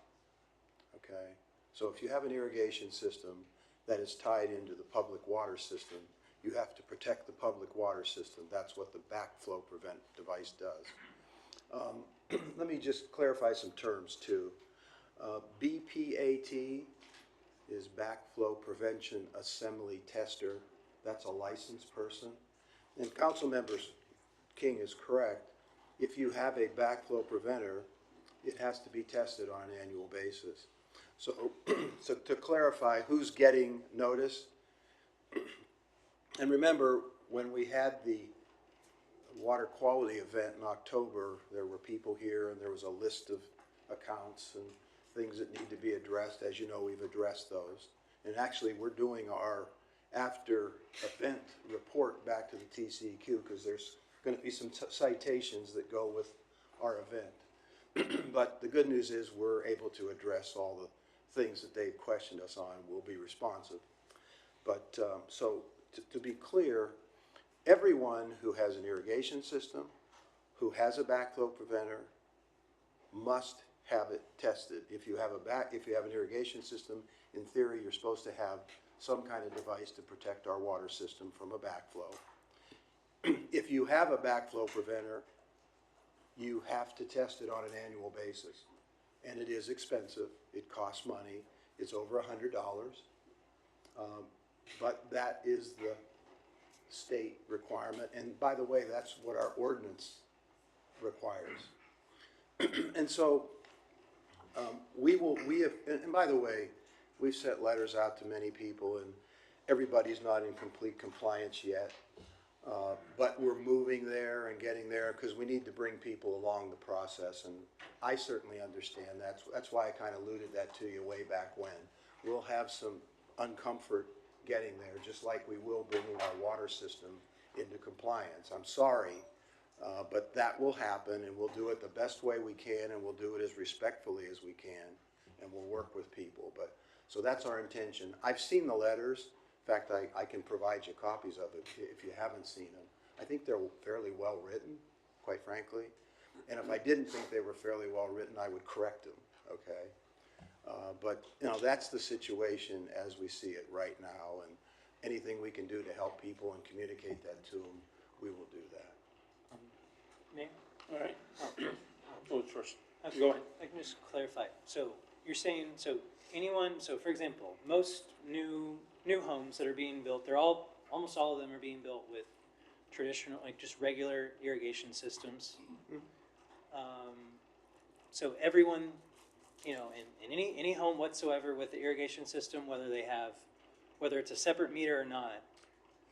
okay? So if you have an irrigation system that is tied into the public water system, you have to protect the public water system. That's what the backflow prevent device does. Let me just clarify some terms too. BPAT is Backflow Prevention Assembly Tester. That's a licensed person. And Council Members King is correct. If you have a backflow preventer, it has to be tested on an annual basis. So to clarify who's getting notice, and remember when we had the water quality event in October, there were people here and there was a list of accounts and things that need to be addressed. As you know, we've addressed those. And actually we're doing our after event report back to the TCEQ because there's going to be some citations that go with our event. But the good news is we're able to address all the things that they've questioned us on. We'll be responsive. But so to be clear, everyone who has an irrigation system, who has a backflow preventer, must have it tested. If you have an irrigation system, in theory, you're supposed to have some kind of device to protect our water system from a backflow. If you have a backflow preventer, you have to test it on an annual basis. And it is expensive. It costs money. It's over $100. But that is the state requirement. And by the way, that's what our ordinance requires. And so and by the way, we've sent letters out to many people and everybody's not in complete compliance yet. But we're moving there and getting there because we need to bring people along the process. And I certainly understand that's why I kind of alluded that to you way back when. We'll have some uncomfort getting there, just like we will bringing our water system into compliance. I'm sorry, but that will happen, and we'll do it the best way we can, and we'll do it as respectfully as we can, and we'll work with people. But so that's our intention. I've seen the letters. In fact, I can provide you copies of it if you haven't seen them. I think they're fairly well written, quite frankly. And if I didn't think they were fairly well written, I would correct them, okay? But, you know, that's the situation as we see it right now, and anything we can do to help people and communicate that to them, we will do that. Mayor? All right. Who's first? Okay, Go ahead. I can just clarify. So you're saying, so anyone, so for example, most new homes that are being built, almost all of them are being built with traditional, like just regular irrigation systems. So everyone, you know, in any home whatsoever with the irrigation system, whether it's a separate meter or not,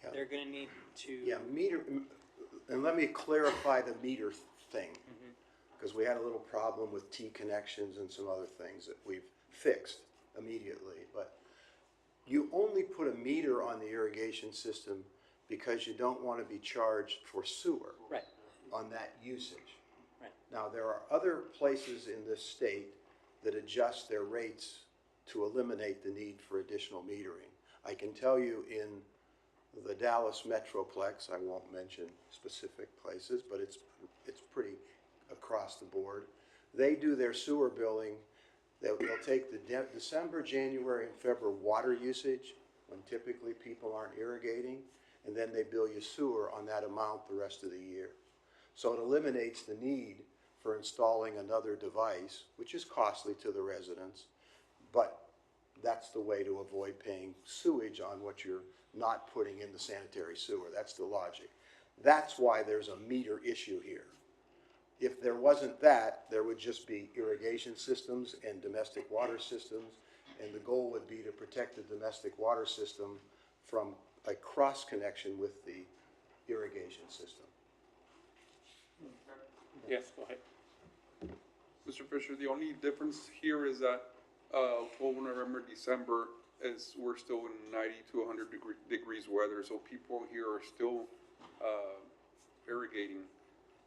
Yeah. they're gonna need to. Yeah, meter, and let me clarify the meter thing, because we had a little problem with T connections and some other things that we've fixed immediately. But you only put a meter on the irrigation system because you don't want to be charged for sewer. Right. On that usage. Right. Now, there are other places in this state that adjust their rates to eliminate the need for additional metering. I can tell you in the Dallas Metroplex, I won't mention specific places, but it's pretty across the board. They do their sewer billing, they'll take the December, January, and February water usage, when typically people aren't irrigating, and then they bill you sewer on that amount the rest of the year. So it eliminates the need for installing another device, which is costly to the residents, but that's the way to avoid paying sewage on what you're not putting in the sanitary sewer. That's the logic. That's why there's a meter issue here. If there wasn't that, there would just be irrigation systems and domestic water systems, and the goal would be to protect the domestic water system from a cross connection with the irrigation system. Yes, go ahead. Mr. Fisher, the only difference here is that, October, November, December we're still in 90 to 100 degrees weather, so people here are still, irrigating.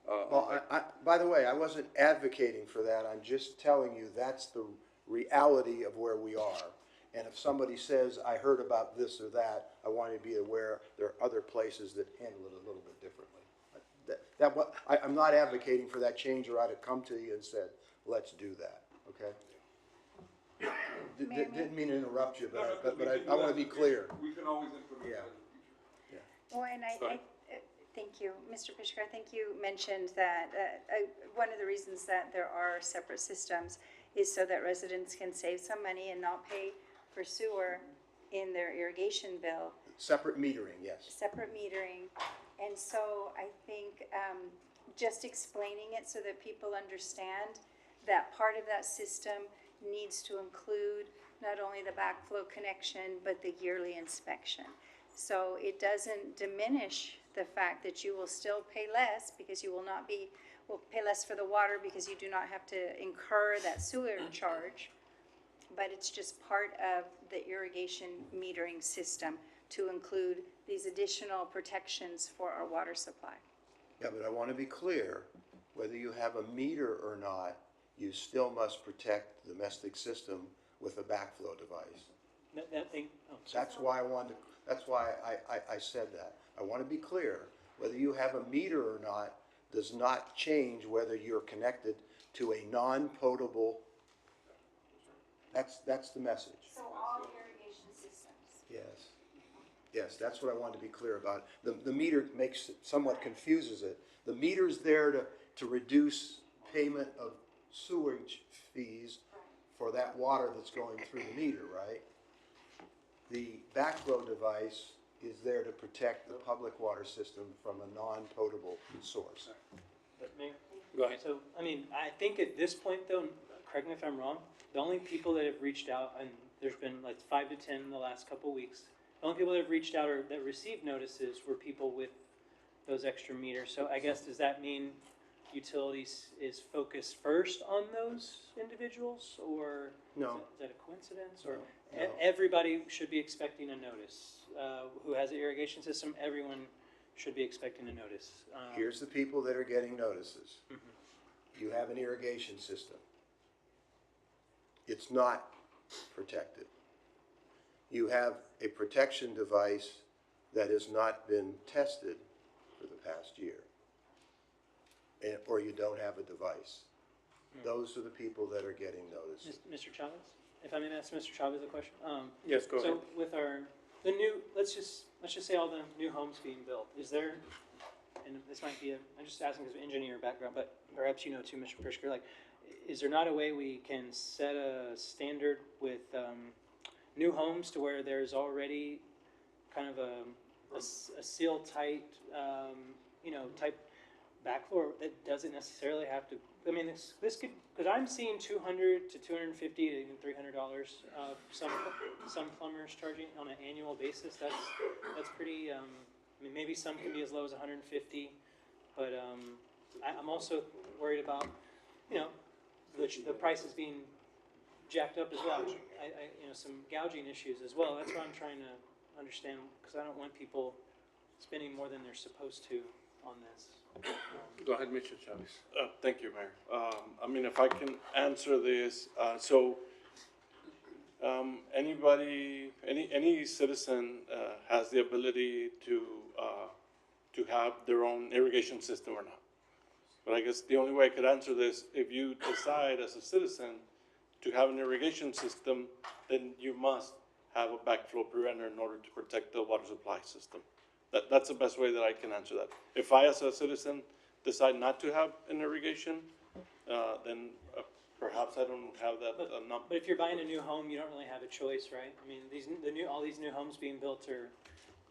Well, by the way, I wasn't advocating for that. I'm just telling you that's the reality of where we are. And if somebody says, I heard about this or that, I want you to be aware there are other places that handle it a little bit differently. I'm not advocating for that change, or I'd have come to you and said, let's do that, okay? Didn't mean to interrupt you, but I want to be clear. We can always implement Yeah. that. Well, and thank you, Mr. Pishka. I think you mentioned that one of the reasons that there are separate systems is so that residents can save some money and not pay for sewer in their irrigation bill. Separate metering, yes. Separate metering. And so I think just explaining it so that people understand that part of that system needs to include not only the backflow connection, but the yearly inspection. So it doesn't diminish the fact that you will still pay less because you will pay less for the water because you do not have to incur that sewer charge. But it's just part of the irrigation metering system to include these additional protections for our water supply. Yeah, but I want to be clear, whether you have a meter or not, you still must protect the domestic system with a backflow device. That's why I said that. I want to be clear, whether you have a meter or not does not change whether you're connected to a non-potable. That's the message. So all irrigation systems. Yes. Yes, that's what I wanted to be clear about. The meter somewhat confuses it. The meter's there to reduce payment of sewage fees for that water that's going through the meter, right? The backflow device is there to protect the public water system from a non-potable source. But Mayor? Go ahead. So, I mean, I think at this point though, correct me if I'm wrong, the only people that have reached out, and there's been like 5 to 10 in the last couple of weeks, the only people that have reached out or that received notices were people with those extra meters. So I guess, does that mean utilities is focused first on those individuals, or No. is that a coincidence? Or No. Everybody should be expecting a notice. Who has an irrigation system, everyone should be expecting a notice. Here's the people that are getting notices. You have an irrigation system. It's not protected. You have a protection device that has not been tested for the past year. Or you don't have a device. Those are the people that are getting notices. Mr. Chavez? if I may ask Mr. Chavez a question? Yes, go ahead. So with the new, let's just say all the new homes being built, is there, and this might be I'm just asking because of engineer background, but perhaps you know too, Mr. Prischker, like, is there not a way we can set a standard with, new homes to where there's already kind of a seal tight, type backfloor that doesn't necessarily have to, I mean, this could, because I'm seeing $200 to $250 to even $300, some plumbers charging on an annual basis. That's pretty, I mean, maybe some can be as low as 150, but, I'm also worried about, the prices being jacked up as well. Some gouging issues as well. That's what I'm trying to understand, because I don't want people spending more than they're supposed to on this. Go ahead, Mr. Chavez. Thank you, Mayor. I mean, if I can answer this, any citizen has the ability to have their own irrigation system or not. But I guess the only way I could answer this, if you decide as a citizen to have an irrigation system, then you must have a backflow preventer in order to protect the water supply system. That's the best way that I can answer that. If I, as a citizen, decide not to have an irrigation, then perhaps I don't have that number. But if you're buying a new home, you don't really have a choice, right? I mean, all these new homes being built are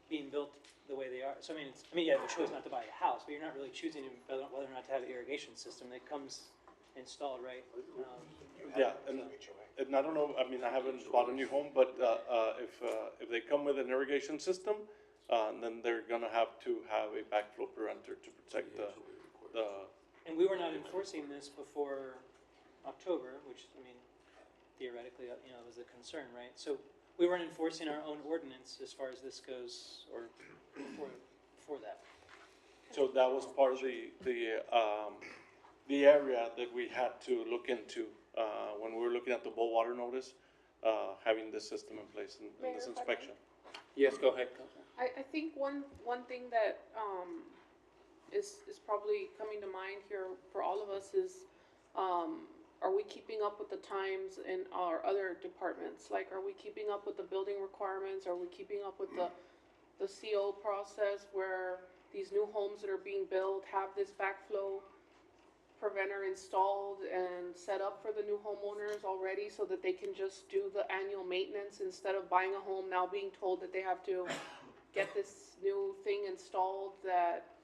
being built the way they are. So you have a choice not to buy a house, but you're not really choosing whether or not to have an irrigation system that comes installed, right? Yeah, and I don't know, I mean, I haven't bought a new home, but if they come with an irrigation system, then they're gonna have to have a backflow preventer to protect the. And we were not enforcing this before October, which, I mean, theoretically, was a concern, right? So we weren't enforcing our own ordinance as far as this goes, or before that. So that was part of the area that we had to look into, when we were looking at the boil water notice, having this system in place and this inspection. Yes, go ahead, Councilman. I think one thing that is probably coming to mind here for all of us is, are we keeping up with the times in our other departments? Like, are we keeping up with the building requirements? Are we keeping up with the CO process where these new homes that are being built have this backflow preventer installed and set up for the new homeowners already, so that they can just do the annual maintenance instead of buying a home now being told that they have to get this new thing installed that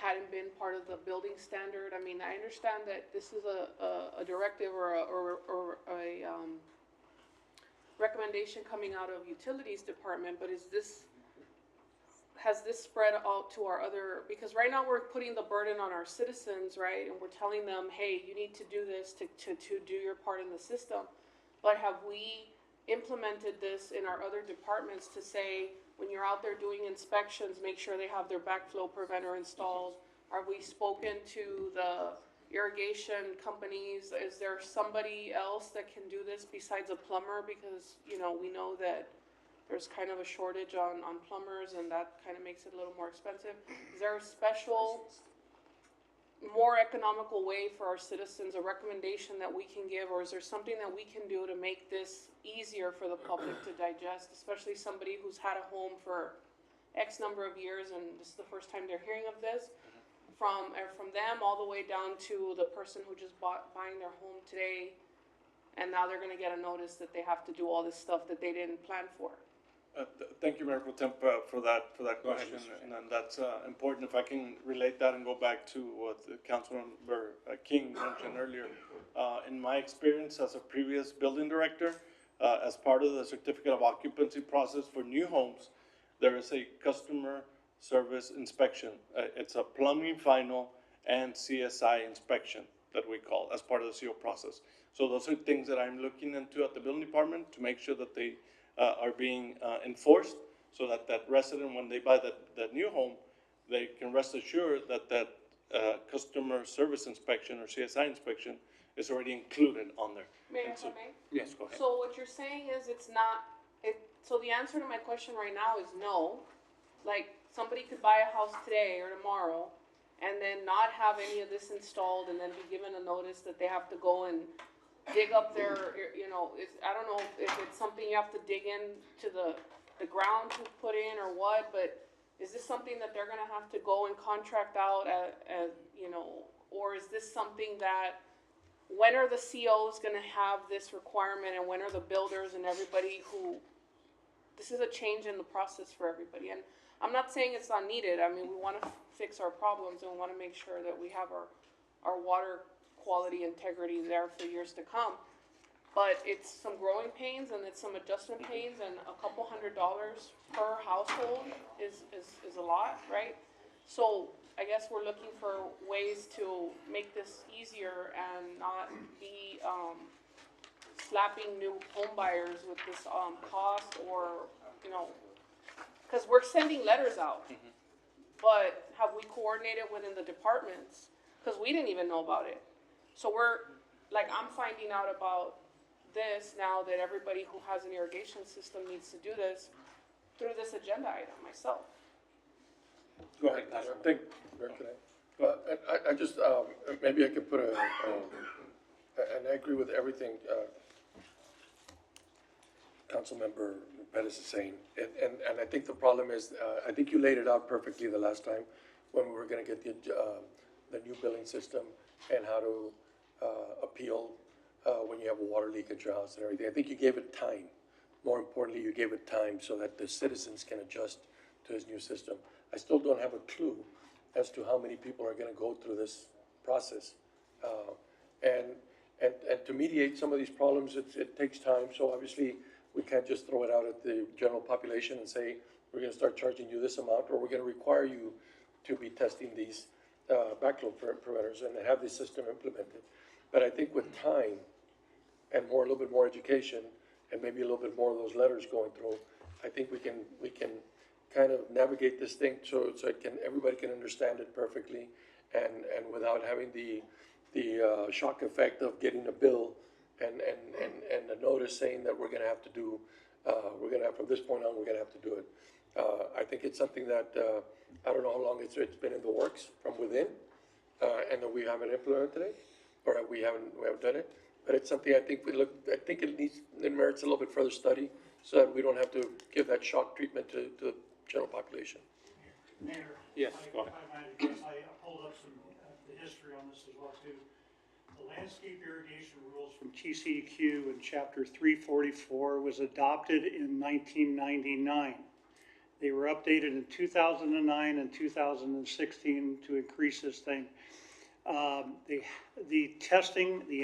hadn't been part of the building standard? I mean, I understand that this is a directive or a recommendation coming out of utilities department, but has this spread out to our other, because right now we're putting the burden on our citizens, right? And we're telling them, hey, you need to do this to do your part in the system. But have we implemented this in our other departments to say, when you're out there doing inspections, make sure they have their backflow preventer installed? Are we spoken to the irrigation companies? Is there somebody else that can do this besides a plumber? Because, we know that there's kind of a shortage on plumbers, and that kind of makes it a little more expensive. Is there a special, more economical way for our citizens, a recommendation that we can give, or is there something that we can do to make this easier for the public to digest, especially somebody who's had a home for X number of years and this is the first time they're hearing of this? From them all the way down to the person who just buying their home today, and now they're going to get a notice that they have to do all this stuff that they didn't plan for. Thank you, Mayor Pro Tem, for that question, and that's important. If I can relate that and go back to what Councilmember King mentioned earlier, in my experience as a previous building director, as part of the certificate of occupancy process for new homes, there is a customer service inspection. It's a plumbing final and CSI inspection that we call as part of the CO process. So those are things that I'm looking into at the building department to make sure that they are being enforced, so that resident, when they buy that new home, they can rest assured that customer service inspection or CSI inspection is already included on there. Mayor, if I may? Yes, go ahead. So what you're saying is so the answer to my question right now is no. Like, somebody could buy a house today or tomorrow and then not have any of this installed, and then be given a notice that they have to go and dig up their, you know, I don't know if it's something you have to dig in to the ground to put in or what, but is this something that they're gonna have to go and contract out you know, or is this something that, when are the COs gonna have this requirement, and when are the builders and everybody who, this is a change in the process for everybody, and I'm not saying it's not needed. I mean, we wanna fix our problems, and we wanna make sure that we have our water quality integrity there for years to come. But it's some growing pains, and it's some adjustment pains, and a couple $100 per household is a lot, right? So I guess we're looking for ways to make this easier and not be slapping new home buyers with this cost, or, you know, because we're sending letters out. But have we coordinated within the departments? Because we didn't even know about it. So I'm finding out about this now that everybody who has an irrigation system needs to do this through this agenda item myself. Go ahead, I think, I just, maybe I could put and I agree with everything, Councilmember Pettis is saying. And I think the problem is, I think you laid it out perfectly the last time when we were gonna get the new billing system and how to appeal when you have a water leak at your house and everything. I think you gave it time. More importantly, you gave it time so that the citizens can adjust to this new system. I still don't have a clue as to how many people are gonna go through this process. And to mediate some of these problems, it takes time, so obviously we can't just throw it out at the general population and say, we're gonna start charging you this amount, or we're gonna require you to be testing these backflow preventers and have this system implemented. But I think with time and a little bit more education, and maybe a little bit more of those letters going through, I think we can kind of navigate this thing so everybody can understand it perfectly, and without having the shock effect of getting a bill and a notice saying that we're gonna have to do, from this point on, we're gonna have to do it. I think it's something that, I don't know how long it's been in the works from within, and that we haven't implemented it, or we haven't done it. But it's something I think it merits a little bit further study, so that we don't have to give that shock treatment to the general population. Mayor? Yes, go ahead. I pulled up the history on this as well too. The landscape irrigation rules from TCEQ in chapter 344 was adopted in 1999. They were updated in 2009 and 2016 to increase this thing. The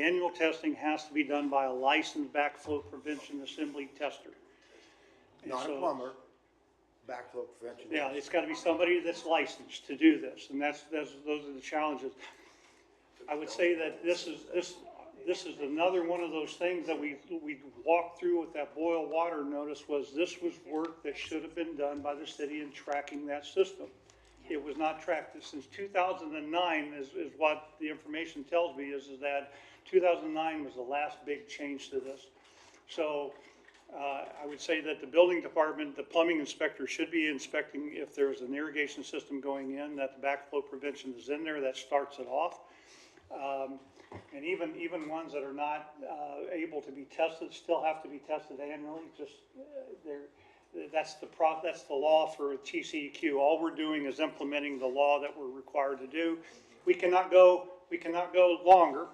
annual testing has to be done by a licensed backflow prevention assembly tester. Not a plumber, backflow prevention. Yeah, it's gotta be somebody that's licensed to do this, and those are the challenges. I would say that this is another one of those things that we walked through with that boil water notice. This was work that should have been done by the city in tracking that system. It was not tracked since 2009 is what the information tells me is that 2009 was the last big change to this. So I would say that the building department, the plumbing inspector should be inspecting if there's an irrigation system going in, that the backflow prevention is in there, that starts it off. And even ones that are not able to be tested still have to be tested annually. That's the law for TCEQ. All we're doing is implementing the law that we're required to do. We cannot go longer.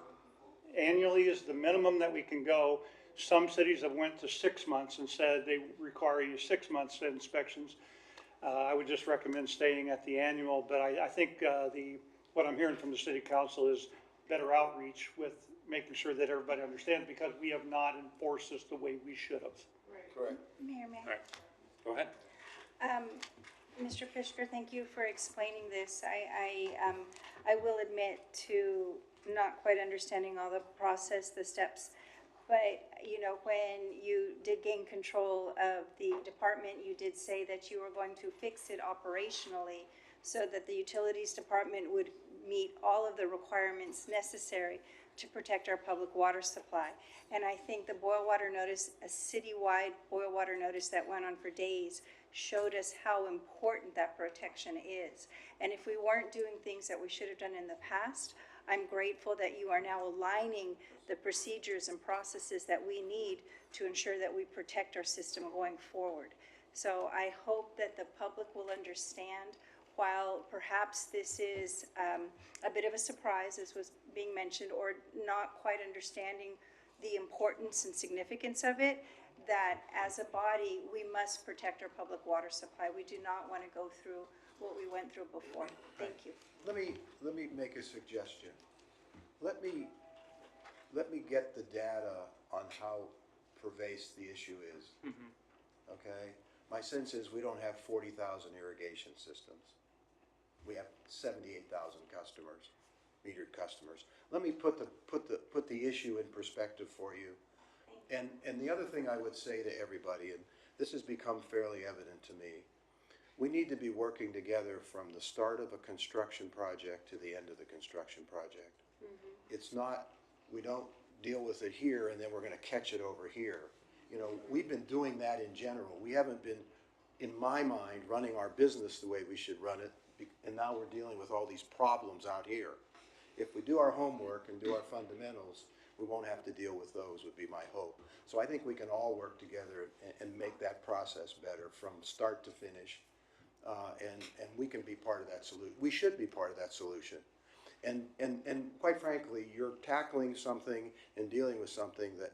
Annually is the minimum that we can go. Some cities have went to 6 months and said they require you 6 months inspections. I would just recommend staying at the annual, but I think what I'm hearing from the city council is better outreach with making sure that everybody understands, because we have not enforced this the way we should have. Correct. Mayor, All right, go ahead. Mr. Fisher, thank you for explaining this. I will admit to not quite understanding all the process, the steps, but you know, when you did gain control of the department, you did say that you were going to fix it operationally so that the utilities department would meet all of the requirements necessary to protect our public water supply. And I think the boil water notice, a citywide boil water notice that went on for days, showed us how important that protection is. And if we weren't doing things that we should have done in the past, I'm grateful that you are now aligning the procedures and processes that we need to ensure that we protect our system going forward. So I hope that the public will understand, while perhaps this is a bit of a surprise, as was being mentioned, or not quite understanding the importance and significance of it, that as a body, we must protect our public water supply. We do not want to go through what we went through before. Thank you. Let me make a suggestion. Let me get the data on how pervasive the issue is. Okay? My sense is we don't have 40,000 irrigation systems. We have 78,000 customers, metered customers. Let me put the issue in perspective for you. And the other thing I would say to everybody, and this has become fairly evident to me, we need to be working together from the start of a construction project to the end of the construction project. It's not, we don't deal with it here and then we're gonna catch it over here. You know, we've been doing that in general. We haven't been, in my mind, running our business the way we should run it, and now we're dealing with all these problems out here. If we do our homework and do our fundamentals, we won't have to deal with those, would be my hope. So I think we can all work together and make that process better from start to finish. And we can be part of that solution. We should be part of that solution. And quite frankly, you're tackling something and dealing with something that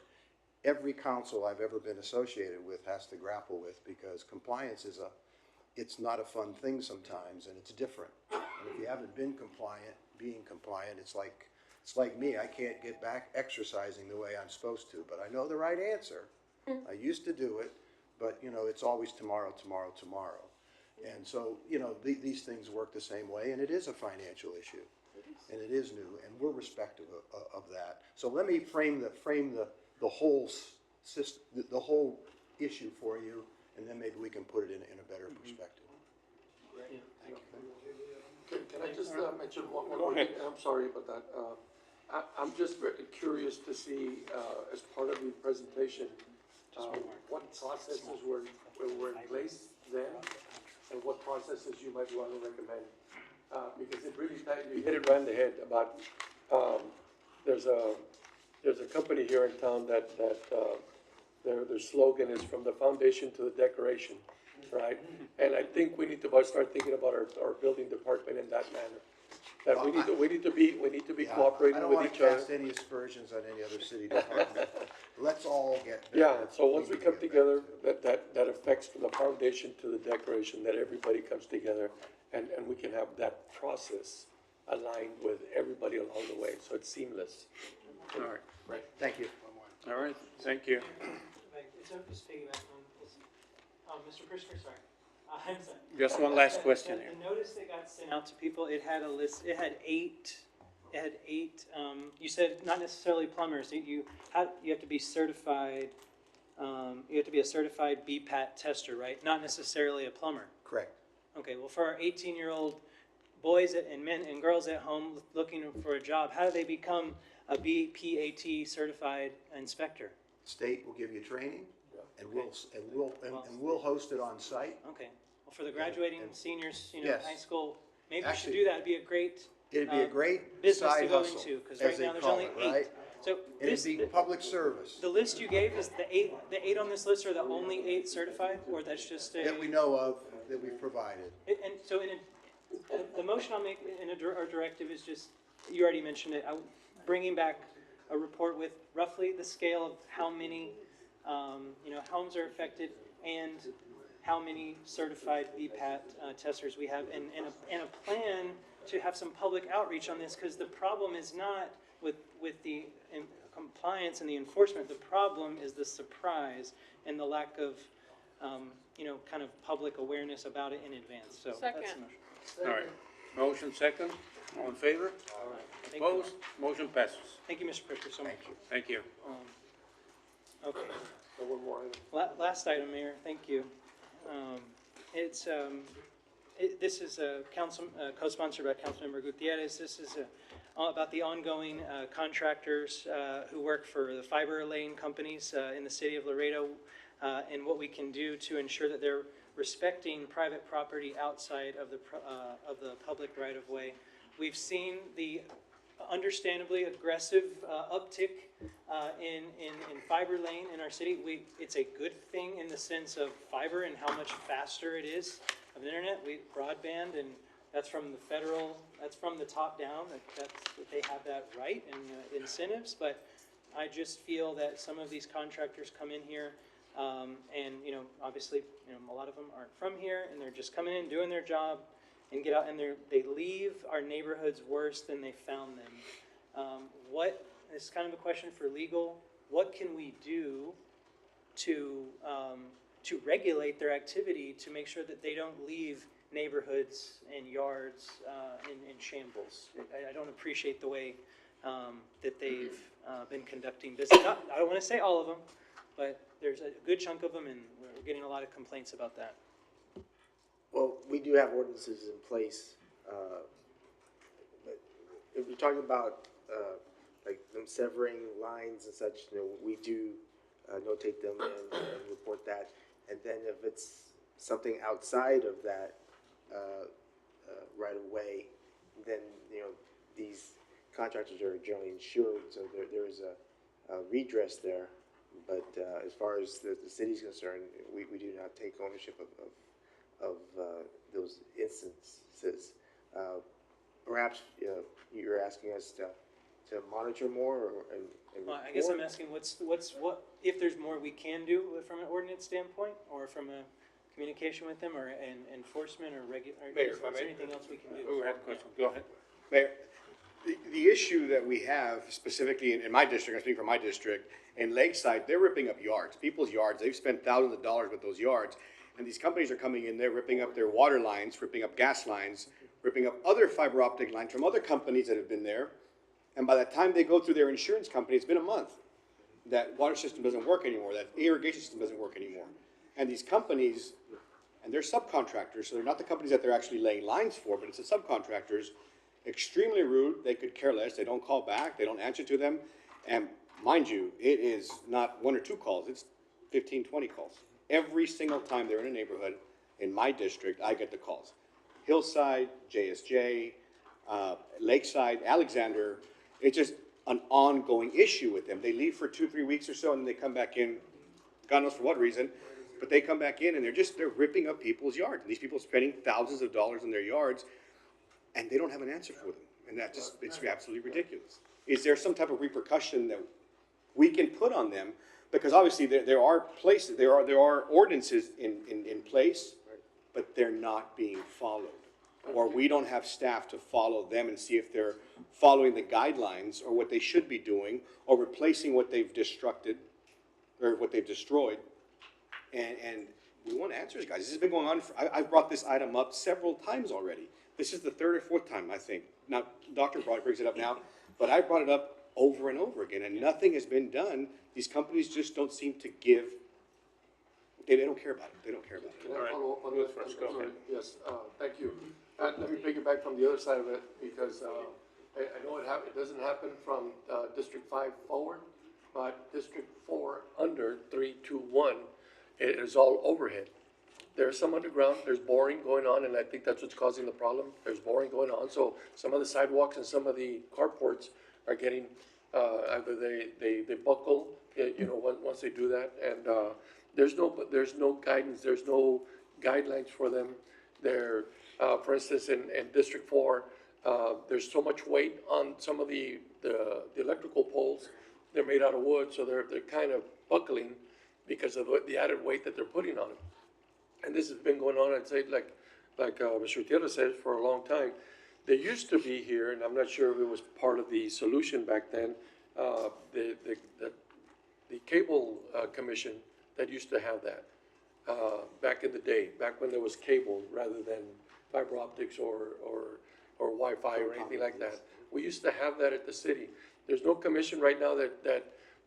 every council I've ever been associated with has to grapple with, because compliance is it's not a fun thing sometimes, and it's different. And if you haven't been compliant, being compliant, it's like me. I can't get back exercising the way I'm supposed to, but I know the right answer. I used to do it, but you know, it's always tomorrow, tomorrow, tomorrow. And so, you know, these things work the same way, and it is a financial issue, and it is new, and we're respective of that. So let me frame the whole system, the whole issue for you, and then maybe we can put it in a better perspective. Can I just mention one more thing? I'm sorry about that. I'm just very curious to see, as part of the presentation, what processes were in place then, and what processes you might want to recommend. Because it really, you hit it right in the head about, there's a company here in town that their slogan is "From the foundation to the decoration," right? And I think we need to start thinking about our building department in that manner. That we need to be cooperating with each other. I don't want to cast any aspersions on any other city department. Let's all get better. Yeah, so once we come together, that affects from the foundation to the decoration, that everybody comes together, and we can have that process aligned with everybody along the way, so it's seamless. All right. Right. Thank you. All right, thank you. It's okay, just piggyback on this. Mr. Christopher, sorry. I'm sorry. Just one last question here. The notice that got sent out to people, it had a list, it had eight, you said not necessarily plumbers, you have to be certified, you have to be a certified BPAT tester, right? Not necessarily a plumber. Correct. Okay, well, for our 18-year-old boys and men and girls at home looking for a job, how do they become a BPAT certified inspector? State will give you training, and we'll host it on site. Okay. Well, for the graduating seniors, Yes. high school, maybe Actually, we should do that. It'd be a great. It'd be a great business to side go hustle, into, because as right they now there's call only it, 8. right? So It'd be public service. the list you gave is the eight on this list are the only 8 certified, or that's just a. That we know of, that we've provided. And so the motion I'll make in our directive is just, you already mentioned it, bringing back a report with roughly the scale of how many, homes are affected and how many certified BPAT testers we have, and a plan to have some public outreach on this, because the problem is not with the compliance and the enforcement. The problem is the surprise and the lack of, kind of public awareness about it in advance. So that's the motion. All right, motion second, all in favor? All right. Opposed? Motion passes. Thank you, Mr. Pritzker, so much. Thank you. Okay. One more item. Last item, Mayor, thank you. This is a co-sponsored by Councilmember Gutierrez. This is about the ongoing contractors who work for the fiber laying companies in the city of Laredo, and what we can do to ensure that they're respecting private property outside of the public right-of-way. We've seen the understandably aggressive uptick in fiber lane in our city. It's a good thing in the sense of fiber and how much faster it is of the internet. Broadband, and that's from the federal, that's from the top down, that they have that right and incentives. But I just feel that some of these contractors come in here and, obviously, a lot of them aren't from here, and they're just coming in, doing their job, and get out, and they leave our neighborhoods worse than they found them. This is kind of a question for legal. What can we do to regulate their activity to make sure that they don't leave neighborhoods and yards in shambles? I don't appreciate the way that they've been conducting business. I don't want to say all of them, but there's a good chunk of them, and we're getting a lot of complaints about that. Well, we do have ordinances in place, but if you're talking about, like them severing lines and such, we do, notate them and report that. And then if it's something outside of that, right of way, then, these contractors are generally insured, so there is a redress there. But, as far as the city's concerned, we do not take ownership of those instances. Perhaps you're asking us to monitor more and Well, I guess I'm asking what if there's more we can do from an ordinance standpoint, or from a communication with them, or an enforcement, or Mayor, is there anything else we can do? Who had a question? Go ahead. Mayor, the issue that we have specifically in my district, I speak for my district, in Lakeside, they're ripping up yards, people's yards. They've spent thousands of dollars with those yards. And these companies are coming in there, ripping up their water lines, ripping up gas lines, ripping up other fiber optic lines from other companies that have been there. And by the time they go through their insurance company, it's been a month. That water system doesn't work anymore, that irrigation system doesn't work anymore. And these companies, and they're subcontractors, so they're not the companies that they're actually laying lines for, but it's the subcontractors, extremely rude. They could care less. They don't call back. They don't answer to them. And mind you, it is not one or two calls. It's 15, 20 calls. Every single time they're in a neighborhood in my district, I get the calls. Hillside, JSJ, Lakeside, Alexander, it's just an ongoing issue with them. They leave for 2-3 weeks or so, and then they come back in, God knows for what reason, but they come back in and they're ripping up people's yards. These people are spending thousands of dollars on their yards, and they don't have an answer for them. And that just, it's absolutely ridiculous. Is there some type of repercussion that we can put on them? Because obviously there are places, there are ordinances in place, but they're not being followed. Or we don't have staff to follow them and see if they're following the guidelines or what they should be doing, or replacing what they've destructed or what they've destroyed. And we want answers, guys. This has been going on. I've brought this item up several times already. This is the third or fourth time, I think. Now, Dr. Broad brings it up now, but I brought it up over and over again, and nothing has been done. These companies just don't seem to give. They don't care about it. They don't care about it. Can I follow up on that? Yes, thank you. Let me piggyback from the other side of it, because I know it doesn't happen from District 5 forward, but District 4 under 321, it is all overhead. There's some underground, there's boring going on, and I think that's what's causing the problem. There's boring going on, so some of the sidewalks and some of the carports are getting, either they buckle, once they do that, and there's no guidance, there's no guidelines for them. They're, for instance, in District 4, there's so much weight on some of the electrical poles. They're made out of wood, so they're kind of buckling because of the added weight that they're putting on them. And this has been going on, I'd say, like Mr. Gutierrez said, for a long time. There used to be here, and I'm not sure if it was part of the solution back then, the cable commission that used to have that back in the day, back when there was cable rather than fiber optics or Wi-Fi or anything like that. We used to have that at the city. There's no commission right now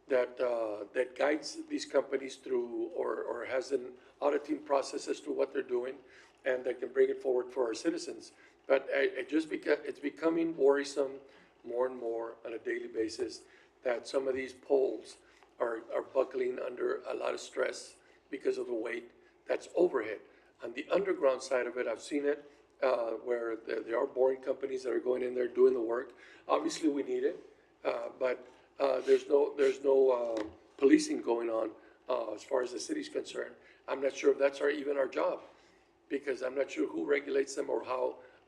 that guides these companies through or has an auditing process as to what they're doing, and that can bring it forward for our citizens. But it's becoming worrisome more and more on a daily basis that some of these poles are buckling under a lot of stress because of the weight that's overhead. On the underground side of it, I've seen it. where there are boring companies that are going in there doing the work. Obviously, we need it, but there's no policing going on as far as the city's concerned. I'm not sure if that's even our job, because I'm not sure who regulates them or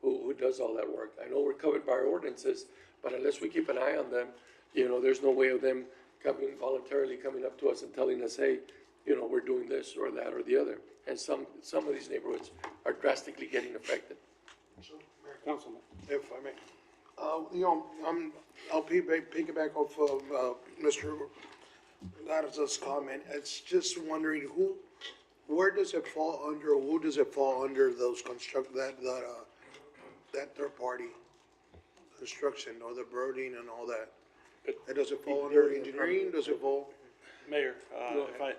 who does all that work. I know we're covered by our ordinances, but unless we keep an eye on them, there's no way of them voluntarily coming up to us and telling us, hey, we're doing this or that or the other. And some of these neighborhoods are drastically getting affected. Councilman, if I may. I'll piggyback off of Mr. Garza's comment. It's just wondering where does it fall under, who does it fall under those that third party construction or the birding and all that? Does it fall under engineering? Does it fall? Mayor,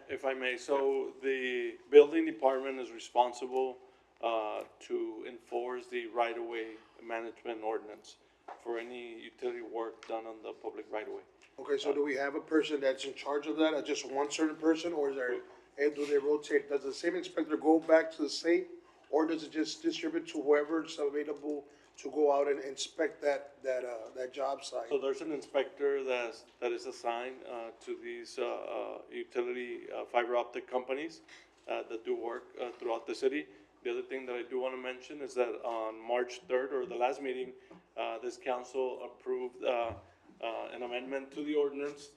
if I may, so the building department is responsible to enforce the right-of-way management ordinance for any utility work done on the public right-of-way. Okay, so do we have a person that's in charge of that, or just one certain person, or do they rotate? Does the same inspector go back to the state, or does it just distribute to whoever's available to go out and inspect that job site? So there's an inspector that is assigned to these utility fiber optic companies that do work throughout the city. The other thing that I do want to mention is that on March 3rd, or the last meeting, this council approved an amendment to the ordinance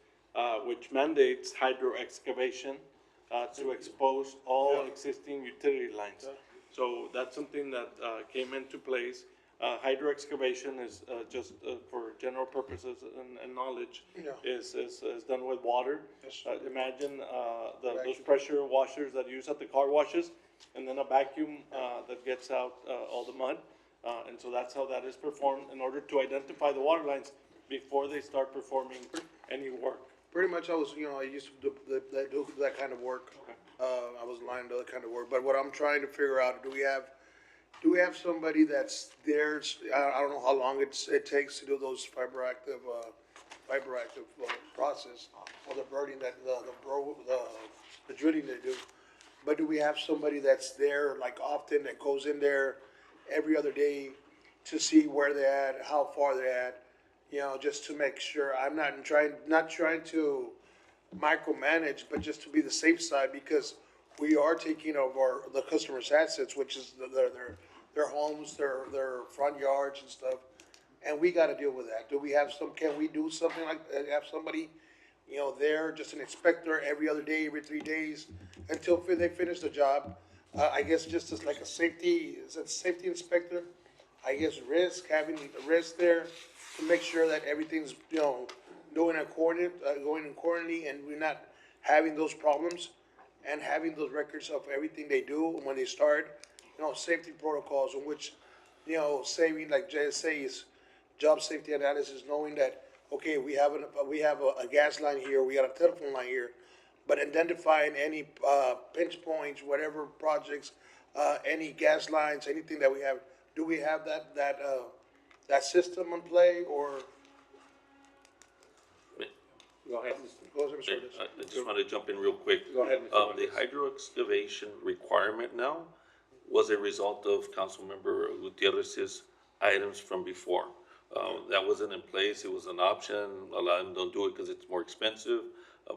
which mandates hydro excavation to expose all existing utility lines. So that's something that came into place. Hydro excavation is just for general purposes and knowledge, is done with water. Imagine those pressure washers that you use at the car washes, and then a vacuum that gets out all the mud. And so that's how that is performed in order to identify the water lines before they start performing any work. Pretty much, I used to do that kind of work. Okay. I was lined to that kind of work. But what I'm trying to figure out, do we have somebody that's there? I don't know how long it takes to do those fiber active process, or the birding, the drilling they do. But do we have somebody that's there like often, that goes in there every other day to see where they're at, how far they're at? Just to make sure. I'm not trying to micromanage, but just to be the safe side, because we are taking over the customer's assets, which is their homes, their front yards and stuff, and we got to deal with that. Do we have can we do something like have somebody, there, just an inspector every other day, every 3 days, until they finish the job? I guess just as like a safety inspector. I guess having the risk there to make sure that everything's going accordingly, and we're not having those problems, and having those records of everything they do when they start. Safety protocols in which, saving, like JSA is job safety analysis, knowing that, okay, we have a gas line here, we got a telephone line here, but identifying any pinch points, whatever projects, any gas lines, anything that we have. Do we have that system in play, or? Go ahead, Mr. I just want to jump in real quick. Go ahead, Mr. The hydro excavation requirement now was a result of Councilmember Gutierrez's items from before. That wasn't in place. It was an option. A lot of them don't do it because it's more expensive,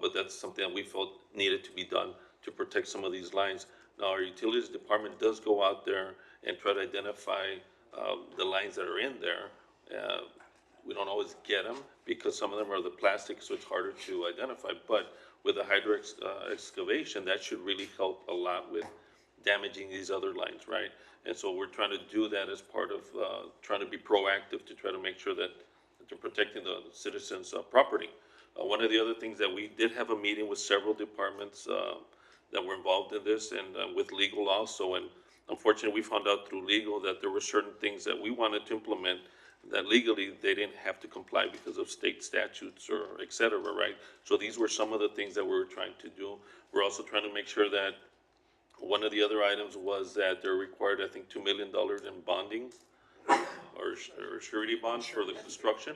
but that's something that we felt needed to be done to protect some of these lines. Now, our utilities department does go out there and try to identify the lines that are in there. We don't always get them because some of them are the plastic, so it's harder to identify. But with the hydro excavation, that should really help a lot with damaging these other lines, right? And so we're trying to do that as part of trying to be proactive to try to make sure that they're protecting the citizens' property. One of the other things that we did have a meeting with several departments that were involved in this, and with legal also, and unfortunately, we found out through legal that there were certain things that we wanted to implement that legally they didn't have to comply because of state statutes or et cetera, right? So these were some of the things that we were trying to do. We're also trying to make sure that one of the other items was that they're required, I think, $2 million in bonding or surety bonds for the construction.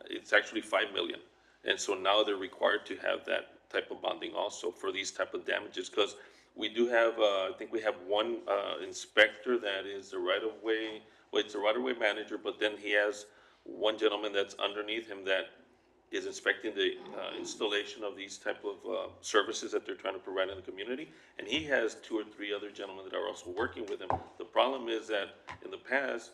It's actually $5 million. And so now they're required to have that type of bonding also for these type of damages, because We do have, I think we have one, inspector that is the right-of-way, well, it's a right-of-way manager, but then he has one gentleman that's underneath him that is inspecting the, installation of these type of, services that they're trying to provide in the community. And he has 2 or 3 other gentlemen that are also working with him. The problem is that in the past,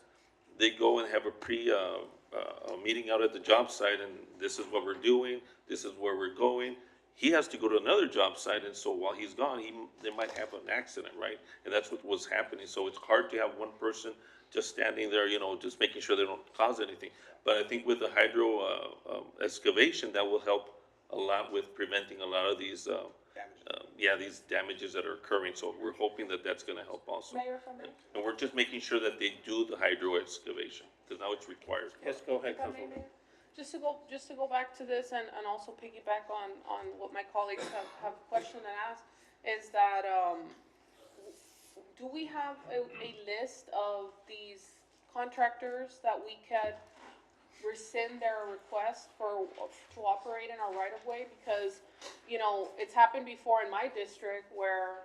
they go and have a meeting out at the job site, and this is what we're doing, this is where we're going. He has to go to another job site, and so while he's gone, they might have an accident, right? And that's what was happening, so it's hard to have one person just standing there, just making sure they don't cause anything. But I think with the hydro, excavation, that will help a lot with preventing a lot of these, these damages that are occurring, so we're hoping that that's gonna help also. Mayor, if I may? And we're just making sure that they do the hydro excavation, because now it's required. Yes, go ahead, If I may, Councilwoman. Mayor? Just to go back to this and also piggyback on what my colleagues have questioned and asked, is that, do we have a list of these contractors that we could rescind their request to operate in our right of way? Because, it's happened before in my district where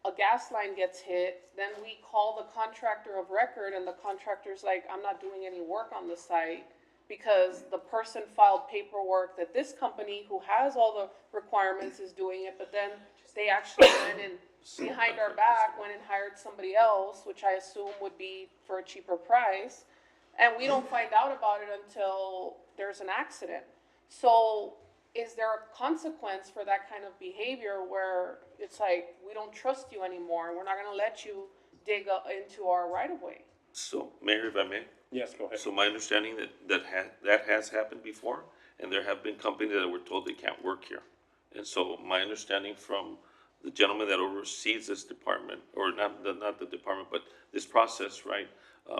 a gas line gets hit, then we call the contractor of record and the contractor's like, I'm not doing any work on the site because the person filed paperwork that this company who has all the requirements is doing it, but then they actually went and behind our back went and hired somebody else, which I assume would be for a cheaper price. And we don't find out about it until there's an accident. So is there a consequence for that kind of behavior where it's like, we don't trust you anymore and we're not gonna let you dig into our right of way? So, Mayor, if I may? Yes, go ahead. So my understanding that has happened before, and there have been companies that were told they can't work here. And so my understanding from the gentleman that oversees this department, or not the department, but this process, right?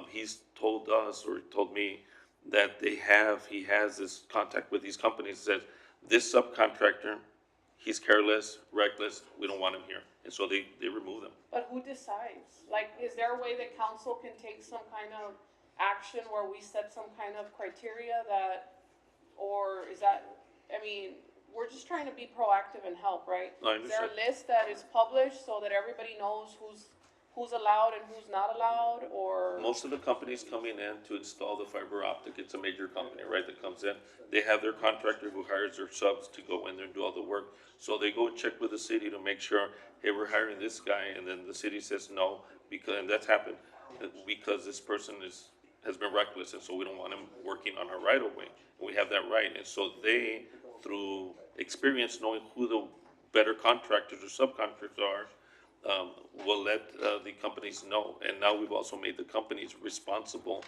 He's told us, or told me, that he has this contact with these companies, says, this subcontractor, he's careless, reckless, we don't want him here. And so they remove them. But who decides? Like, is there a way that council can take some kind of action where we set some kind of criteria or is that, we're just trying to be proactive and help, right? I Is there understand. a list that is published so that everybody knows who's allowed and who's not allowed, or? Most of the companies coming in to install the fiber optic, it's a major company, right, that comes in. They have their contractor who hires their subs to go in there and do all the work. So they go and check with the city to make sure, hey, we're hiring this guy, and then the city says no, and that's happened, because this person has been reckless, and so we don't want him working on our right of way. And we have that right, and so they, through experience, knowing who the better contractors or subcontractors are, will let the companies know. And now we've also made the companies responsible,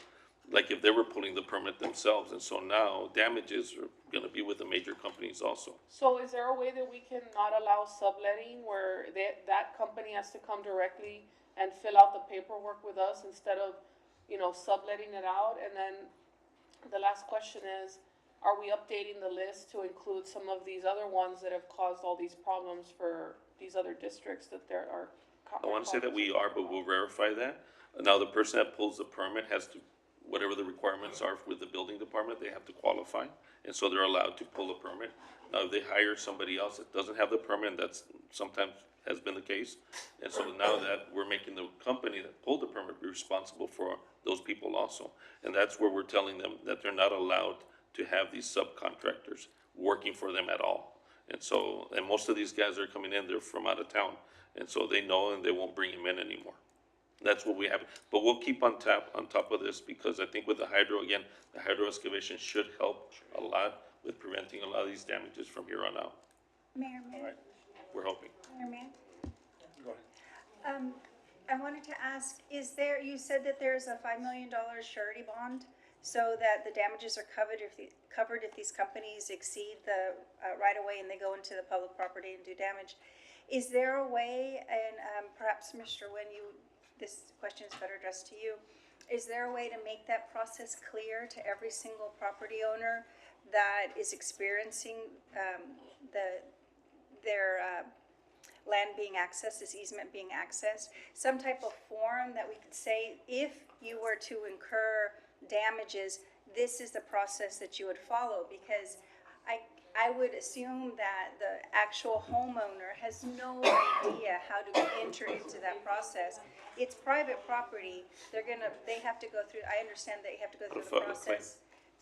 like if they were pulling the permit themselves. And so now damages are gonna be with the major companies also. So is there a way that we can not allow subletting where that company has to come directly and fill out the paperwork with us instead of, subletting it out? And then the last question is, are we updating the list to include some of these other ones that have caused all these problems for these other districts that there are? I wanna say that we are, but we'll verify that. Now, the person that pulls the permit has to, whatever the requirements are with the building department, they have to qualify. And so they're allowed to pull a permit. Now, if they hire somebody else that doesn't have the permit, and that's sometimes has been the case. And so now that we're making the company that pulled the permit be responsible for those people also. And that's where we're telling them that they're not allowed to have these subcontractors working for them at all. And so, and most of these guys are coming in, they're from out of town. And so they know, and they won't bring him in anymore. That's what we have. But we'll keep on top of this, because I think with the hydro, again, the hydro excavation should help a lot with preventing a lot of these damages from here on out. Mayor, We're hoping. Mayor, I wanted to ask, you said that there's a $5 million surety bond so that the damages are covered if these companies exceed the right-of-way and they go into the public property and do damage. Is there a way, and perhaps Mr. Nguyen, this question is better addressed to you, is there a way to make that process clear to every single property owner that is experiencing their land being accessed, this easement being accessed, some type of form that we could say, if you were to incur damages, this is the process that you would follow? Because I would assume that the actual homeowner has no idea how to enter into that process. It's private property, they have to go through, I understand they have to go through the File a claim. process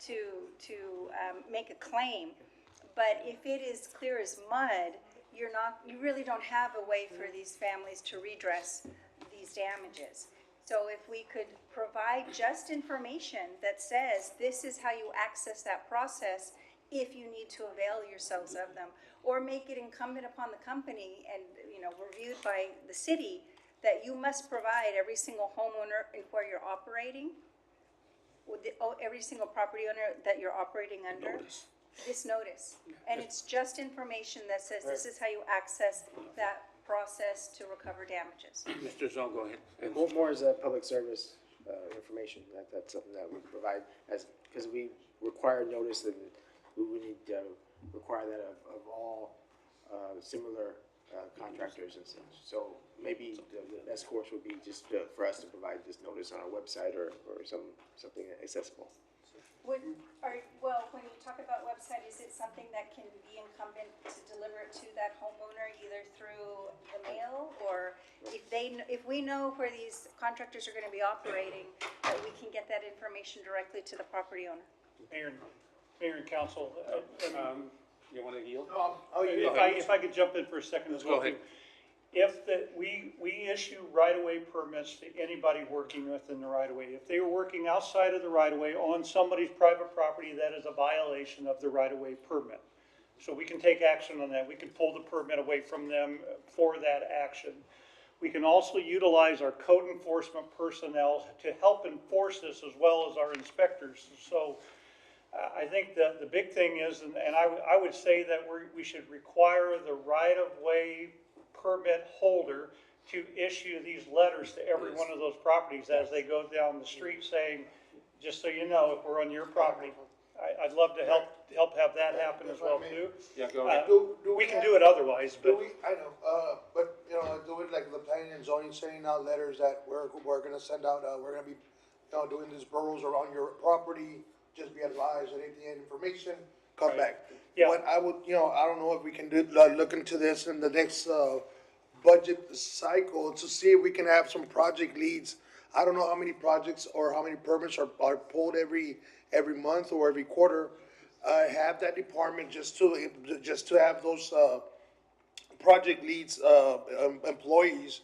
to make a claim. But if it is clear as mud, you really don't have a way for these families to redress these damages. So if we could provide just information that says, this is how you access that process if you need to avail yourselves of them, or make it incumbent upon the company and, reviewed by the city, that you must provide every single homeowner in where you're operating, every single property owner that you're operating under, this notice. And it's just information that says this is how you access that process to recover damages. Mr. Zong, go ahead. More as a public service, information, that's something that we provide because we require notice, and we would need to require that of all, similar, contractors and such. So maybe the best course would be just for us to provide this notice on our website or something accessible. When you talk about website, is it something that can be incumbent to deliver it to that homeowner either through the mail, or if we know where these contractors are gonna be operating, that we can get that information directly to the property owner? Mayor and council, You want to yield? if I could jump in for a second as Go well. ahead. We issue right-of-way permits to anybody working within the right-of-way. If they are working outside of the right-of-way on somebody's private property, that is a violation of the right-of-way permit. So we can take action on that. We can pull the permit away from them for that action. We can also utilize our code enforcement personnel to help enforce this, as well as our inspectors. So I think that the big thing is, and I would say that we should require the right-of-way permit holder to issue these letters to every one of those properties as they go down the street saying, just so you know, if we're on your property. I'd love to help have that happen as well too. Yeah, go ahead. We can do it otherwise, but. I know, but, do it like the planning and zoning, sending out letters that we're gonna send out, we're gonna be, doing these boroughs around your property, just be advised, anything, information, come back. Yeah. But I would, I don't know if we can look into this in the next, budget cycle to see if we can have some project leads. I don't know how many projects or how many permits are pulled every month or every quarter. Have that department just to have those, project leads, employees,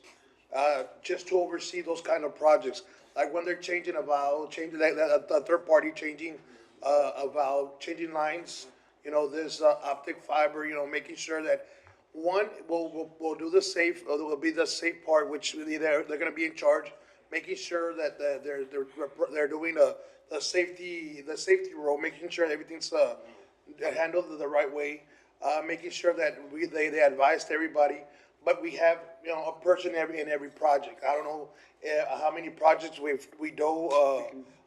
just to oversee those kind of projects. Like when they're changing a valve, a third party changing, a valve, changing lines, this, optic fiber, making sure that we'll do the safe, or will be the safe part, which they're gonna be in charge, making sure that they're doing the safety role, making sure everything's, handled the right way, making sure that they advise to everybody, but we have, a person in every project. I don't know, how many projects we do,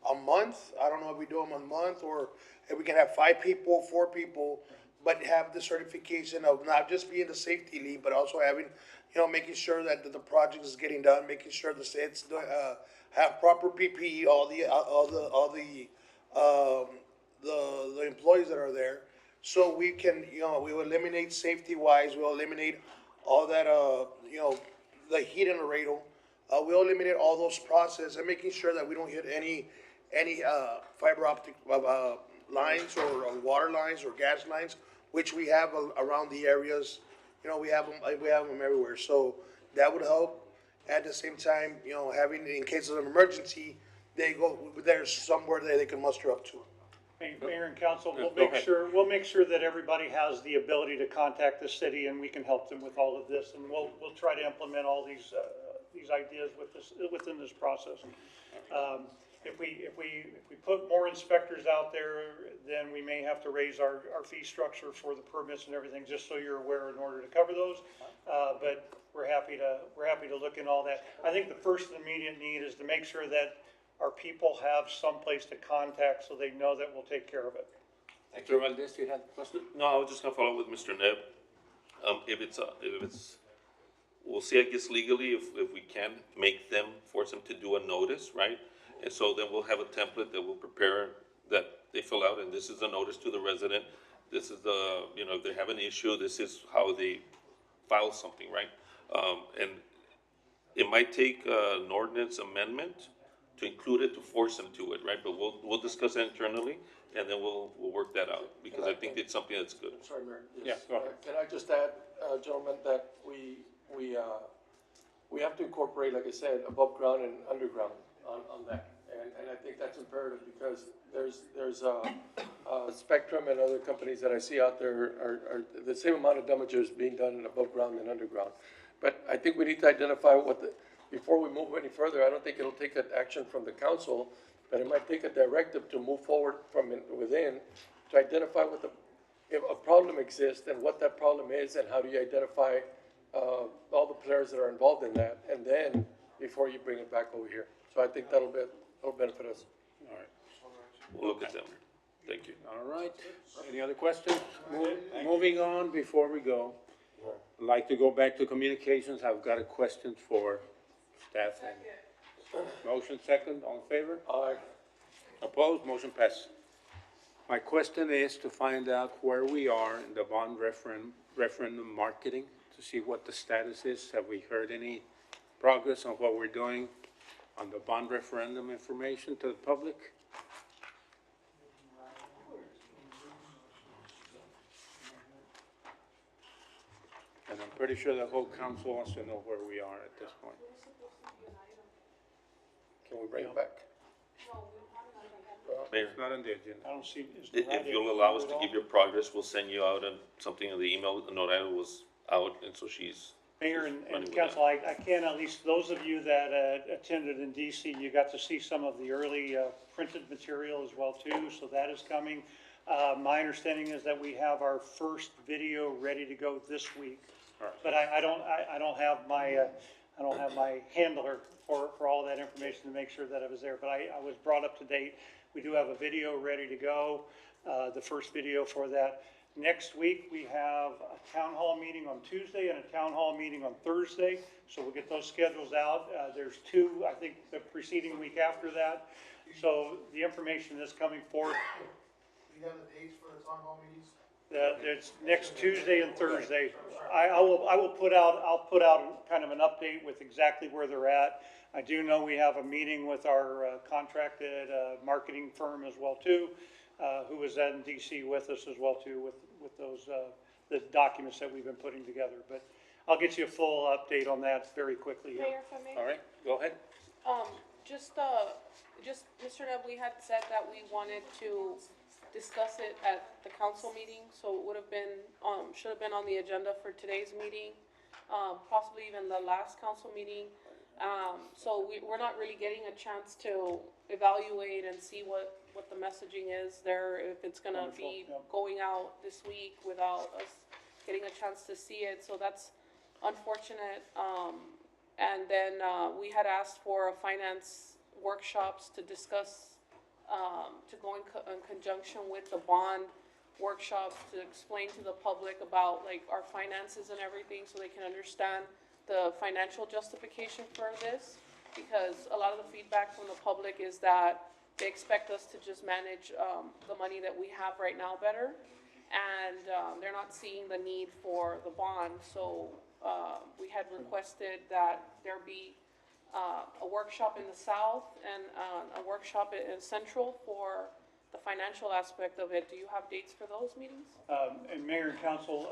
a month. I don't know if we do them a month, or if we can have 5 people, 4 people, but have the certification of not just being the safety lead, but also having, making sure that the project is getting done, making sure the states have proper PPE, all the employees that are there, so we can, we will eliminate safety-wise, we'll eliminate all that, the heat in the radar. We'll eliminate all those processes and making sure that we don't hit any fiber optic lines or water lines or gas lines, which we have around the areas. We have them everywhere. So that would help. At the same time, having, in case of an emergency, there's somewhere that they can muster up to. Mayor and council, Go ahead. we'll make sure that everybody has the ability to contact the city, and we can help them with all of this, and we'll try to implement all these ideas within this process. If we put more inspectors out there, then we may have to raise our fee structure for the permits and everything, just so you're aware, in order to cover those. But we're happy to look in all that. I think the first immediate need is to make sure that our people have some place to contact, so they know that we'll take care of it. Mr. Valdez, you had a question? No, I was just gonna follow up with Mr. Neb. If it's, we'll see, I guess legally, if we can force them to do a notice, right? And so then we'll have a template that we'll prepare, that they fill out, and this is a notice to the resident this is the, you know, if they have an issue, this is how they file something, right? And it might take an ordinance amendment to include it, to force them to it, right? But we'll discuss that internally, and then we'll work that out, because I think it's something that's good. Sorry, Mayor. Yeah, go ahead. Can I just add, gentlemen, that we have to incorporate, like I said, above ground and underground on that. And I think that's imperative because there's Spectrum and other companies that I see out there are the same amount of damages being done in above ground and underground. But I think we need to identify before we move any further, I don't think it'll take an action from the council, but it might take a directive to move forward from within to identify if a problem exists and what that problem is and how do you identify all the players that are involved in that, and then before you bring it back over here. So I think that'll benefit us. All right. We'll look at them. Thank you. All right. Any other questions? Moving on, before we go, I'd like to go back to communications. I've got a question for staff. Motion second, all in favor? Aye. Opposed? Motion passes. My question is to find out where we are in the bond referendum marketing, to see what the status is. Have we heard any progress on what we're doing on the bond referendum information to the public? And I'm pretty sure the whole council wants to know where we are at this point. Can we bring it back? Mayor, It's not on the agenda. I don't see. if you'll allow us to give your progress, we'll send you out something in the email. Noraya was out, and so she's. Mayor she's running and with council, I can, at least those of you that attended in DC, you got to see some of the early printed material as well too, so that is coming. My understanding is that we have our first video ready to go this week. But I don't have my handler for all that information to make sure that it was there, but I was brought up to date. We do have a video ready to go, the first video for that. Next week, we have a town hall meeting on Tuesday and a town hall meeting on Thursday, so we'll get those schedules out. There's two, I think, the preceding week after that. So the information is coming forth. Do you have the dates for the town hall meetings? It's next Tuesday and Thursday. I'll put out kind of an update with exactly where they're at. I do know we have a meeting with our contracted marketing firm as well too, who was in DC with us as well too, with those the documents that we've been putting together. But I'll get you a full update on that very quickly here. Mayor, if I may? All right, go ahead. Just, Mr. Neb, we had said that we wanted to discuss it at the council meeting, so it would have been, should have been on the agenda for today's meeting, possibly even the last council meeting. So we're not really getting a chance to evaluate and see what the messaging is there, if it's gonna be going out this week without us getting a chance to see it, so that's unfortunate. And then, we had asked for a finance workshops to discuss, to go in conjunction with the bond workshops to explain to the public about like our finances and everything so they can understand the financial justification for this. Because a lot of the feedback from the public is that they expect us to just manage the money that we have right now better. And they're not seeing the need for the bond. So we had requested that there be a workshop in the south and a workshop in central for the financial aspect of it. Do you have dates for those meetings? And Mayor and Council,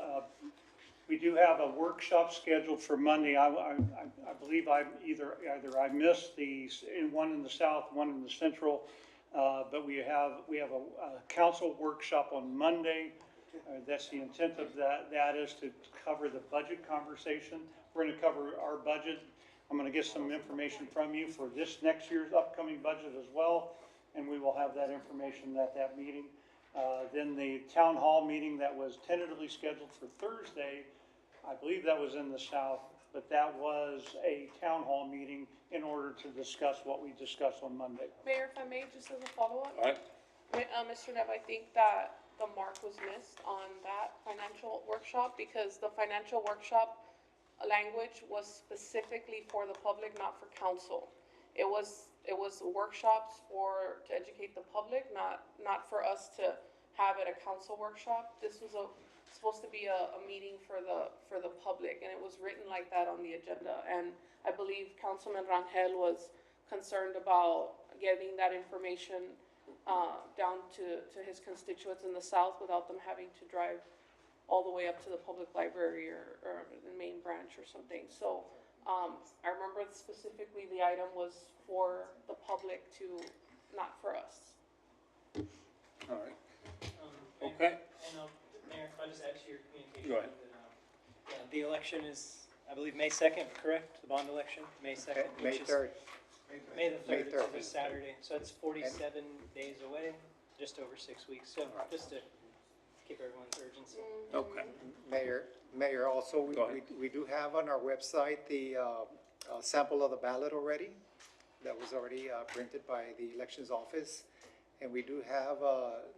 we do have a workshop scheduled for Monday. I believe I missed one in the south, one in the central, but we have a council workshop on Monday. That's the intent of that. That is to cover the budget conversation. We're going to cover our budget. I'm going to get some information from you for this next year's upcoming budget as well, and we will have that information at that meeting. Then the town hall meeting that was tentatively scheduled for Thursday, I believe that was in the south, but that was a town hall meeting in order to discuss what we discussed on Monday. Mayor, if I may, just as a follow-up. All right. Mr. Nev, I think that the mark was missed on that financial workshop because the financial workshop language was specifically for the public, not for council. It was workshops to educate the public, not for us to have it a council workshop. This was supposed to be a meeting for the public, and it was written like that on the agenda. And I believe Councilman Rangel was concerned about getting that information down to his constituents in the south without them having to drive all the way up to the public library or the main branch or something. So I remember specifically the item was for the public not for us. All right. Okay. And, Mayor, if I just add to your communication. Go ahead. That, yeah, the election is, I believe, May 2nd, correct? The bond election, May 2nd. May 3rd. May the 3rd, it's 3rd. this Saturday. So it's 47 days away, just over 6 weeks. So just to keep everyone's urgency. Okay. Mayor, also, Go ahead. we do have on our website the sample of the ballot already. That was already printed by the elections office. And we do have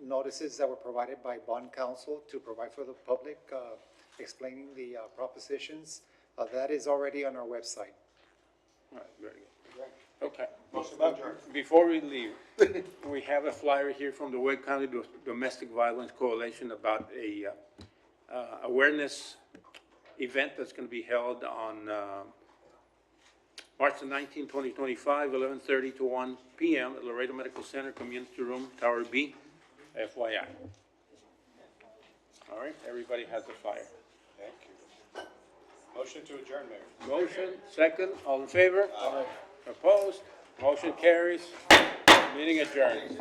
notices that were provided by bond counsel to provide for the public, explaining the propositions. That is already on our website. All right, very good. Okay. Motion to adjourn. Before we leave, we have a flyer here from the Wake County Domestic Violence Coalition about a awareness event that's going to be held on March the 19th, 2025, 11:30 to 1 p.m. at Laredo Medical Center, Community Room, Tower B, FYI. All right, everybody has the flyer. Thank you. Motion to adjourn, Mayor. Motion, second, all in favor? Opposed? Motion carries. Meeting adjourned.